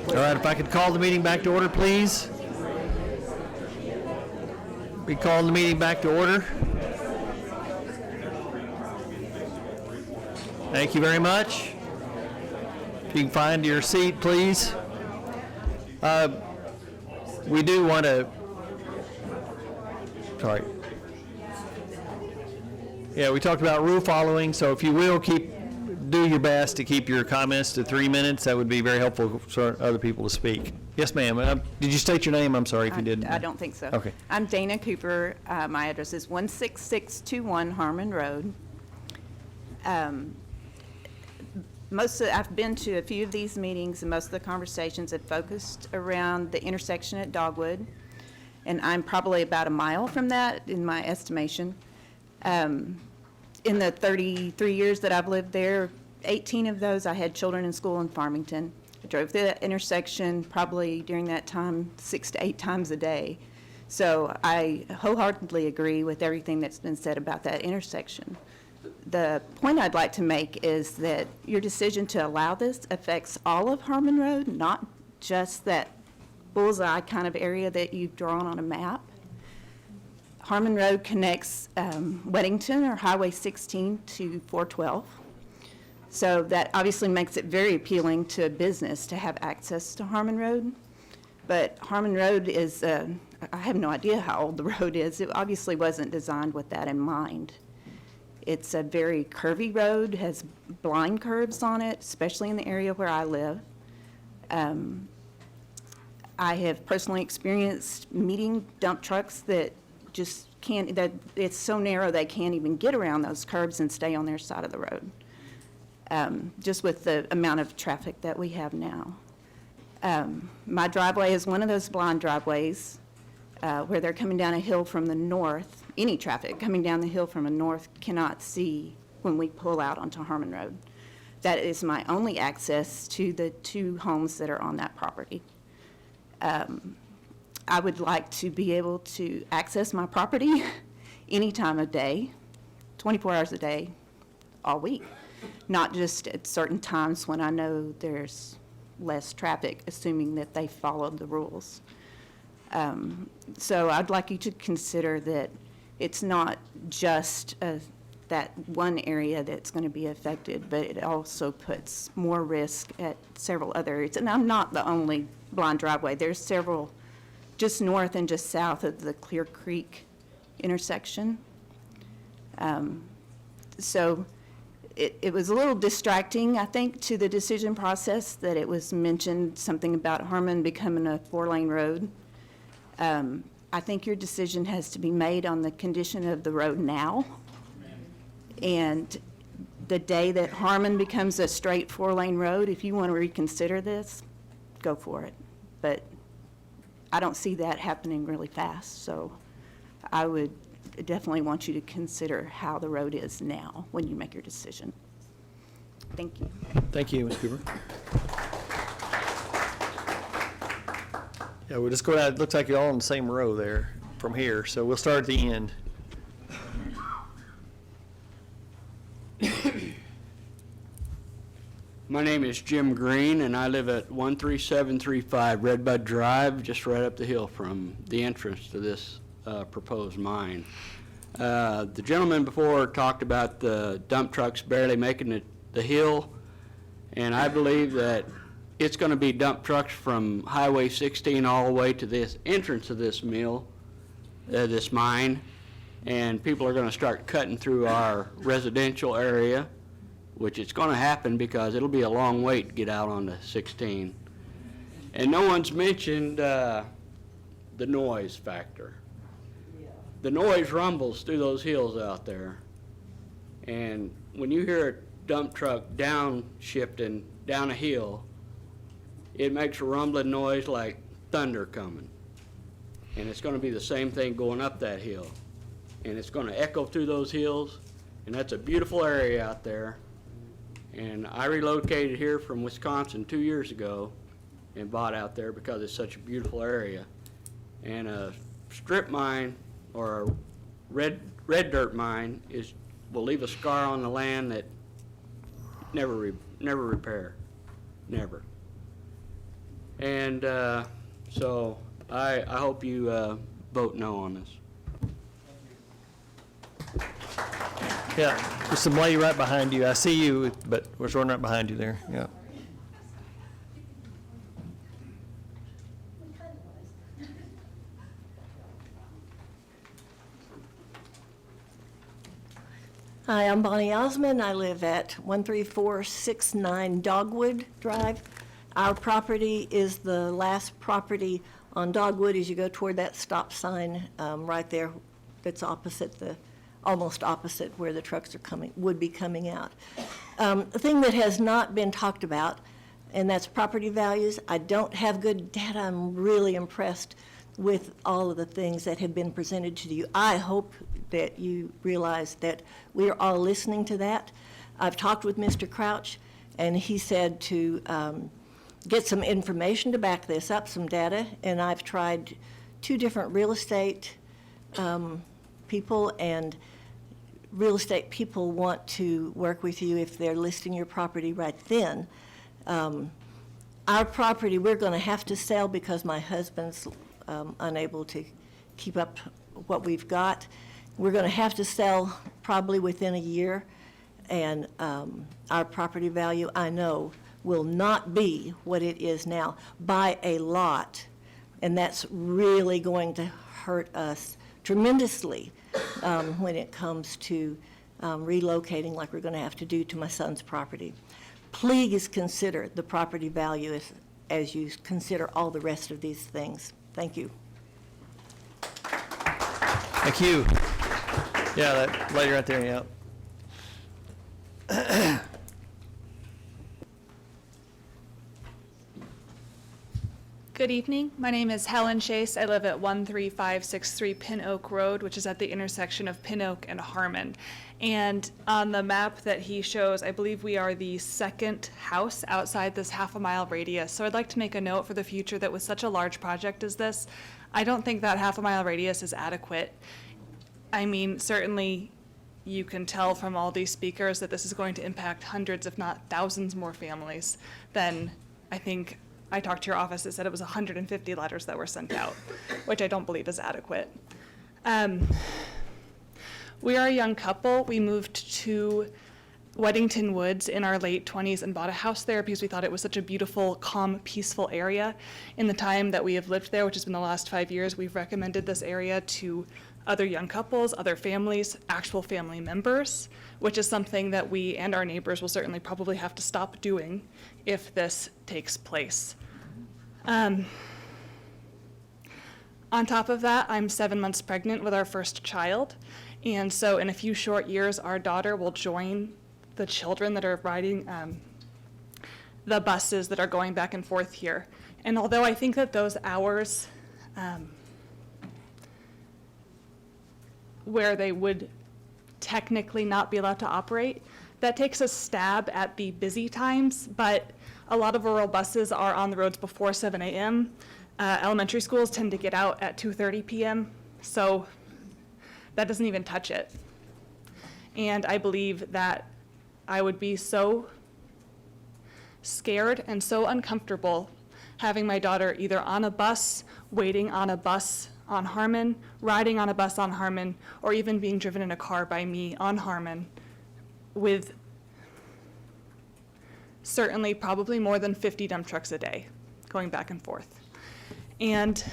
All right, if I could call the meeting back to order, please. We call the meeting back to order. Thank you very much. If you can find your seat, please. We do want to, sorry. Yeah, we talked about rule following, so if you will, do your best to keep your comments to 3 minutes. That would be very helpful for other people to speak. Yes, ma'am. Did you state your name? I'm sorry if you didn't. I don't think so. Okay. I'm Dana Cooper. My address is 16621 Harmon Road. I've been to a few of these meetings, and most of the conversations have focused around the intersection at Dogwood, and I'm probably about a mile from that in my estimation. In the 33 years that I've lived there, 18 of those I had children in school in Farmington. I drove through that intersection probably during that time 6 to 8 times a day. So I wholeheartedly agree with everything that's been said about that intersection. The point I'd like to make is that your decision to allow this affects all of Harmon Road, not just that bullseye kind of area that you've drawn on a map. Harmon Road connects Weddington or Highway 16 to 412. So that obviously makes it very appealing to a business to have access to Harmon Road. But Harmon Road is, I have no idea how old the road is. It obviously wasn't designed with that in mind. It's a very curvy road, has blind curves on it, especially in the area where I live. I have personally experienced meeting dump trucks that just can't, that it's so narrow they can't even get around those curbs and stay on their side of the road, just with the amount of traffic that we have now. My driveway is one of those blind driveways where they're coming down a hill from the north. Any traffic coming down the hill from the north cannot see when we pull out onto Harmon Road. That is my only access to the 2 homes that are on that property. I would like to be able to access my property any time of day, 24 hours a day, all week, not just at certain times when I know there's less traffic, assuming that they followed the rules. So I'd like you to consider that it's not just that one area that's going to be affected, but it also puts more risk at several other areas. And I'm not the only blind driveway. There's several just north and just south of the Clear Creek intersection. So it was a little distracting, I think, to the decision process that it was mentioned something about Harmon becoming a 4-lane road. I think your decision has to be made on the condition of the road now. And the day that Harmon becomes a straight 4-lane road, if you want to reconsider this, go for it. But I don't see that happening really fast, so I would definitely want you to consider how the road is now when you make your decision. Thank you. Thank you, Ms. Cooper. Yeah, we'll just go down, it looks like you're all on the same row there from here, so we'll start at the end. My name is Jim Green, and I live at 13735 Redbud Drive, just right up the hill from the entrance to this proposed mine. The gentleman before talked about the dump trucks barely making the hill, and I believe that it's going to be dump trucks from Highway 16 all the way to this entrance of this mill, this mine, and people are going to start cutting through our residential area, which it's going to happen because it'll be a long wait to get out on the 16. And no one's mentioned the noise factor. The noise rumbles through those hills out there. And when you hear a dump truck downshifting down a hill, it makes a rumbling noise like thunder coming. And it's going to be the same thing going up that hill. And it's going to echo through those hills, and that's a beautiful area out there. And I relocated here from Wisconsin 2 years ago and bought out there because it's such a beautiful area. And a strip mine or a red dirt mine will leave a scar on the land that never repair, never. And so I hope you vote no on this. Yeah, there's some lady right behind you. I see you, but we're running right behind you there, yeah. Hi, I'm Bonnie Osmond. I live at 13469 Dogwood Drive. Our property is the last property on Dogwood as you go toward that stop sign right there that's almost opposite where the trucks would be coming out. The thing that has not been talked about, and that's property values. I don't have good data. I'm really impressed with all of the things that have been presented to you. I hope that you realize that we are all listening to that. I've talked with Mr. Crouch, and he said to get some information to back this up, some data, and I've tried 2 different real estate people, and real estate people want to work with you if they're listing your property right then. Our property, we're going to have to sell because my husband's unable to keep up what we've got. We're going to have to sell probably within a year, and our property value, I know, will not be what it is now by a lot, and that's really going to hurt us tremendously when it comes to relocating like we're going to have to do to my son's property. Please consider the property value as you consider all the rest of these things. Thank you. Thank you. Yeah, that lady right there, yeah. Good evening. My name is Helen Chase. I live at 13563 Pin Oak Road, which is at the intersection of Pin Oak and Harmon. And on the map that he shows, I believe we are the second house outside this half-a-mile radius. So I'd like to make a note for the future that with such a large project as this, I don't think that half-a-mile radius is adequate. I mean, certainly you can tell from all these speakers that this is going to impact hundreds, if not thousands more families than I think I talked to your office. It said it was 150 letters that were sent out, which I don't believe is adequate. We are a young couple. We moved to Weddington Woods in our late 20s and bought a house there because we thought it was such a beautiful, calm, peaceful area. In the time that we have lived there, which has been the last 5 years, we've recommended this area to other young couples, other families, actual family members, which is something that we and our neighbors will certainly probably have to stop doing if this takes place. On top of that, I'm 7 months pregnant with our first child, and so in a few short years, our daughter will join the children that are riding the buses that are going back and forth here. And although I think that those hours where they would technically not be allowed to operate, that takes a stab at the busy times, but a lot of rural buses are on the roads before 7 a.m. Elementary schools tend to get out at 2:30 p.m., so that doesn't even touch it. And I believe that I would be so scared and so uncomfortable having my daughter either on a bus, waiting on a bus on Harmon, riding on a bus on Harmon, or even being driven in a car by me on Harmon with certainly probably more than 50 dump trucks a day going back and forth. And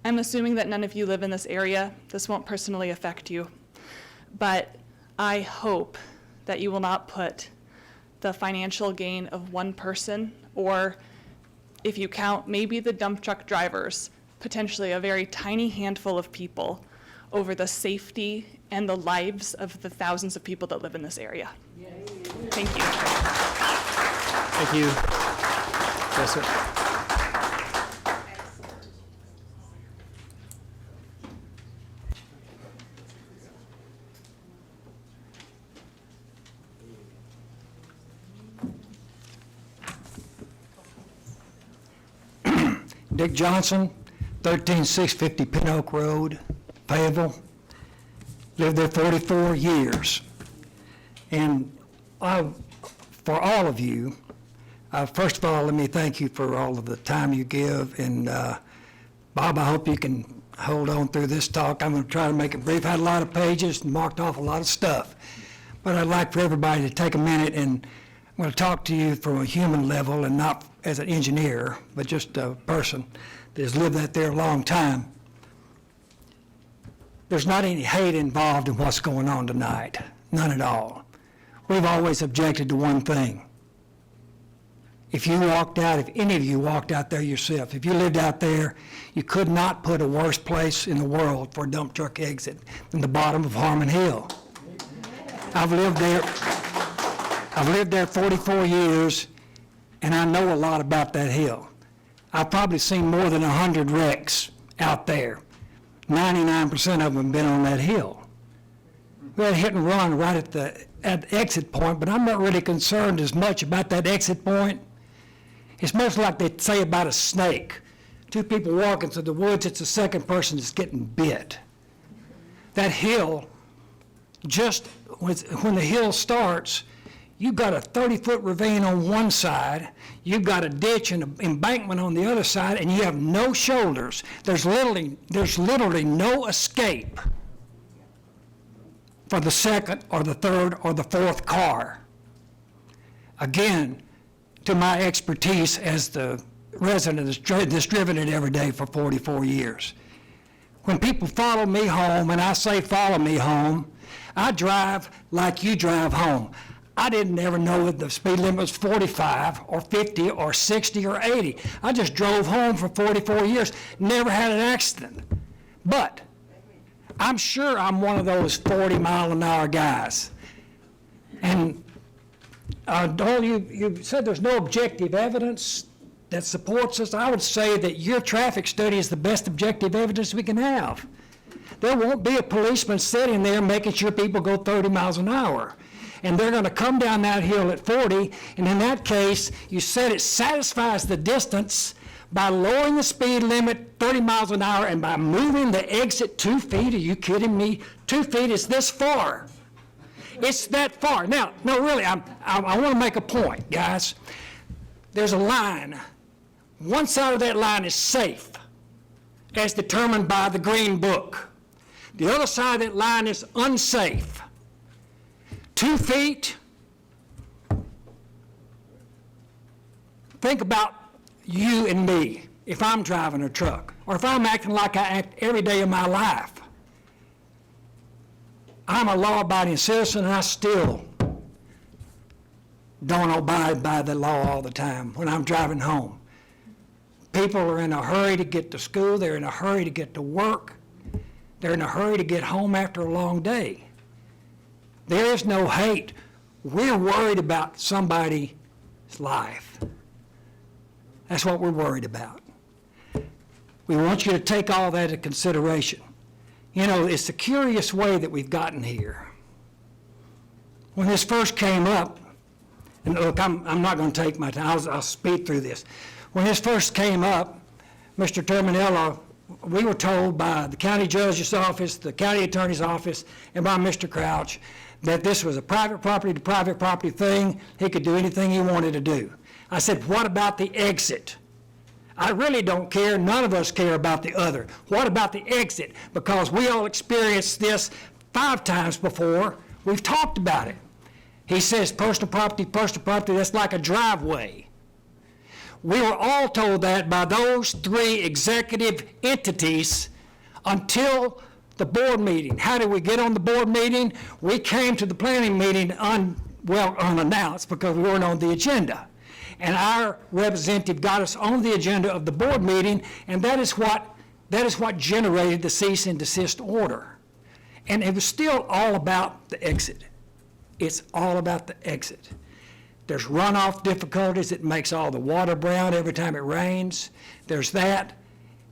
I'm assuming that none of you live in this area. This won't personally affect you, but I hope that you will not put the financial gain of one person, or if you count maybe the dump truck drivers, potentially a very tiny handful of people, over the safety and the lives of the thousands of people that live in this area. Thank you. Thank you. Yes, sir. Dick Johnson, 13650 Pin Oak Road, Fayetteville. Lived there 44 years. And for all of you, first of all, let me thank you for all of the time you give. And Bob, I hope you can hold on through this talk. I'm going to try to make it brief. I had a lot of pages and marked off a lot of stuff. But I'd like for everybody to take a minute, and I'm going to talk to you from a human level and not as an engineer, but just a person that has lived out there a long time. there's not any hate involved in what's going on tonight, none at all. We've always objected to one thing. If you walked out, if any of you walked out there yourself, if you lived out there, you could not put a worse place in the world for a dump truck exit than the bottom of Harmon Hill. I've lived there 44 years, and I know a lot about that hill. I've probably seen more than 100 wrecks out there. 99% of them have been on that hill. We had a hit and run right at the exit point, but I'm not really concerned as much about that exit point. It's much like they say about a snake. Two people walking through the woods, it's the second person that's getting bit. That hill, just when the hill starts, you've got a 30-foot ravine on one side, you've got a ditch and an embankment on the other side, and you have no shoulders. There's literally no escape for the second or the third or the fourth car. Again, to my expertise as the resident that's driven it every day for 44 years. When people follow me home, and I say follow me home, I drive like you drive home. I didn't ever know that the speed limit was 45 or 50 or 60 or 80. I just drove home for 44 years, never had an accident. But I'm sure I'm one of those 40-mile-an-hour guys. And Dole, you said there's no objective evidence that supports us. I would say that your traffic study is the best objective evidence we can have. There won't be a policeman sitting there making sure people go 30 miles an hour. And they're going to come down that hill at 40, and in that case, you said it satisfies the distance by lowering the speed limit 30 miles an hour and by moving the exit 2 feet. Are you kidding me? 2 feet is this far. It's that far. Now, no, really, I want to make a point, guys. There's a line. One side of that line is safe, as determined by the Green Book. The other side of that line is unsafe. 2 feet. Think about you and me if I'm driving a truck, or if I'm acting like I act every day of my life. I'm a law-abiding citizen, and I still don't abide by the law all the time when I'm driving home. People are in a hurry to get to school. They're in a hurry to get to work. They're in a hurry to get home after a long day. There is no hate. We're worried about somebody's life. That's what we're worried about. We want you to take all that into consideration. You know, it's a curious way that we've gotten here. When this first came up, and look, I'm not going to take my time, I'll speed through this. When this first came up, Mr. Terminello, we were told by the county judge's office, the county attorney's office, and by Mr. Crouch that this was a private property to private property thing. He could do anything he wanted to do. I said, what about the exit? I really don't care. None of us care about the other. What about the exit? Because we all experienced this 5 times before. We've talked about it. He says personal property, that's like a driveway. We were all told that by those 3 executive entities until the board meeting. How did we get on the board meeting? We came to the planning meeting unannounced because we weren't on the agenda. And our representative got us on the agenda of the board meeting, and that is what generated the cease and desist order. And it was still all about the exit. It's all about the exit. There's runoff difficulties. It makes all the water brown every time it rains. There's that.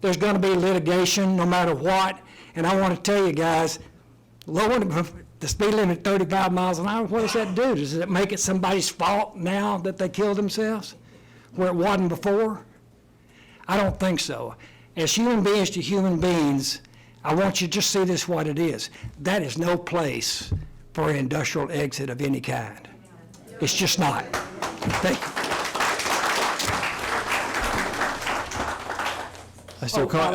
There's going to be litigation no matter what. And I want to tell you guys, lowering the speed limit 35 miles an hour, what does that do? Does it make it somebody's fault now that they killed themselves where it wasn't before? I don't think so. As human beings to human beings, I want you to just see this what it is. That is no place for an industrial exit of any kind. It's just not. Thank you. I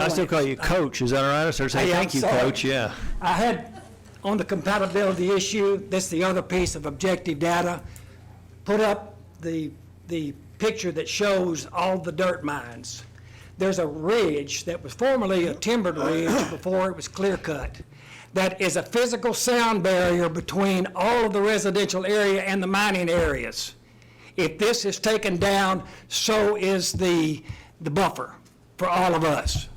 still call you Coach. Is that all right? I start saying, thank you, Coach. Yeah. I had, on the compatibility issue, that's the other piece of objective data, put up the picture that shows all the dirt mines. There's a ridge that was formerly a timbered ridge before it was clear cut. that is a physical sound barrier between all of the residential area and the mining areas. If this is taken down, so is the buffer for all of us.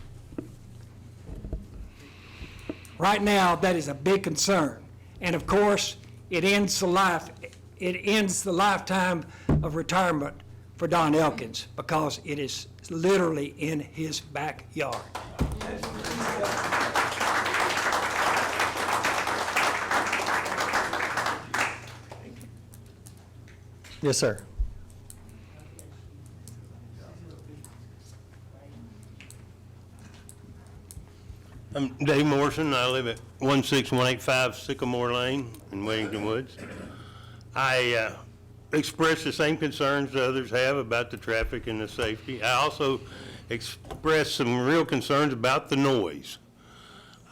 Right now, that is a big concern. And of course, it ends the lifetime of retirement for Don Elkins, because it is literally in his backyard. Yes, sir. I'm Dave Morrison. I live at 16185 Sycamore Lane in Wellington Woods. I express the same concerns that others have about the traffic and the safety. I also express some real concerns about the noise.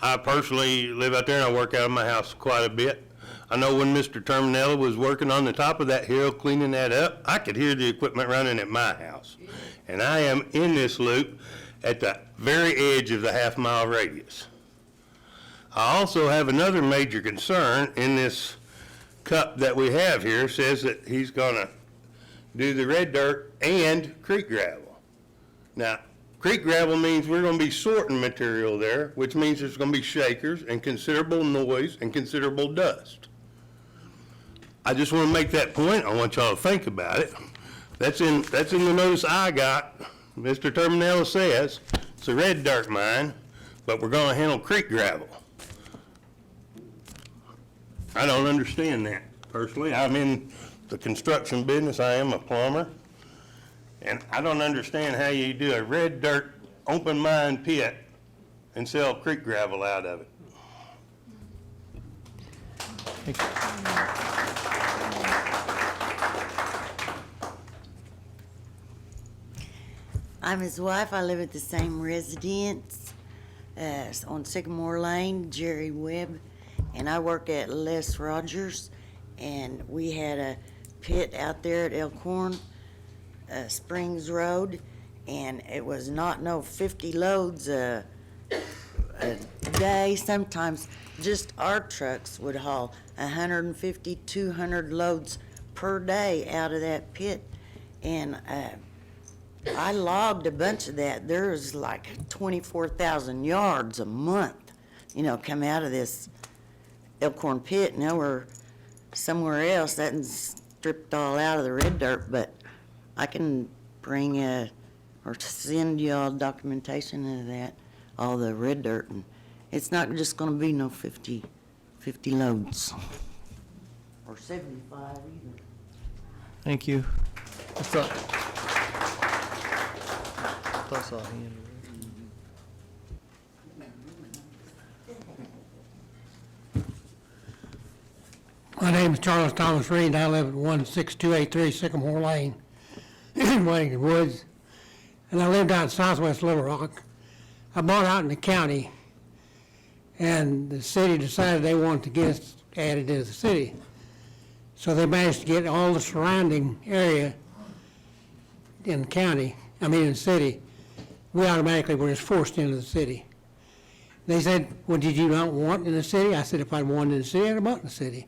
I personally live out there and I work out of my house quite a bit. I know when Mr. Terminella was working on the top of that hill cleaning that up, I could hear the equipment running at my house. And I am in this loop at the very edge of the half-mile radius. I also have another major concern in this cup that we have here. Says that he's gonna do the red dirt and creek gravel. Now, creek gravel means we're gonna be sorting material there, which means there's gonna be shakers and considerable noise and considerable dust. I just wanna make that point. I want y'all to think about it. That's in the notice I got. Mr. Terminella says it's a red dirt mine, but we're gonna handle creek gravel. I don't understand that personally. I'm in the construction business. I am a plumber. And I don't understand how you do a red dirt open mine pit and sell creek gravel out of it. I'm his wife. I live at the same residence on Sycamore Lane, Jerry Webb, and I work at Les Rogers, and we had a pit out there at Elkhorn Springs Road, and it was not no 50 loads a day. Sometimes just our trucks would haul 150, 200 loads per day out of that pit, and I logged a bunch of that. There was like 24,000 yards a month, come out of this Elkhorn pit. Now we're somewhere else. That is stripped all out of the red dirt, but I can bring or send y'all documentation of that, all the red dirt, and it's not just gonna be no 50 loads. Or 75 either. Thank you. I saw a hand. My name is Charles Thomas Reed. I live at 16283 Sycamore Lane in Wellington Woods. And I lived out in southwest Little Rock. I bought out in the county, and the city decided they wanted to get us added to the city. So they managed to get all the surrounding area in the county, in the city. We automatically were just forced into the city. They said, well, did you not want in the city? I said, if I wanted in the city, I'd have bought in the city.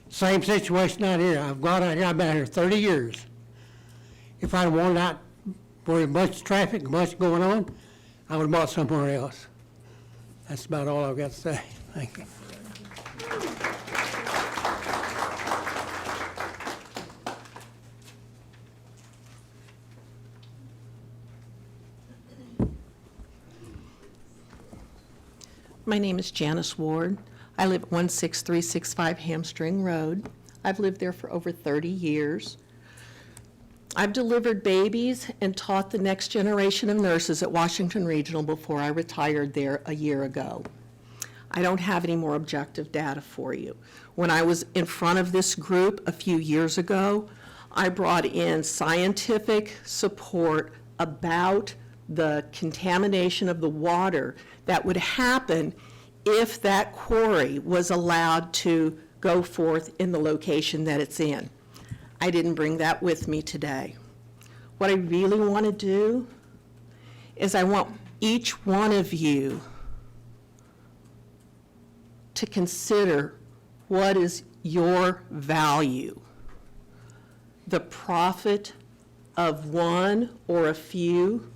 Same situation out here. I've got out here, I've been out here 30 years. If I'd wanted out where a bunch of traffic, a bunch going on, I would have bought somewhere else. That's about all I've got to say. Thank you. My name is Janice Ward. I live at 16365 Hamstring Road. I've lived there for over 30 years. I've delivered babies and taught the next generation of nurses at Washington Regional before I retired there a year ago. I don't have any more objective data for you. When I was in front of this group a few years ago, I brought in scientific support about the contamination of the water that would happen if that quarry was allowed to go forth in the location that it's in. I didn't bring that with me today. What I really want to do is I want each one of you to consider what is your value. The profit of one or a few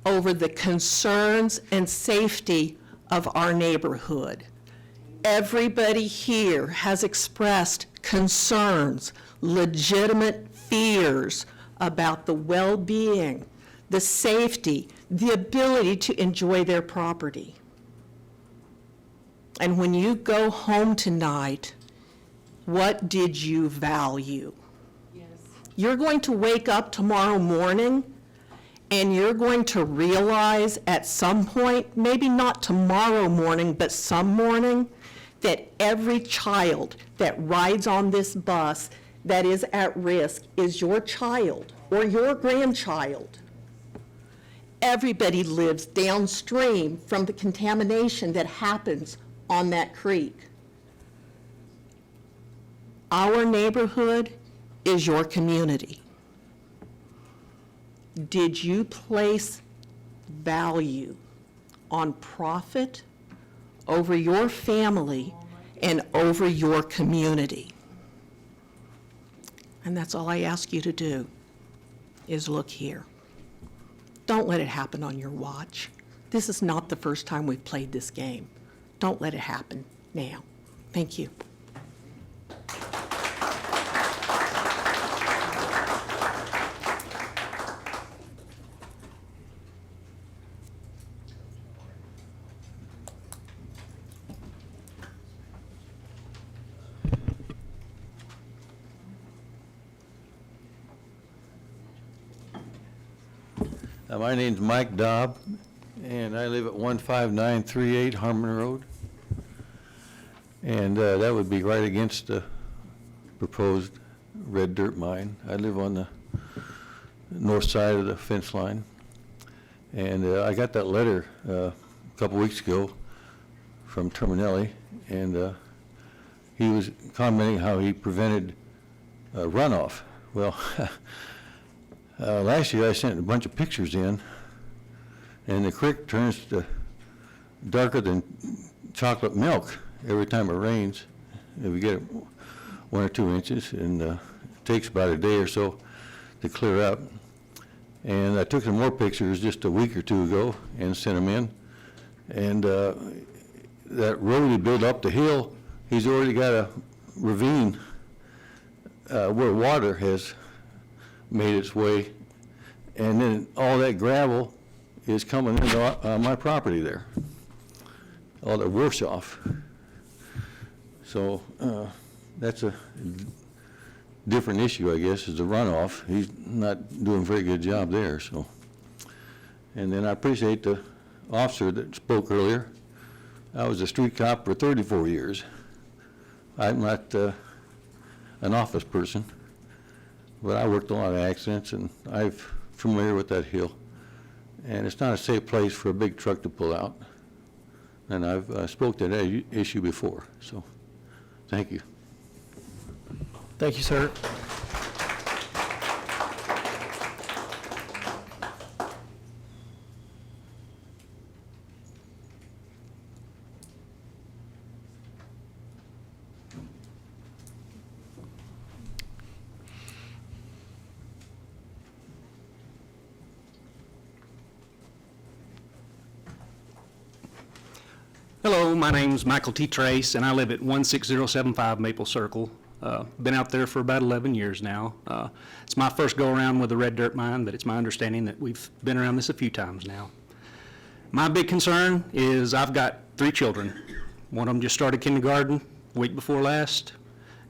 over the concerns and safety of our neighborhood. Everybody here has expressed concerns, legitimate fears about the well-being, the safety, the ability to enjoy their property. And when you go home tonight, what did you value? Yes. You're going to wake up tomorrow morning and you're going to realize at some point, maybe not tomorrow morning, but some morning, that every child that rides on this bus that is at risk is your child or your grandchild. Everybody lives downstream from the contamination that happens on that creek. Our neighborhood is your community. Did you place value on profit over your family and over your community? And that's all I ask you to do, is look here. Don't let it happen on your watch. This is not the first time we've played this game. Don't let it happen now. Thank you. My name's Mike Dobb, and I live at 15938 Harmon Road. And that would be right against the proposed red dirt mine. I live on the north side of the fence line. And I got that letter a couple weeks ago from Terminelli, and he was commenting how he prevented runoff. Well, last year I sent a bunch of pictures in, and the creek turns to darker than chocolate milk every time it rains. If we get 1 or 2 inches, and it takes about a day or so to clear up. And I took some more pictures just a week or two ago and sent them in. And that road he built up the hill, he's already got a ravine where water has made its way, and then all that gravel is coming into my property there, all the wash off. So that's a different issue, I guess, is the runoff. He's not doing a very good job there. So, and then I appreciate the officer that spoke earlier. I was a street cop for 34 years. I'm not an office person, but I worked a lot of accidents, and I'm familiar with that hill. And it's not a safe place for a big truck to pull out. And I've spoke to that issue before, so thank you. Thank you, sir. Hello, my name's Michael T. Trace, and I live at 16075 Maple Circle. Been out there for about 11 years now. It's my first go-around with the red dirt mine, but it's my understanding that we've been around this a few times now. My big concern is I've got 3 children. One of them just started kindergarten week before last.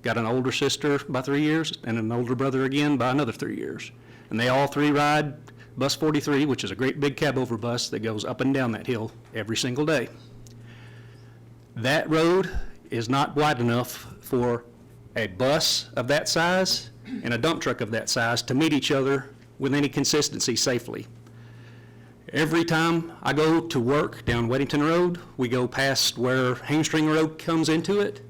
Got an older sister by 3 years, and an older brother again by another 3 years. And they all 3 ride Bus 43, which is a great big cab-over bus that goes up and down that hill every single day. That road is not wide enough for a bus of that size and a dump truck of that size to meet each other with any consistency safely. Every time I go to work down Weddington Road, we go past where Hamstring Road comes into it,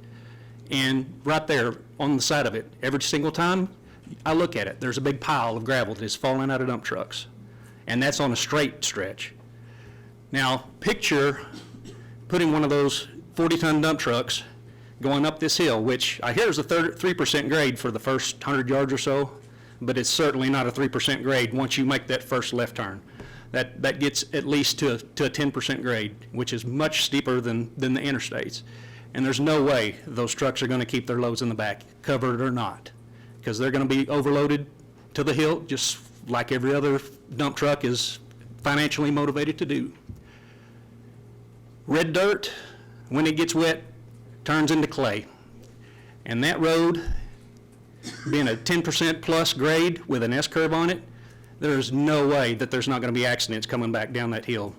and right there on the side of it, every single time I look at it, there's a big pile of gravel that is falling out of dump trucks, and that's on a straight stretch. Now, picture putting one of those 40-ton dump trucks going up this hill, which I hear is a 3% grade for the first 100 yards or so, but it's certainly not a 3% grade once you make that first left turn. That gets at least to a 10% grade, which is much steeper than the interstates. And there's no way those trucks are going to keep their loads in the back, covered or not, because they're going to be overloaded to the hill, just like every other dump truck is financially motivated to do. Red dirt, when it gets wet, turns into clay. And that road, being a 10% plus grade with an S-curve on it, there's no way that there's not going to be accidents coming back down that hill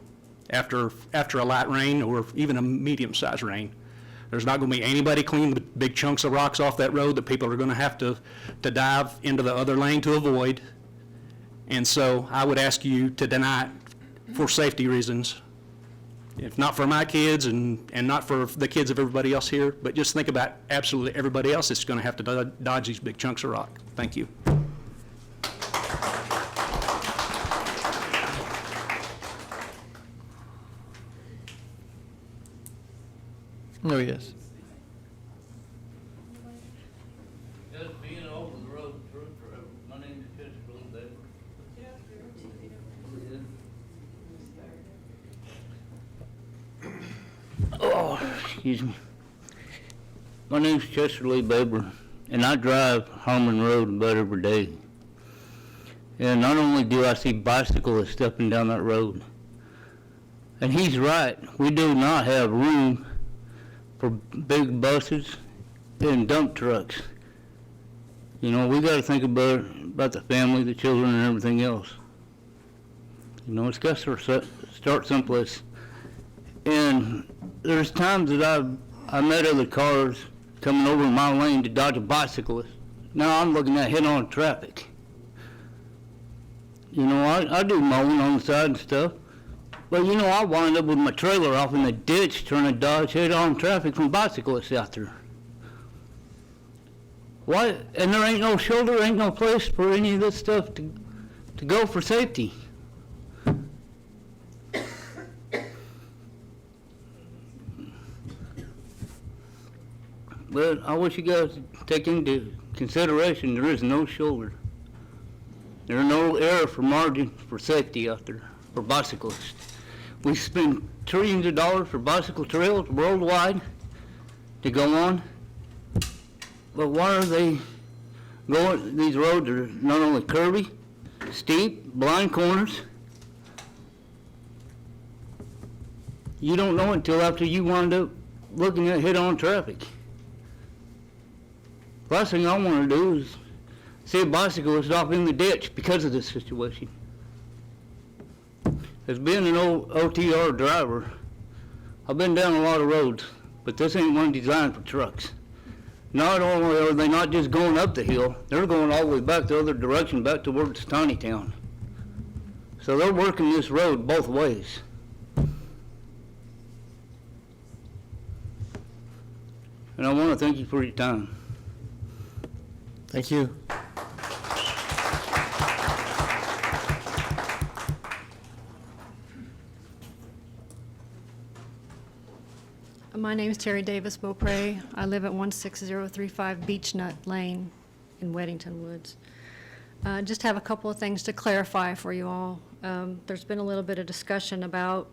after a light rain or even a medium-sized rain. There's not going to be anybody cleaning the big chunks of rocks off that road that people are going to have to dive into the other lane to avoid. And so I would ask you to deny it for safety reasons. If not for my kids and not for the kids of everybody else here, but just think about absolutely everybody else that's going to have to dodge these big chunks of rock. Thank you. Oh, yes. Just being over the road truck driver, my name is Christopher Lee. Oh, excuse me. My name's Chester Lee Baber, and I drive Harmon Road about every day. And not only do I see bicyclists stepping down that road, and he's right, we do not have room for big buses and dump trucks. You know, we got to think about the family, the children, and everything else. You know, it's got to start someplace. And there's times that I met other cars coming over in my lane to dodge a bicyclist. Now I'm looking at head-on traffic. You know, I do mowing on the side and stuff. But, you know, I wind up with my trailer off in the ditch trying to dodge head-on traffic from bicyclists out there. Why? And there ain't no shoulder, ain't no place for any of this stuff to go for safety. But I wish you guys would take into consideration there is no shoulder. There are no area for margin for safety out there for bicyclists. We spend trillions of dollars for bicycle trails worldwide to go on. But why are they going, these roads are not only curvy, steep, blind corners. You don't know until after you wind up looking at head-on traffic. Last thing I want to do is see a bicyclist off in the ditch because of this situation. As being an old OTR driver, I've been down a lot of roads, but this ain't one designed for trucks. Not only are they not just going up the hill, they're going all the way back the other direction, back towards Tiny Town. So they're working this road both ways. And I want to thank you for your time. Thank you. My name is Terry Davis Beaupre. I live at 16035 Beechnut Lane in Weddington Woods. Just have a couple of things to clarify for you all. There's been a little bit of discussion about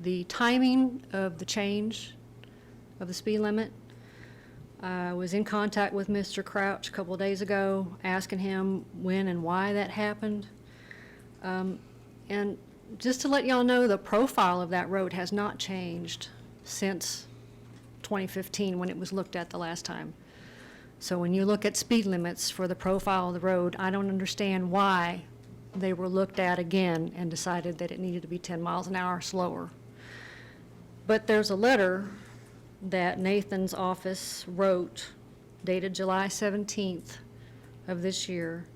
the timing of the change of the speed limit. I was in contact with Mr. Crouch a couple of days ago, asking him when and why that happened. And just to let y'all know, the profile of that road has not changed since 2015 when it was looked at the last time. So when you look at speed limits for the profile of the road, I don't understand why they were looked at again and decided that it needed to be 10 miles an hour slower. But there's a letter that Nathan's office wrote dated July 17th of this year,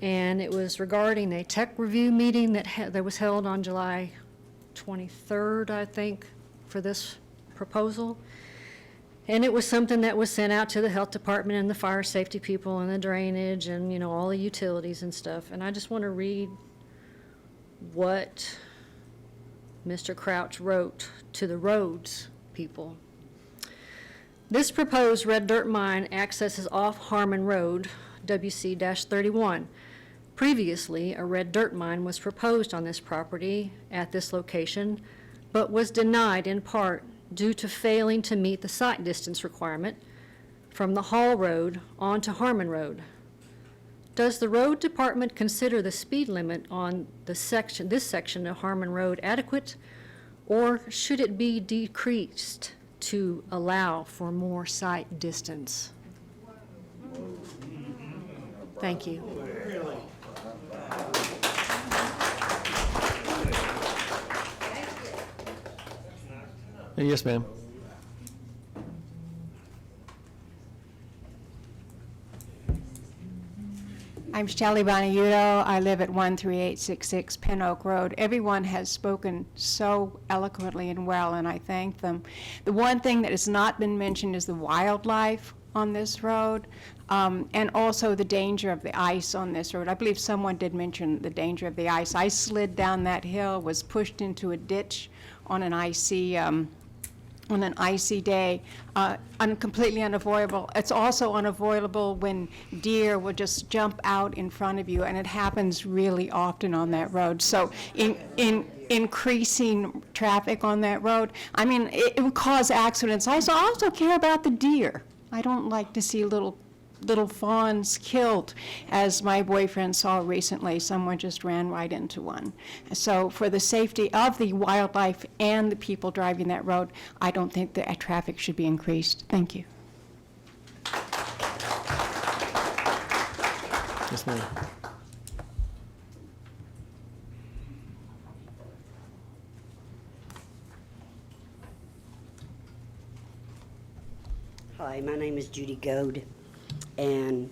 and it was regarding a tech review meeting that was held on July 23rd, I think, for this proposal. And it was something that was sent out to the health department and the fire safety people and the drainage and, you know, all the utilities and stuff. And I just want to read what Mr. Crouch wrote to the roads people. This proposed red dirt mine accesses off Harmon Road, WC-31. Previously, a red dirt mine was proposed on this property at this location, but was denied in part due to failing to meet the site distance requirement from the Hall Road onto Harmon Road. Does the road department consider the speed limit on this section of Harmon Road adequate, or should it be decreased to allow for more site distance? Thank you. Yes, ma'am. I'm Shelley Boniuto. I live at 13866 Pin Oak Road. Everyone has spoken so eloquently and well, and I thank them. The one thing that has not been mentioned is the wildlife on this road, and also the danger of the ice on this road. I believe someone did mention the danger of the ice. I slid down that hill, was pushed into a ditch on an icy day, completely unavoidable. It's also unavoidable when deer will just jump out in front of you, and it happens really often on that road. So increasing traffic on that road, I mean, it would cause accidents. I also care about the deer. I don't like to see little fawns killed, as my boyfriend saw recently. Someone just ran right into one. So for the safety of the wildlife and the people driving that road, I don't think the traffic should be increased. Thank you. Yes, ma'am. Hi, my name is Judy Goad, and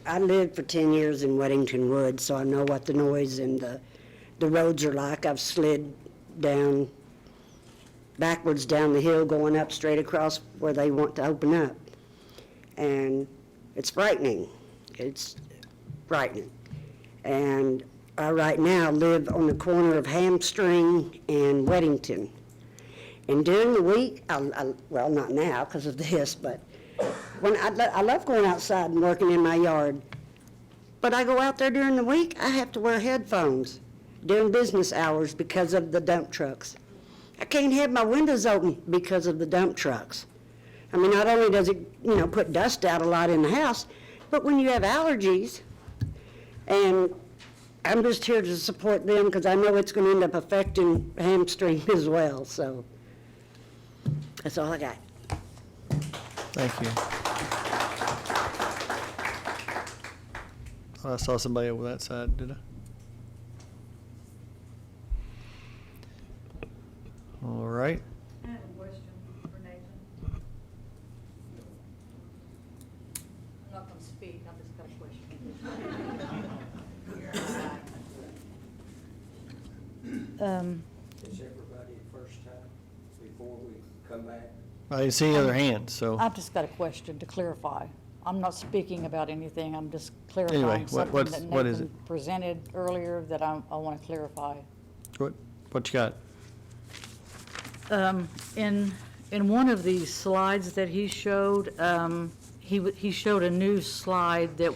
I lived for 10 years in Weddington Woods, so I know what the noise and the roads are like. I've slid down, backwards down the hill, going up straight across where they want to open up. And it's frightening. It's frightening. And I right now live on the corner of Hamstring and Weddington. And during the week, well, not now because of this, but when I love going outside and working in my yard. But I go out there during the week, I have to wear headphones during business hours because of the dump trucks. I can't have my windows open because of the dump trucks. I mean, not only does it, put dust out a lot in the house, but when you have allergies, and I'm just here to support them because I know it's going to end up affecting Hamstring as well, so. That's all I got. Thank you. I saw somebody over that side, did I? All right. I have a question for Nathan. I'm not going to speak, I've just got a question. Is everybody first time before we come back? I didn't see any other hands, so. I've just got a question to clarify. I'm not speaking about anything, I'm just Anyway, clarifying something what that is Nathan presented earlier that I want to clarify. What you got? In one of these slides that he showed, he showed a new slide that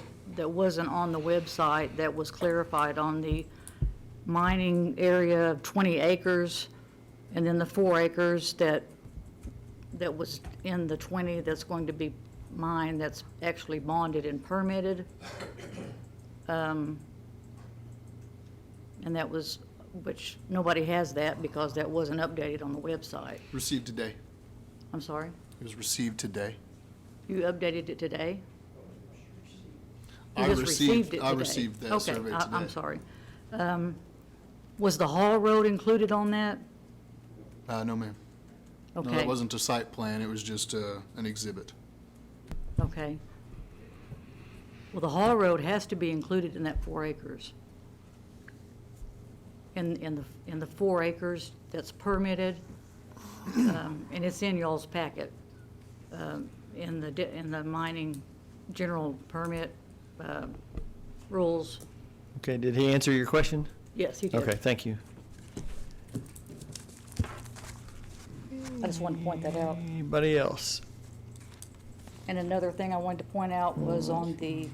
wasn't on the website, that was clarified on the mining area of 20 acres, and then the 4 acres that was in the 20 that's going to be mined, that's actually bonded and permitted. And that was, which nobody has that because that wasn't updated on the website. Received today. I'm sorry? It was received today. You updated it today? You I just received- it I today? received that survey Okay, I'm today. sorry. Was the Hall Road included on that? No, ma'am. No, Okay. that wasn't a site plan, it was just an exhibit. Okay. Well, the Hall Road has to be included in that 4 acres. In the 4 acres that's permitted, and it's in y'all's packet, in the mining general permit rules. Okay, did he answer your question? Yes, he did. Okay, thank you. I just wanted to point that out. Anybody else? And another thing I wanted to point out was on the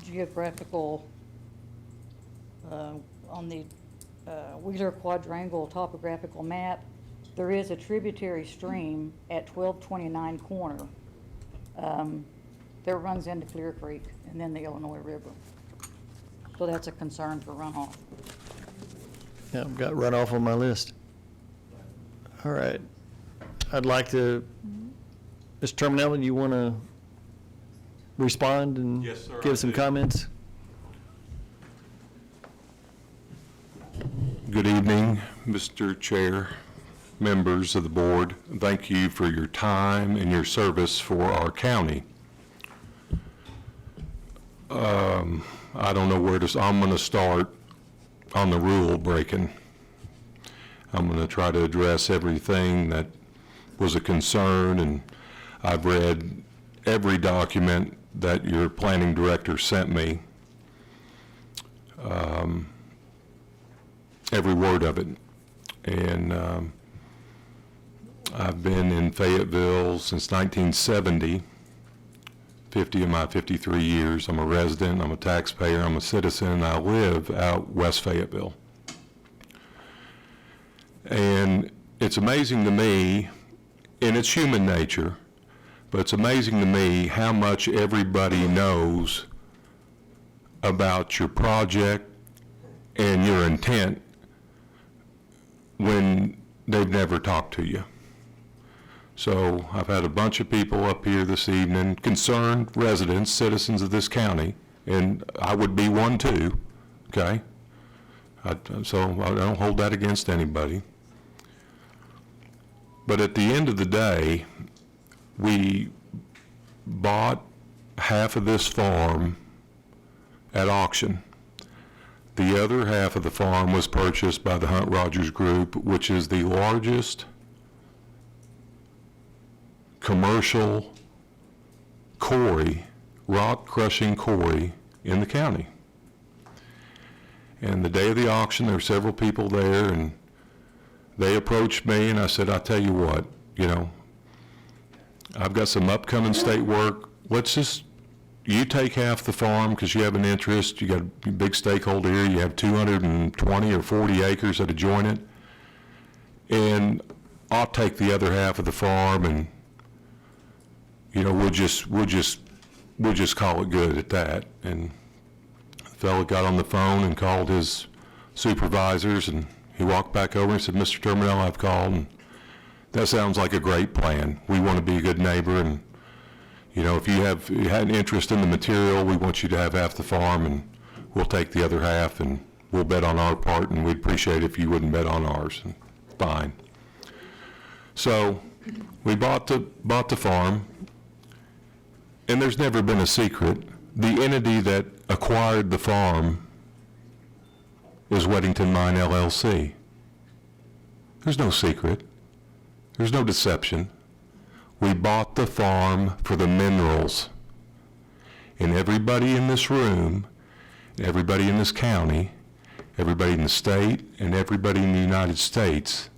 geographical, on the Wheeler Quadrangle topographical map, there is a tributary stream at 1229 corner that runs into Clear Creek and then the Illinois River. So that's a concern for runoff. Yeah, I've got runoff on my list. All right. I'd like to, Mr. Terminelli, you want to respond and Yes, sir, I give some do. comments? Good evening, Mr. Chair, members of the board. Thank you for your time and your service for our county. I don't know where to, I'm going to start on the rule breaking. I'm going to try to address everything that was a concern, and I've read every document that your planning director sent me. Every word of it. And I've been in Fayetteville since 1970, 50 of my 53 years. I'm a resident, I'm a taxpayer, I'm a citizen, and I live out West Fayetteville. And it's amazing to me, and it's human nature, but it's amazing to me how much everybody knows about your project and your intent when they've never talked to you. So I've had a bunch of people up here this evening, concerned residents, citizens of this county, and I would be one too, okay? So I don't hold that against anybody. But at the end of the day, we bought half of this farm at auction. The other half of the farm was purchased by the Hunt Rogers Group, which is the largest commercial quarry, rock crushing quarry in the county. And the day of the auction, there were several people there, and they approached me, and I said, I'll tell you what, you know, I've got some upcoming state work. Let's just, you take half the farm because you have an interest. You got a big stakeholder here. You have 220 or 40 acres that adjoin it. And I'll take the other half of the farm, and, you know, we'll just call it good at that. And the fellow got on the phone and called his supervisors, and he walked back over and said, Mr. Terminelli, I've called, and that sounds like a great plan. We want to be a good neighbor, and, you know, if you had an interest in the material, we want you to have half the farm, and we'll take the other half, and we'll bet on our part, and we'd appreciate it if you wouldn't bet on ours. And fine. So we bought the farm, and there's never been a secret. The entity that acquired the farm is Weddington Mine LLC. There's no secret. There's no deception. We bought the farm for the minerals. And everybody in this room, everybody in this county, everybody in the state, and everybody in the United States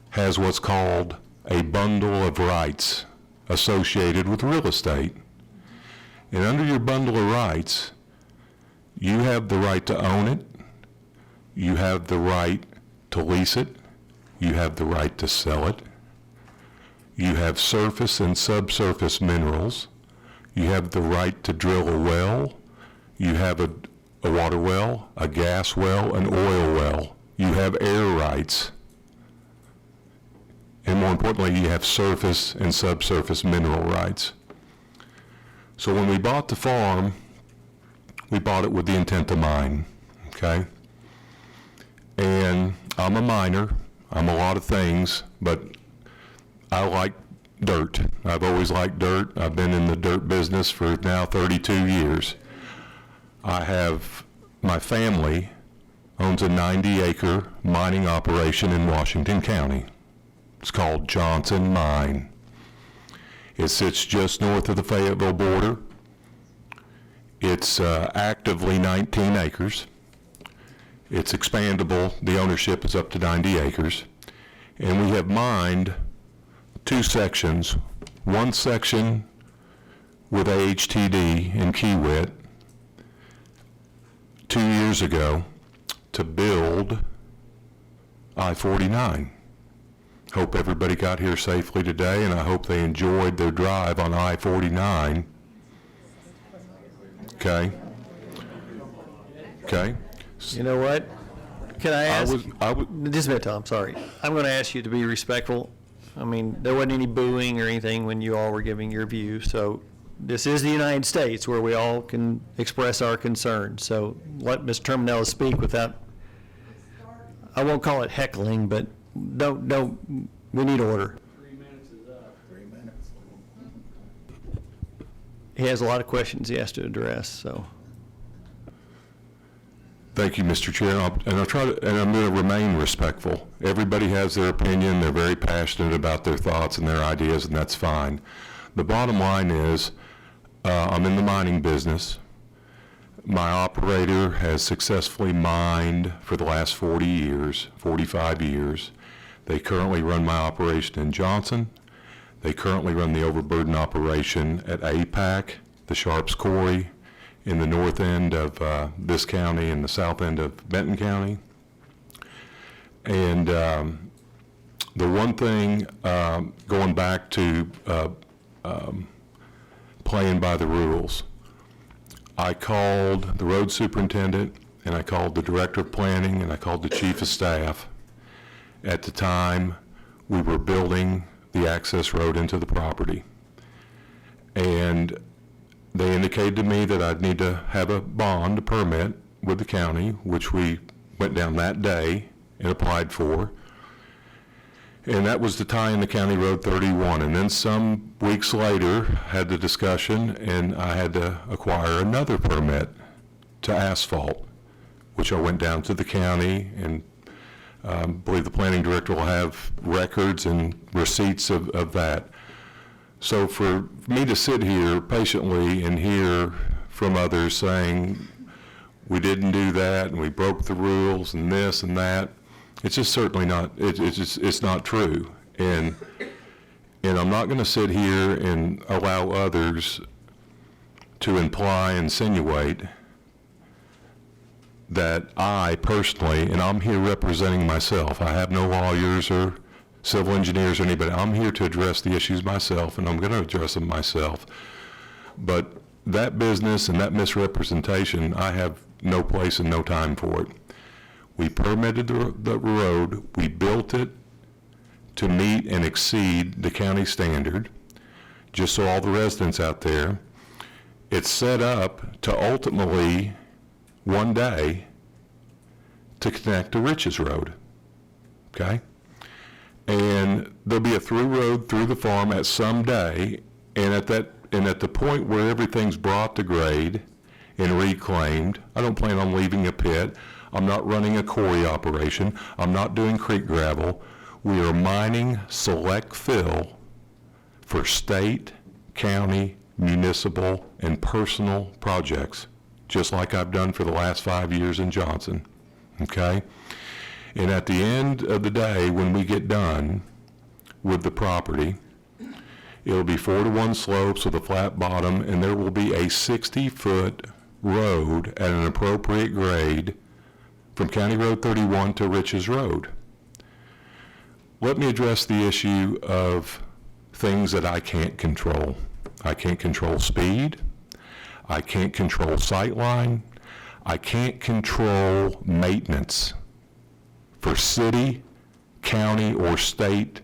has what's called a bundle of rights associated with real estate. And under your bundle of rights, you have the right to own it, you have the right to lease it, you have the right to sell it, you have surface and subsurface minerals, you have the right to drill a well, you have a water well, a gas well, an oil well, you have air rights, and more importantly, you have surface and subsurface mineral rights. So when we bought the farm, we bought it with the intent to mine, okay? And I'm a miner, I'm a lot of things, but I like dirt. I've always liked dirt. I've been in the dirt business for now 32 years. My family owns a 90-acre mining operation in Washington County. It's called Johnson Mine. It sits just north of the Fayetteville border. It's actively 19 acres. It's expandable. The ownership is up to 90 acres. And we have mined 2 sections, one section with AHTD in Kiewit 2 years ago to build I-49. Hope everybody got here safely today, and I hope they enjoyed their drive on I-49. Okay? Okay? You know what? Can I ask? I was, Just a minute, Tom, sorry. I'm going to ask you to be respectful. I mean, there wasn't any booing or anything when you all were giving your view, so this is the United States where we all can express our concerns. So let Ms. Terminella speak without, I won't call it heckling, but don't, we need order. 3 minutes is up. 3 minutes. He has a lot of questions he has to address, so. Thank you, Mr. Chair, and I'm going to remain respectful. Everybody has their opinion, they're very passionate about their thoughts and their ideas, and that's fine. The bottom line is, I'm in the mining business. My operator has successfully mined for the last 40 years, 45 years. They currently run my operation in Johnson. They currently run the overburden operation at APAC, the Sharps Quarry, in the north end of this county and the south end of Benton County. And the one thing, going back to playing by the rules, I called the road superintendent, and I called the director of planning, and I called the chief of staff at the time we were building the access road into the property. And they indicated to me that I'd need to have a bond, a permit with the county, which we went down that day and applied for. And that was to tie in the County Road 31. And then some weeks later, had the discussion, and I had to acquire another permit to asphalt, which I went down to the county, and I believe the planning director will have records and receipts of that. So for me to sit here patiently and hear from others saying, we didn't do that, and we broke the rules, and this and that, it's just certainly not, it's not true. And I'm not going to sit here and allow others to imply, insinuate that I personally, and I'm here representing myself, I have no lawyers or civil engineers or anybody, I'm here to address the issues myself, and I'm going to address them myself. But that business and that misrepresentation, I have no place and no time for it. We permitted the road, we built it to meet and exceed the county standard, just so all the residents out there, it's set up to ultimately, one day, to connect to Rich's Road, okay? And there'll be a through road through the farm at some day, and at the point where everything's brought to grade and reclaimed, I don't plan on leaving a pit. I'm not running a quarry operation. I'm not doing creek gravel. We are mining select fill for state, county, municipal, and personal projects, just like I've done for the last 5 years in Johnson, okay? And at the end of the day, when we get done with the property, it'll be 4-to-1 slopes with a flat bottom, and there will be a 60-foot road at an appropriate grade from County Road 31 to Rich's Road. Let me address the issue of things that I can't control. I can't control speed. I can't control sightline. I can't control maintenance for city, county, or state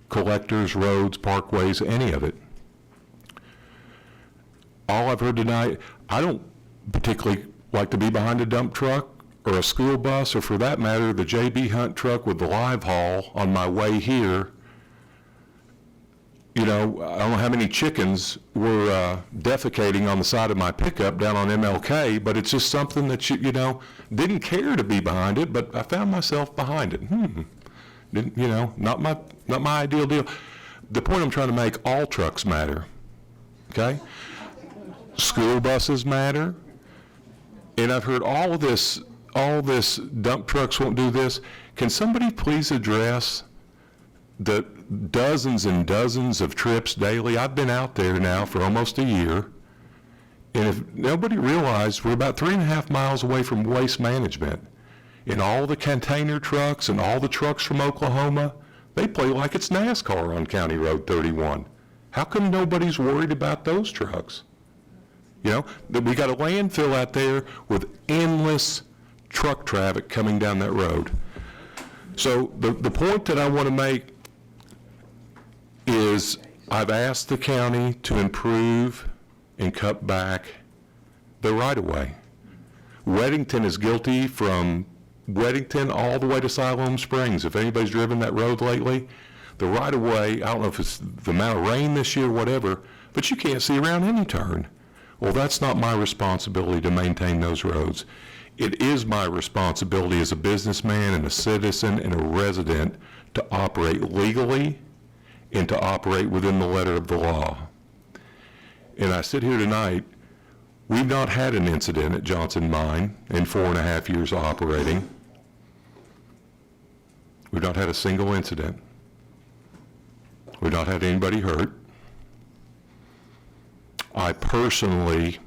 collectors, roads, parkways, any of it. All I've heard tonight, I don't particularly like to be behind a dump truck or a school bus, or for that matter, the J.B. Hunt truck with the live haul on my way here. You know, I don't know how many chickens were defecating on the side of my pickup down on MLK, but it's just something that, you know, didn't care to be behind it, but I found myself behind it. Didn't, you know, not my ideal deal. The point I'm trying to make, all trucks matter, okay? School buses matter. And I've heard all of this all this dump trucks won't do this, can somebody please address the dozens and dozens of trips daily? I've been out there now for almost a year, and if nobody realized, we're about 3.5 miles away from Waste Management. And all the container trucks and all the trucks from Oklahoma, they play like it's NASCAR on County Road 31. How come nobody's worried about those trucks? You know, that we got a landfill out there with endless truck traffic coming down that road. So the point that I want to make is I've asked the county to improve and cut back the right-of-way. Weddington is guilty from Weddington all the way to Siloam Springs. If anybody's driven that road lately, the right-of-way, I don't know if it's the amount of rain this year, whatever, but you can't see around any turn. Well, that's not my responsibility to maintain those roads. It is my responsibility as a businessman and a citizen and a resident to operate legally and to operate within the letter of the law. And I sit here tonight, we've not had an incident at Johnson Mine in 4.5 years of operating. We've not had a single incident. We've not had anybody hurt. I personally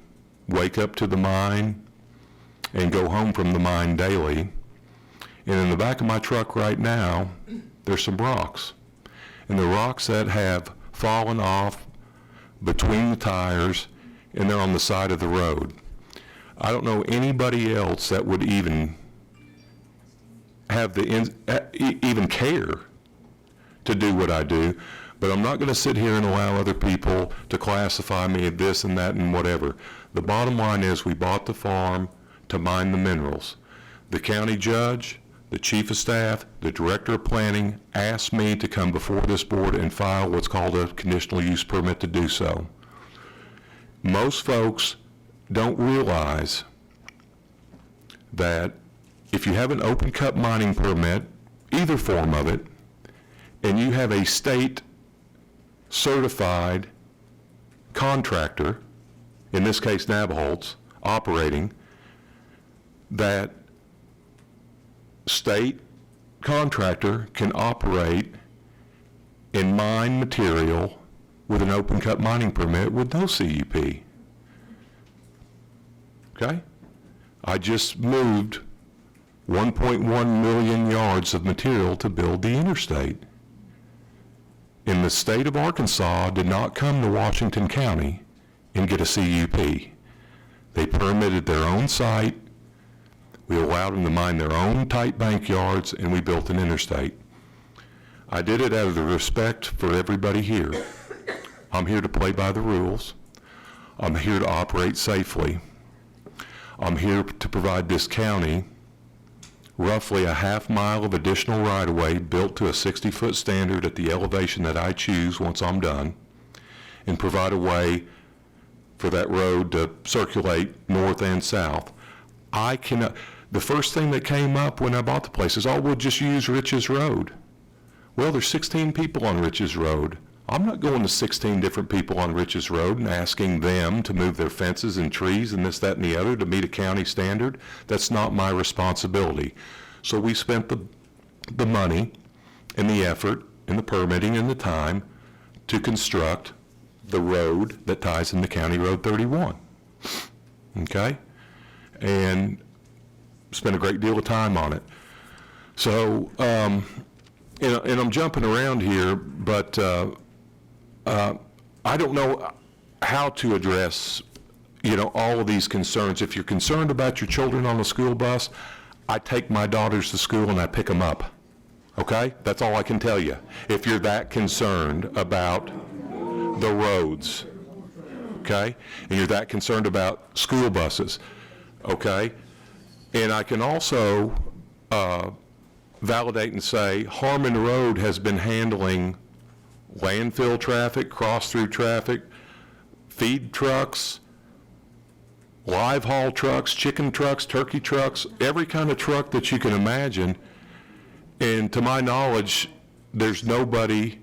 wake up to the mine and go home from the mine daily. And in the back of my truck right now, there's some rocks. And the rocks that have fallen off between the tires, and they're on the side of the road. I don't know anybody else that would even have even care to do what I do, but I'm not going to sit here and allow other people to classify me as this and that and whatever. The bottom line is we bought the farm to mine the minerals. The county judge, the chief of staff, the director of planning asked me to come before this board and file what's called a conditional use permit to do so. Most folks don't realize that if you have an open cut mining permit, either form of it, and you have a state certified contractor, in this case Navajo's, operating, that state contractor can operate and mine material with an open cut mining permit with no CUP. Okay? I just moved 1.1 million yards of material to build the interstate. And the state of Arkansas did not come to Washington County and get a CUP. They permitted their own site, we allowed them to mine their own tight bank yards, and we built an interstate. I did it out of the respect for everybody here. I'm here to play by the rules. I'm here to operate safely. I'm here to provide this county roughly a half mile of additional right-of-way built to a 60-foot standard at the elevation that I choose once I'm done, and provide a way for that road to circulate north and south. I cannot, the first thing that came up when I bought the place is, oh, we'll just use Rich's Road. Well, there's 16 people on Rich's Road. I'm not going to 16 different people on Rich's Road and asking them to move their fences and trees and this, that, and the other to meet a county standard. That's not my responsibility. So we spent the money and the effort and the permitting and the time to construct the road that ties into County Road 31. Okay? And spent a great deal of time on it. So, and I'm jumping around here, but I don't know how to address, all of these concerns. If you're concerned about your children on the school bus, I take my daughters to school and I pick them up, okay? That's all I can tell you. If you're that concerned about the roads, okay? And you're that concerned about school buses, okay? And I can also validate and say Harmon Road has been handling landfill traffic, cross-through traffic, feed trucks, live haul trucks, chicken trucks, turkey trucks, every kind of truck that you can imagine. And to my knowledge, there's nobody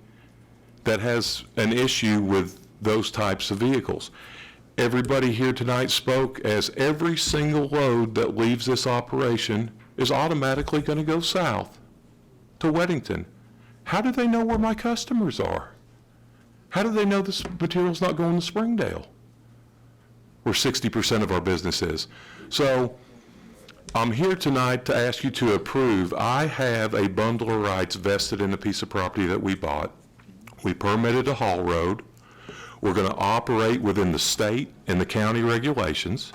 that has an issue with those types of vehicles. everybody here tonight spoke as every single load that leaves this operation is automatically going to go south to Weddington. How do they know where my customers are? How do they know this material's not going to Springdale, where 60% of our business is? So I'm here tonight to ask you to approve. I have a bundle of rights vested in a piece of property that we bought. We permitted a haul road. We're going to operate within the state and the county regulations.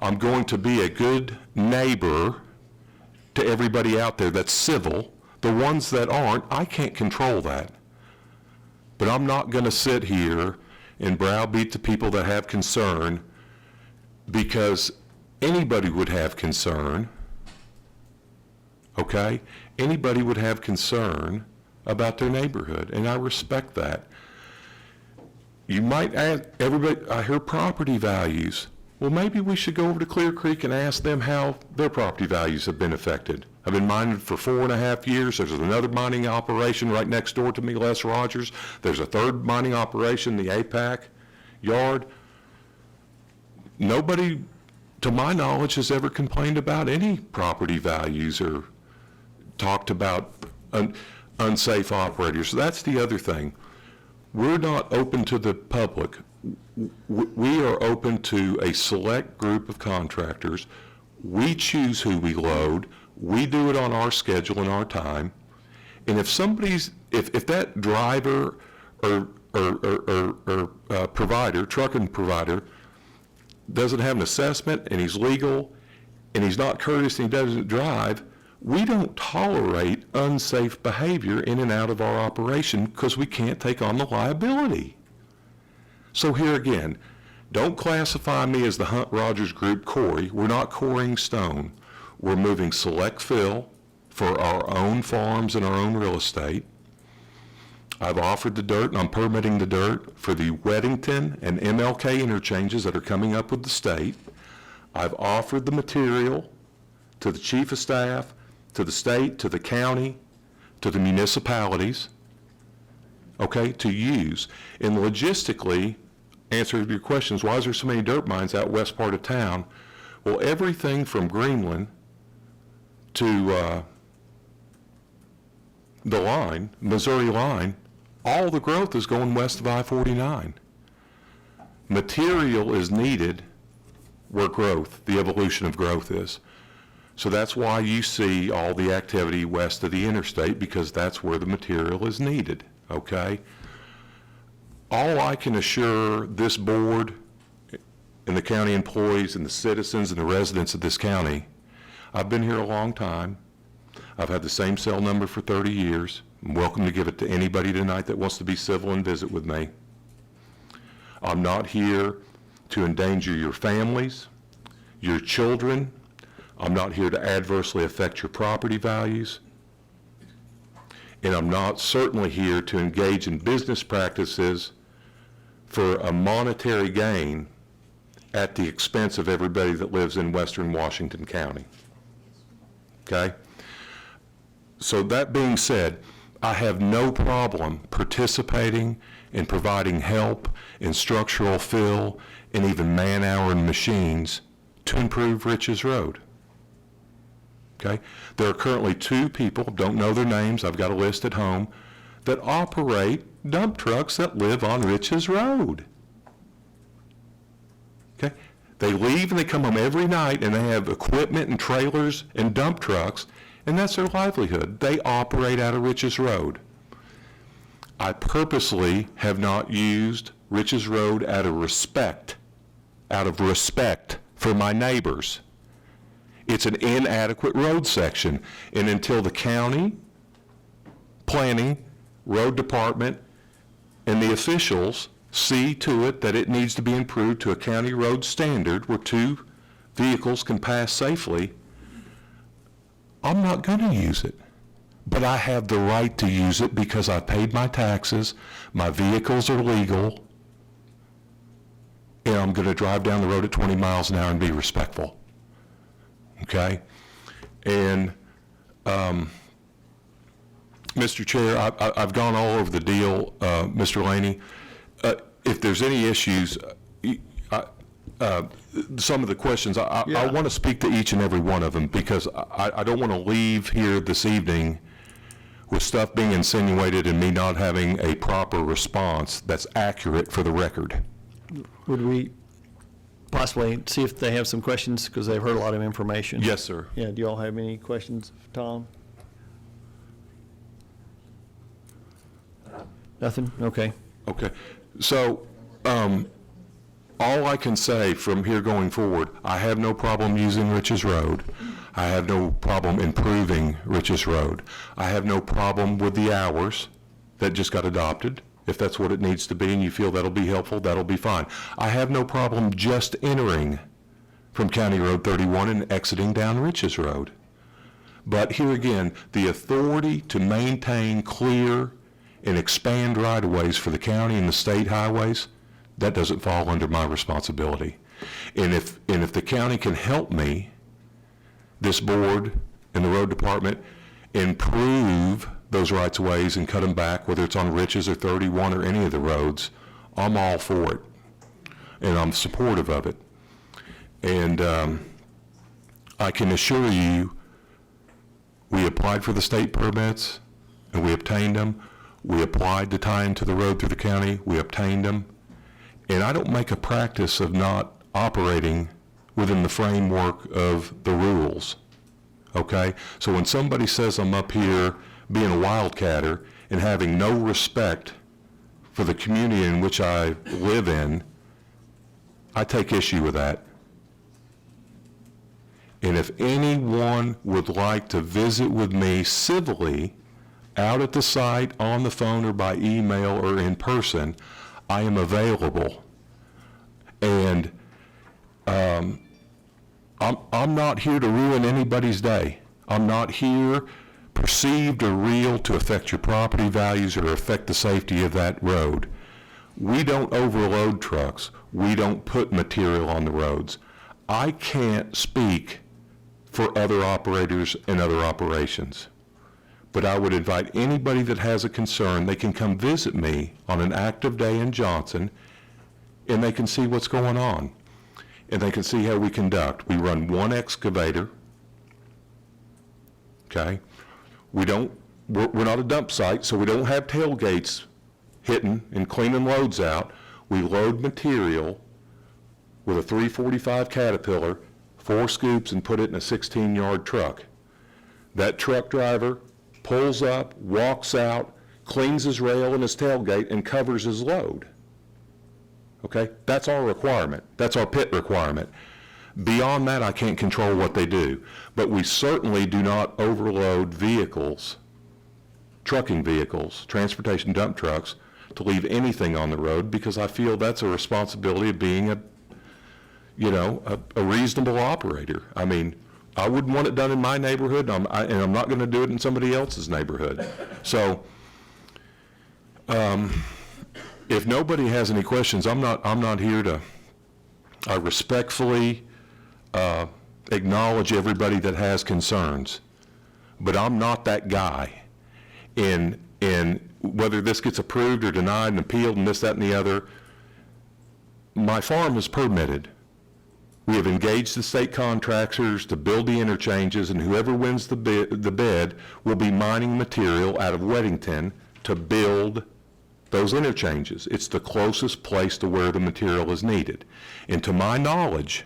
I'm going to be a good neighbor to everybody out there that's civil. The ones that aren't, I can't control that. But I'm not going to sit here and browbeat the people that have concern, because anybody would have concern, okay? Anybody would have concern about their neighborhood, and I respect that. You might ask everybody, I hear property values. Well, maybe we should go over to Clear Creek and ask them how their property values have been affected. I've been mining for 4.5 years. There's another mining operation right next door to me, Les Rogers. There's a third mining operation, the APAC yard. Nobody, to my knowledge, has ever complained about any property values or talked about unsafe operators. So that's the other thing. We're not open to the public. We are open to a select group of contractors. We choose who we load. We do it on our schedule and our time. And if somebody's, if that driver or provider, trucking provider, doesn't have an assessment and he's legal and he's not courteous and he doesn't drive, we don't tolerate unsafe behavior in and out of our operation because we can't take on the liability. So here again, don't classify me as the Hunt Rogers Group quarry. We're not quarrying stone. We're moving select fill for our own farms and our own real estate. I've offered the dirt, and I'm permitting the dirt for the Weddington and MLK interchanges that are coming up with the state. I've offered the material to the chief of staff, to the state, to the county, to the municipalities, okay, to use. And logistically, answer your questions, why is there so many dirt mines out west part of town? Well, everything from Greenland to the line, Missouri line, all the growth is going west of I-49. Material is needed where growth, the evolution of growth is. So that's why you see all the activity west of the interstate, because that's where the material is needed, okay? All I can assure this board and the county employees and the citizens and the residents of this county, I've been here a long time. I've had the same cell number for 30 years. I'm welcome to give it to anybody tonight that wants to be civil and visit with me. I'm not here to endanger your families, your children. I'm not here to adversely affect your property values. And I'm not certainly here to engage in business practices for a monetary gain at the expense of everybody that lives in western Washington County. Okay? So that being said, I have no problem participating in providing help in structural fill and even man-hour and machines to improve Rich's Road. Okay? There are currently 2 people, don't know their names, I've got a list at home, that operate dump trucks that live on Rich's Road. Okay? They leave and they come home every night and they have equipment and trailers and dump trucks, and that's their livelihood. They operate out of Rich's Road. I purposely have not used Rich's Road out of respect for my neighbors. It's an inadequate road section, and until the county, planning, road department, and the officials see to it that it needs to be improved to a county road standard where 2 vehicles can pass safely, I'm not going to use it. But I have the right to use it because I paid my taxes, my vehicles are legal, and I'm going to drive down the road at 20 miles an hour and be respectful. Okay? And Mr. Chair, I've gone all over the deal, Mr. Laney. If there's any issues, some of the questions, I Yeah. want to speak to each and every one of them, because I don't want to leave here this evening with stuff being insinuated and me not having a proper response that's accurate for the record. Would we possibly see if they have some questions, because they've heard a lot of information? Yes, sir. Yeah, do you all have any questions, Tom? Nothing? Okay. Okay. So, all I can say from here going forward, I have no problem using Rich's Road. I have no problem improving Rich's Road. I have no problem with the hours that just got adopted. If that's what it needs to be and you feel that'll be helpful, that'll be fine. I have no problem just entering from County Road 31 and exiting down Rich's Road. But here again, the authority to maintain, clear, and expand right-of-ways for the county and the state highways, that doesn't fall under my responsibility. And if the county can help me, this board and the road department, improve those rights-of-ways and cut them back, whether it's on Rich's or 31 or any of the roads, I'm all for it. And I'm supportive of it. And I can assure you, we applied for the state permits and we obtained them. We applied to tie into the road through the county, we obtained them. And I don't make a practice of not operating within the framework of the rules, okay? So when somebody says I'm up here being a wildcatter and having no respect for the community in which I live in, I take issue with that. And if anyone would like to visit with me civilly, out at the site, on the phone, or by email, or in person, I am available. And I'm not here to ruin anybody's day. I'm not here, perceived or real, to affect your property values or affect the safety of that road. We don't overload trucks. We don't put material on the roads. I can't speak for other operators and other operations. But I would invite anybody that has a concern, they can come visit me on an active day in Johnson, and they can see what's going on. And they can see how we conduct. We run one excavator, okay? We're not a dump site, so we don't have tailgates hitting and cleaning loads out. We load material with a 345 Caterpillar, 4 scoops, and put it in a 16-yard truck. That truck driver pulls up, walks out, cleans his rail and his tailgate, and covers his load. Okay? That's our requirement. That's our pit requirement. Beyond that, I can't control what they do. But we certainly do not overload vehicles, trucking vehicles, transportation dump trucks, to leave anything on the road, because I feel that's a responsibility of being a reasonable operator. I mean, I wouldn't want it done in my neighborhood, and I'm not going to do it in somebody else's neighborhood. So, if nobody has any questions, I'm not here to. I respectfully acknowledge everybody that has concerns, but I'm not that guy. And whether this gets approved or denied and appealed and this, that, and the other, my farm is permitted. We have engaged the state contractors to build the interchanges, and whoever wins the bid will be mining material out of Weddington to build those interchanges. It's the closest place to where the material is needed. And to my knowledge,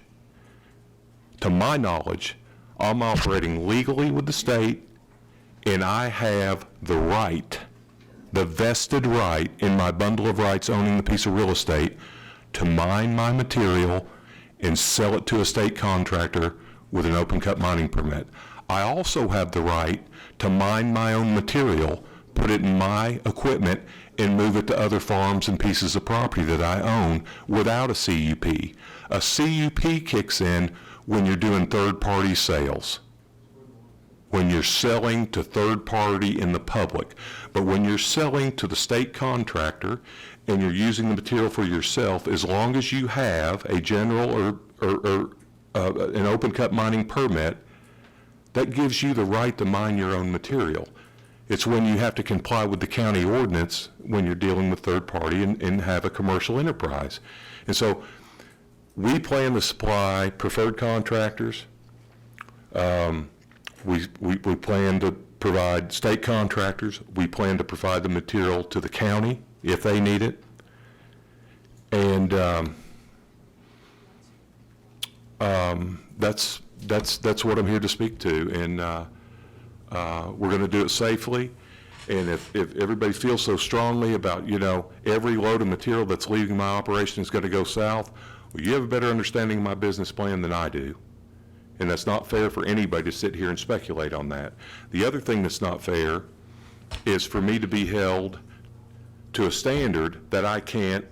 I'm operating legally with the state, and I have the right, the vested right in my bundle of rights owning the piece of real estate, to mine my material and sell it to a state contractor with an open cut mining permit. I also have the right to mine my own material, put it in my equipment, and move it to other farms and pieces of property that I own without a CUP. A CUP kicks in when you're doing third-party sales, when you're selling to third party in the public. But when you're selling to the state contractor and you're using the material for yourself, as long as you have a general or an open cut mining permit, that gives you the right to mine your own material. It's when you have to comply with the county ordinance when you're dealing with third party and have a commercial enterprise. And so we plan to supply preferred contractors. We plan to provide state contractors. We plan to provide the material to the county if they need it. And that's what I'm here to speak to. And we're going to do it safely. And if everybody feels so strongly about, every load of material that's leaving my operation is going to go south, well, you have a better understanding of my business plan than I do. And that's not fair for anybody to sit here and speculate on that. The other thing that's not fair is for me to be held to a standard that I can't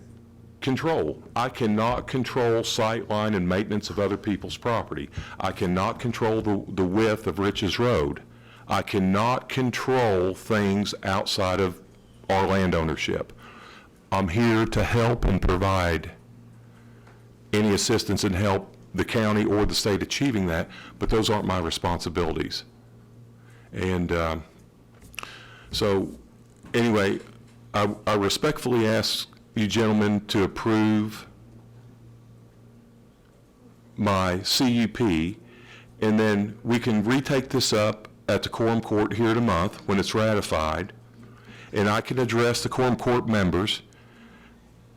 control. I cannot control sightline and maintenance of other people's property. I cannot control the width of Rich's Road. I cannot control things outside of our land ownership. I'm here to help and provide any assistance and help the county or the state achieving that, but those aren't my responsibilities. And so anyway, I respectfully ask you gentlemen to approve my CUP, and then we can retake this up at the quorum court here in a month when it's ratified, and I can address the quorum court members.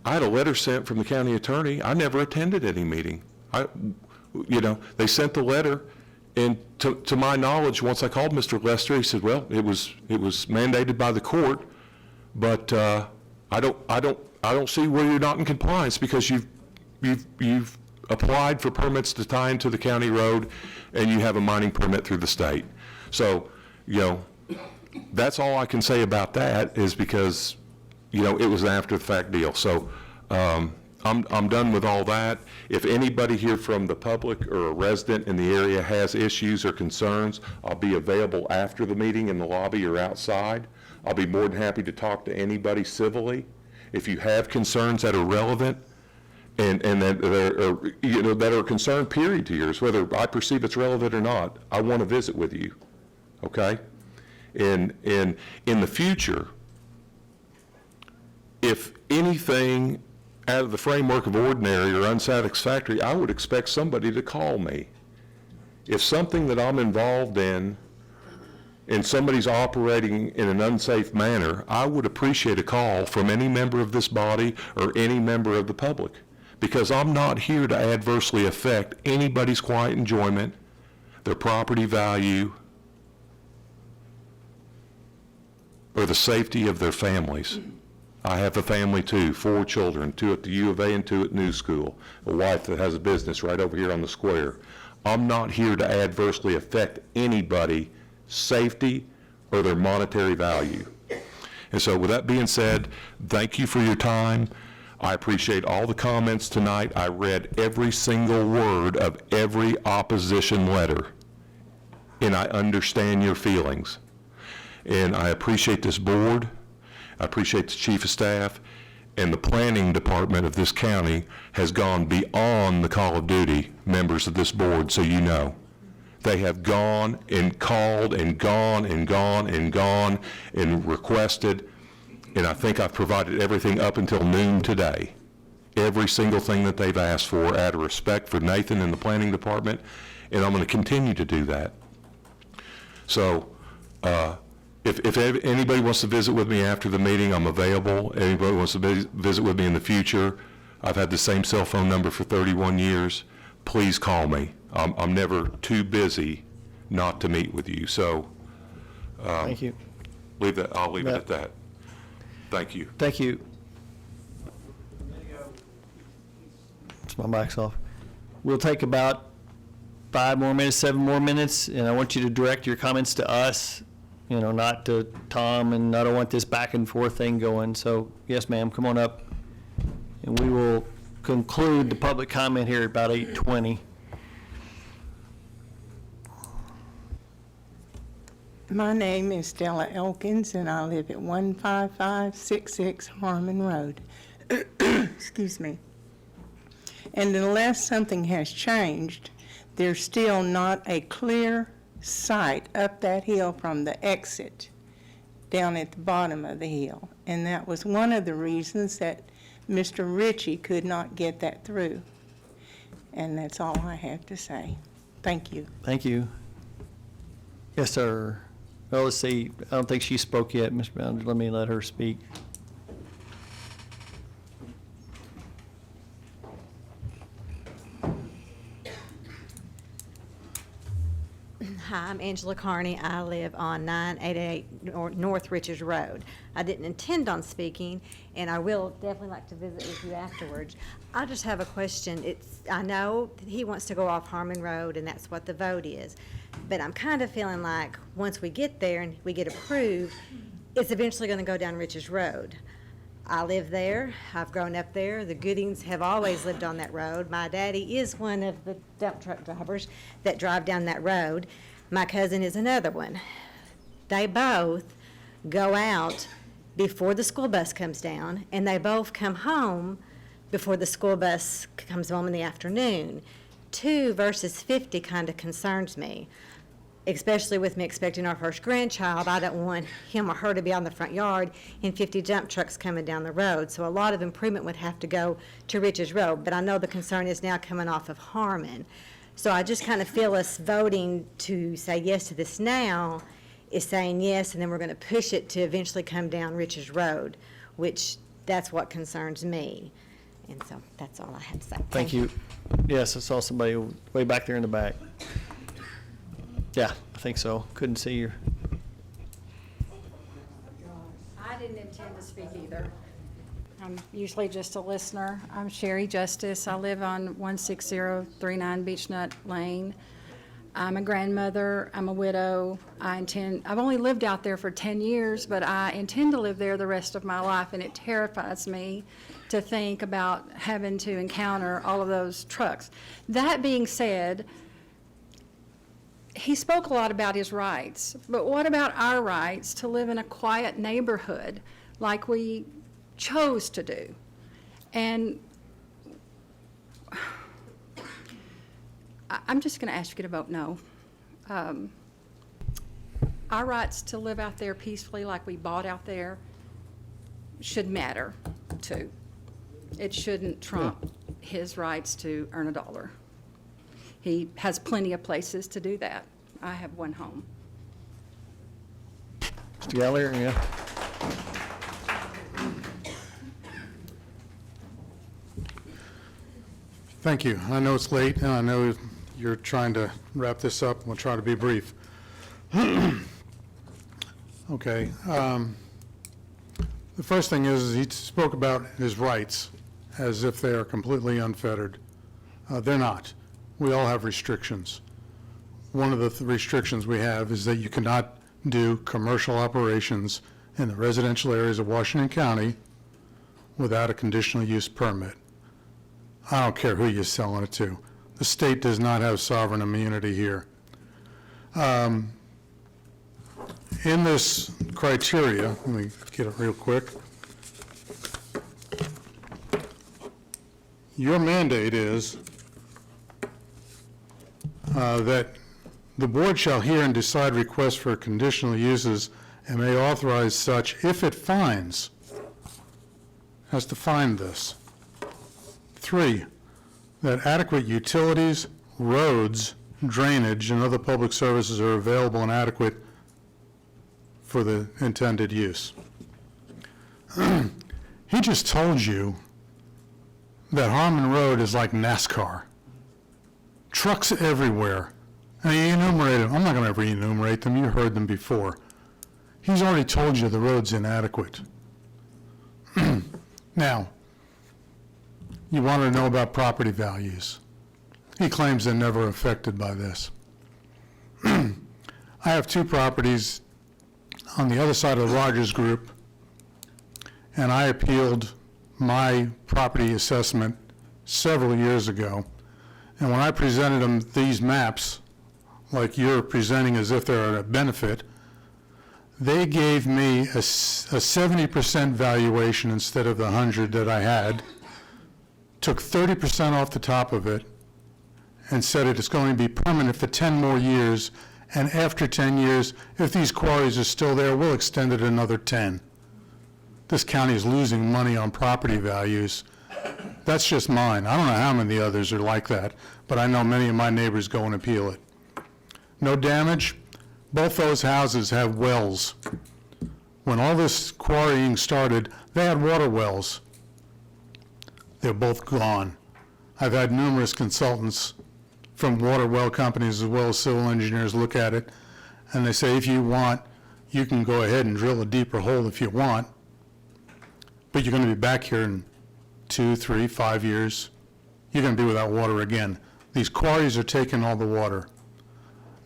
I had a letter sent from the county attorney. I never attended any meeting. They sent the letter, and to my knowledge, once I called Mr. Lester, he said, well, it was mandated by the court, but I don't see where you're not in compliance because you've applied for permits to tie into the county road, and you have a mining permit through the state. So, that's all I can say about that is because, it was an after-the-fact deal. So, I'm done with all that. If anybody here from the public or a resident in the area has issues or concerns, I'll be available after the meeting in the lobby or outside. I'll be more than happy to talk to anybody civilly. If you have concerns that are relevant and that are a concern period to yours, whether I perceive it's relevant or not, I want to visit with you, okay? And in the future, if anything out of the framework of ordinary or unsatisfactory, I would expect somebody to call me. If something that I'm involved in and somebody's operating in an unsafe manner, I would appreciate a call from any member of this body or any member of the public, because I'm not here to adversely affect anybody's quiet enjoyment, their property value, or the safety of their families. I have a family too, 4 children, 2 at the U of A and 2 at New School, a wife that has a business right over here on the square. I'm not here to adversely affect anybody's safety or their monetary value. And so with that being said, thank you for your time. I appreciate all the comments tonight. I read every single word of every opposition letter, and I understand your feelings. And I appreciate this board. I appreciate the chief of staff, and the planning department of this county has gone beyond the call of duty, members of this board, so you know. They have gone and called and gone and gone and gone and requested, and I think I've provided everything up until noon today. Every single thing that they've asked for out of respect for Nathan and the planning department, and I'm going to continue to do that. So, if anybody wants to visit with me after the meeting, I'm available. Anybody wants to visit with me in the future, I've had the same cell phone number for 31 years. Please call me. I'm never too busy not to meet with you. So, Thank you. I'll leave it at that. Thank you. Thank you. My mic's off. We'll take about 5 more minutes, 7 more minutes, and I want you to direct your comments to us, not to Tom, and I don't want this back and forth thing going. So, yes, ma'am, come on up, and we will conclude the public comment here at about 8:20. My name is Stella Elkins, and I live at 15566 Harmon Road. Excuse me. And unless something has changed, there's still not a clear sight up that hill from the exit down at the bottom of the hill. And that was one of the reasons that Mr. Ritchie could not get that through. And that's all I have to say. Thank you. Thank you. Yes, sir. Well, let's see. I don't think she spoke yet, Mr. Boundary. Let me let her speak. Hi, I'm Angela Carney. I live on 988 North Richards Road. I didn't intend on speaking, and I will definitely like to visit with you afterwards. I just have a question. I know he wants to go off Harmon Road, and that's what the vote is. But I'm kind of feeling like once we get there and we get approved, it's eventually going to go down Richards Road. I live there. I've grown up there. The Goodings have always lived on that road. My daddy is one of the dump truck drivers that drive down that road. My cousin is another one. They both go out before the school bus comes down, and they both come home before the school bus comes home in the afternoon. 2 versus 50 kind of concerns me, especially with me expecting our first grandchild. I don't want him or her to be on the front yard and 50 dump trucks coming down the road. So a lot of improvement would have to go to Richards Road, but I know the concern is now coming off of Harmon. So I just kind of feel us voting to say yes to this now is saying yes, and then we're going to push it to eventually come down Richards Road, which that's what concerns me. And so that's all I have to say. Thank you. Yes, I saw somebody way back there in the back. Yeah, I think so. Couldn't see you. I didn't intend to speak either. I'm usually just a listener. I'm Sherry Justice. I live on 16039 Beechnut Lane. I'm a grandmother. I'm a widow. I've only lived out there for 10 years, but I intend to live there the rest of my life, and it terrifies me to think about having to encounter all of those trucks. That being said, he spoke a lot about his rights, but what about our rights to live in a quiet neighborhood like we chose to do? And I'm just going to ask you to vote no. Our rights to live out there peacefully like we bought out there should matter too. It shouldn't trump his rights to earn $1. He has plenty of places to do that. I have one home. Mr. Gallagher, yeah. Thank you. I know it's late, and I know you're trying to wrap this up. We'll try to be brief. Okay. The first thing is he spoke about his rights as if they are completely unfettered. They're not. We all have restrictions. One of the restrictions we have is that you cannot do commercial operations in the residential areas of Washington County without a conditional use permit. I don't care who you're selling it to. The state does not have sovereign immunity here. In this criteria, let me get it real quick. Your mandate is that the board shall hear and decide requests for conditional uses and may authorize such if it finds, has to find this. 3, that adequate utilities, roads, drainage, and other public services are available and adequate for the intended use. He just told you that Harmon Road is like NASCAR. Trucks everywhere. And he enumerated them. I'm not going to ever enumerate them. You heard them before. He's already told you the road's inadequate. Now, you want to know about property values. He claims they're never affected by this. I have 2 properties on the other side of the Rogers Group, and I appealed my property assessment several years ago. And when I presented them these maps, like you're presenting as if they're a benefit, they gave me a 70% valuation instead of the 100 that I had, took 30% off the top of it, and said it is going to be permanent for 10 more years, and after 10 years, if these quarries are still there, we'll extend it another 10. This county is losing money on property values That's just mine. I don't know how many others are like that, but I know many of my neighbors go and appeal it. No damage. Both those houses have wells. When all this quarrying started, they had water wells. They're both gone. I've had numerous consultants from water well companies as well as civil engineers look at it, and they say if you want, you can go ahead and drill a deeper hole if you want, but you're going to be back here in 2, 3, 5 years. You're going to be without water again. These quarries are taking all the water.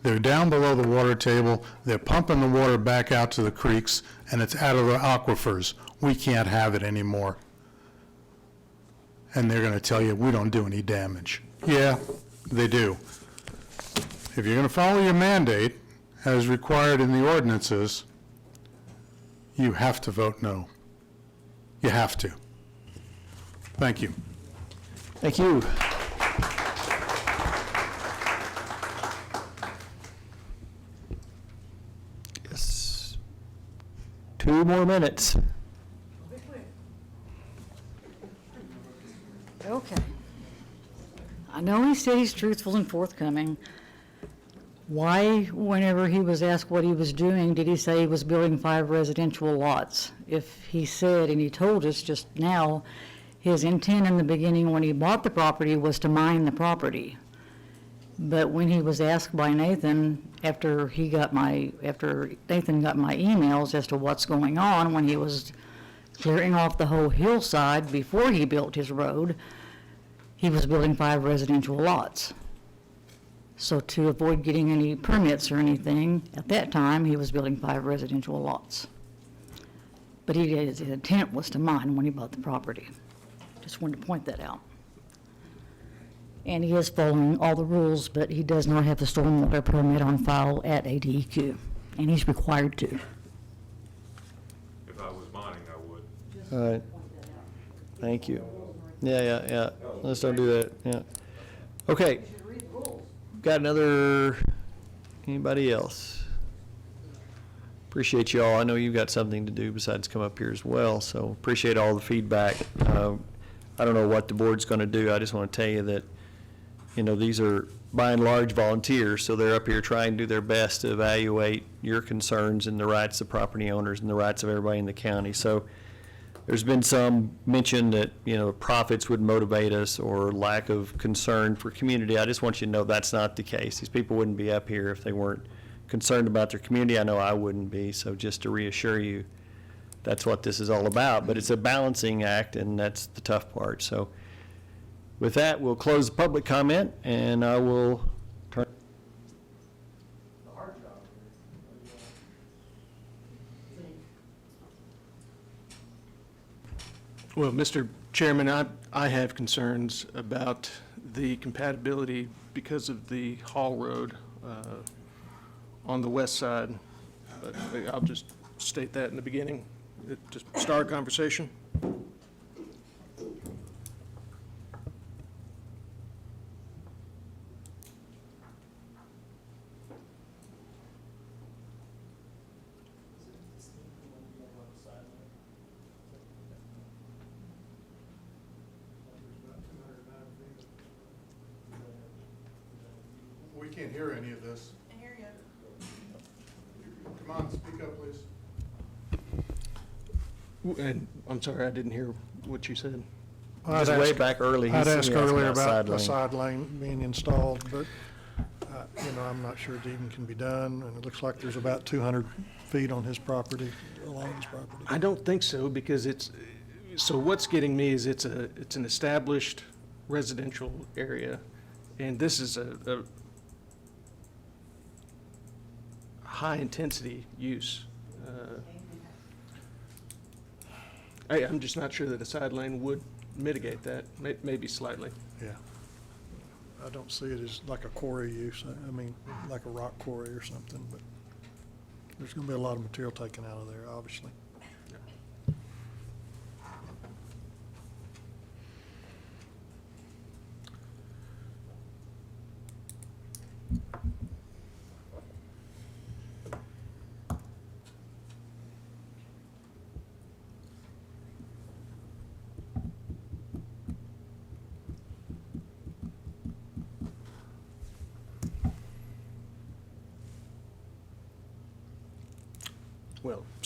They're down below the water table, they're pumping the water back out to the creeks, and it's out of the aquifers. We can't have it anymore. And they're going to tell you, we don't do any damage. Yeah, they do. If you're going to follow your mandate, as required in the ordinances, you have to vote no. You have to. Thank you. Thank you. Yes. 2 more minutes. Okay. I know he said he's truthful and forthcoming. Why, whenever he was asked what he was doing, did he say he was building 5 residential lots? If he said, and he told us just now, his intent in the beginning when he bought the property was to mine the property. But when he was asked by Nathan, after Nathan got my emails as to what's going on, when he was clearing off the whole hillside before he built his road, he was building 5 residential lots. So to avoid getting any permits or anything, at that time, he was building 5 residential lots. But his intent was to mine when he bought the property. Just wanted to point that out. And he is following all the rules, but he does not have the stormwater permit on file at ADEQ, and he's required to. If I was mining, I would. All right. Thank you. Yeah. Let's don't do that, yeah. Okay. Got anybody else? Appreciate you all. I know you've got something to do besides come up here as well, so appreciate all the feedback. I don't know what the board's going to do. I just want to tell you that, these are by and large volunteers, so they're up here trying to do their best to evaluate your concerns and the rights of property owners and the rights of everybody in the county. So there's been some mention that, profits would motivate us or lack of concern for community. I just want you to know that's not the case. These people wouldn't be up here if they weren't concerned about their community. I know I wouldn't be, so just to reassure you, that's what this is all about. But it's a balancing act, and that's the tough part. So with that, we'll close the public comment, and I will turn. Well, Mr. Chairman, I have concerns about the compatibility because of the Hall Road on the west side. But I'll just state that in the beginning, to start a conversation. We can't hear any of this. I hear you. Come on, speak up, please. And I'm sorry, I didn't hear what you said. Just way back early. I'd asked earlier about the the side lane being installed, but, I'm not sure it even can be done, and it looks like there's about 200 feet on his property, along his property. I don't think so, because so what's getting me is it's an established residential area, and this is a high-intensity use. I'm just not sure that a side lane would mitigate that, maybe slightly. Yeah. I don't see it as like a quarry use, like a rock quarry or something, but there's gonna be a lot of material taken out of there, obviously.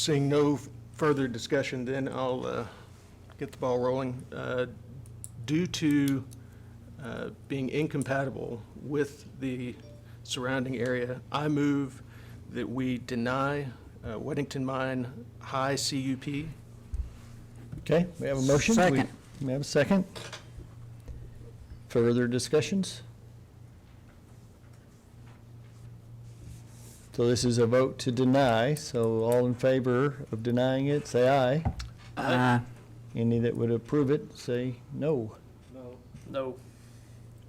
Seeing no further discussion, then I'll get the ball rolling. Due to being incompatible with the surrounding area, I move that we deny Weddington Mine high CUP. Okay, we have a motion. Second. We have a second. Further discussions? So this is a vote to deny, so all in favor of denying it, say aye. Aye. Any that would approve it, say no. No.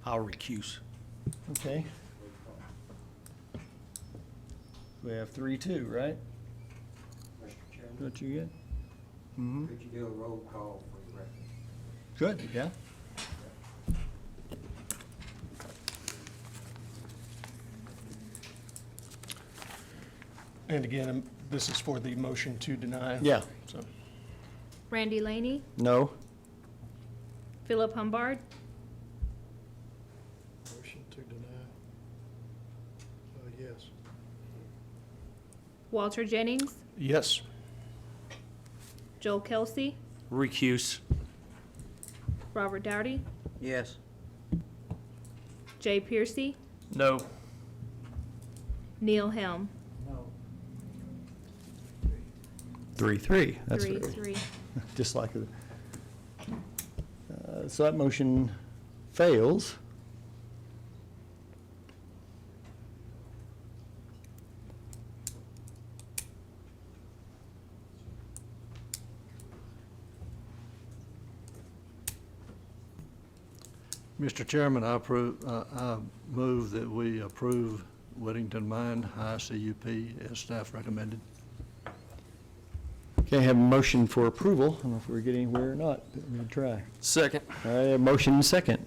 I'll recuse. Okay. We have 3-2, right? Mr. Chairman, What you get? Mm-hmm. could you do a roll call for the record? Good, yeah. And again, this is for the motion to deny. Yeah. So, Randy Laney, No? Philip Humbard, motion to deny. Yes. Walter Jennings, Yes. Joel Kelsey, Recuse. Robert Dowdy, Yes. Jay Piercy, No. Neil Helm. 3-3. That's 3-3. just like the, so that motion fails. Mr. Chairman, I move that we approve Weddington Mine high CUP as staff recommended. Okay, have a motion for approval. I don't know if we're getting anywhere or not, but we'll try. Second. All right, a motion and second.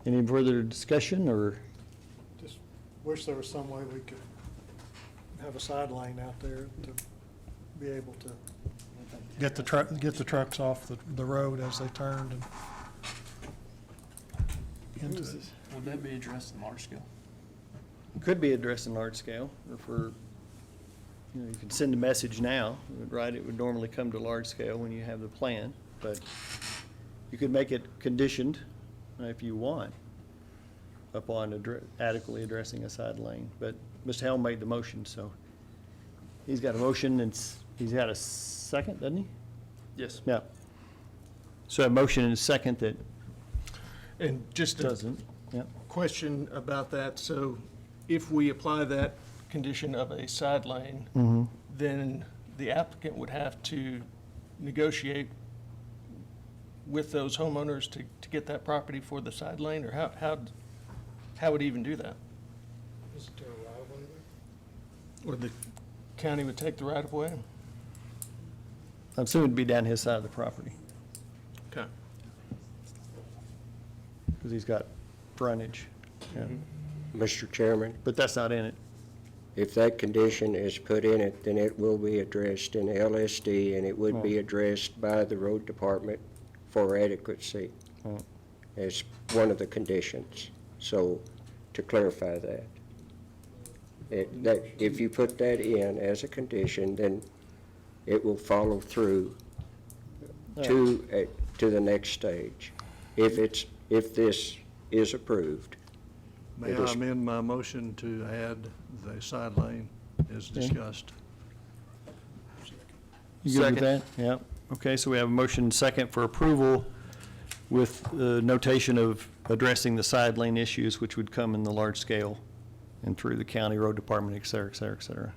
Any further discussion, or? Just wish there was some way we could have a side lane out there to be able to get the trucks off the road as they turned and into it. Would that be addressed in large scale? Could be addressed in large scale, or for, you know, you could send a message now, right? It would normally come to large scale when you have the plan, but you could make it conditioned, if you want, upon adequately addressing a side lane. But Mr. Helm made the motion, so he's got a motion, and he's got a second, doesn't he? Yes. Yeah. So a motion and a second that And just a doesn't, yeah. question about that. So if we apply that condition of a side lane, Mm-hmm. then the applicant would have to negotiate with those homeowners to get that property for the side lane, or how would he even do that? Is there a right of way there? Or the county would take the right of way? I'm assuming it'd be down his side of the property, Okay. because he's got frontage. Yeah. Mr. Chairman, But that's not in it. if that condition is put in it, then it will be addressed in LSD, and it would be addressed by the road department for adequacy Oh. as one of the conditions. So, to clarify that, if you put that in as a condition, then it will follow through to the next stage. If this is approved. May It I is- amend my motion to add the side lane as Okay. discussed? You good with that? Yeah. Okay, so we have a motion and second for approval with the notation of addressing the side lane issues, which would come in the large scale and through the county road department, et cetera, et cetera, et cetera.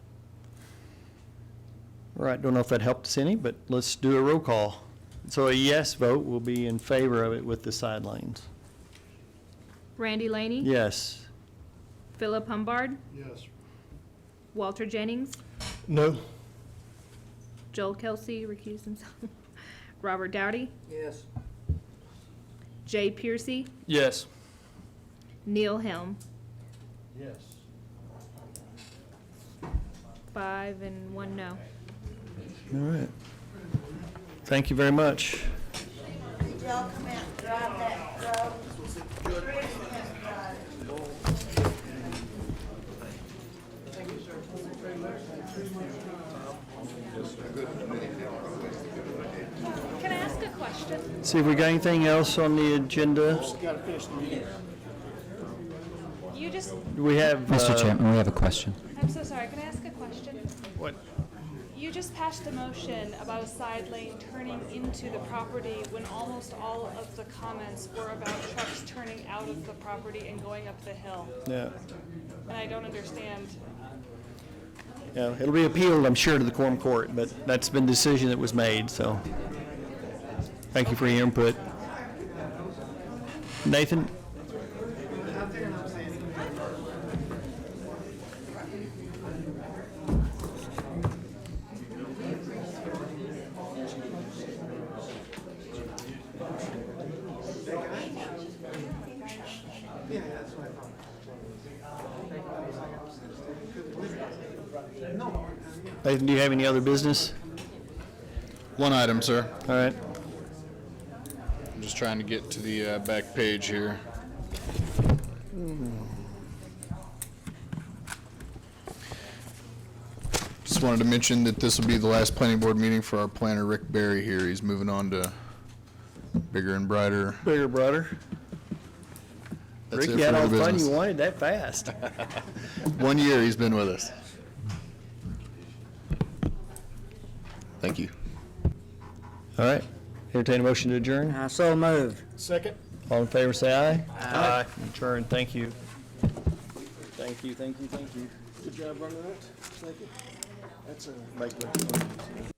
All right, don't know if that helped us any, but let's do a roll call. So a yes vote will be in favor of it with the side lanes. Randy Laney, Yes. Philip Humbard, Yes. Walter Jennings, No? Joel Kelsey recused himself, Robert Dowdy, Yes. Jay Piercy, Yes. Neil Helm. Yes. 5 and 1 no. All right. Thank you very much. Did y'all come out and drive that road? Chris, yes, drive it. See if we got anything else on the agenda. Got to finish the meeting. You just, We have. Mr. Chairman, we have a question. I'm so sorry, can I ask a question? What? You just passed a motion about a side lane turning into the property when almost all of the comments were about trucks turning out of the property and going up the hill. Yeah. And I don't understand. Yeah, it'll be appealed, I'm sure, to the quorum court, but that's been the decision that was made, so. Thank you for your input. Nathan? Nathan, do you have any other business? One item, sir. All right. I'm just trying to get to the back page here. Just wanted to mention that this will be the last planning board meeting for our planner, Rick Berry here. He's moving on to bigger and brighter. Bigger, broader. That's Rick, it you for had all new the fun business. you wanted that fast. 1 year he's been with us. Thank you. All right. Entertain a motion to adjourn. So moved. Second? All in favor, say aye. Aye. Adjourn. Thank you. Thank you, thank you, thank you. Good job running that. Thank you. That's a.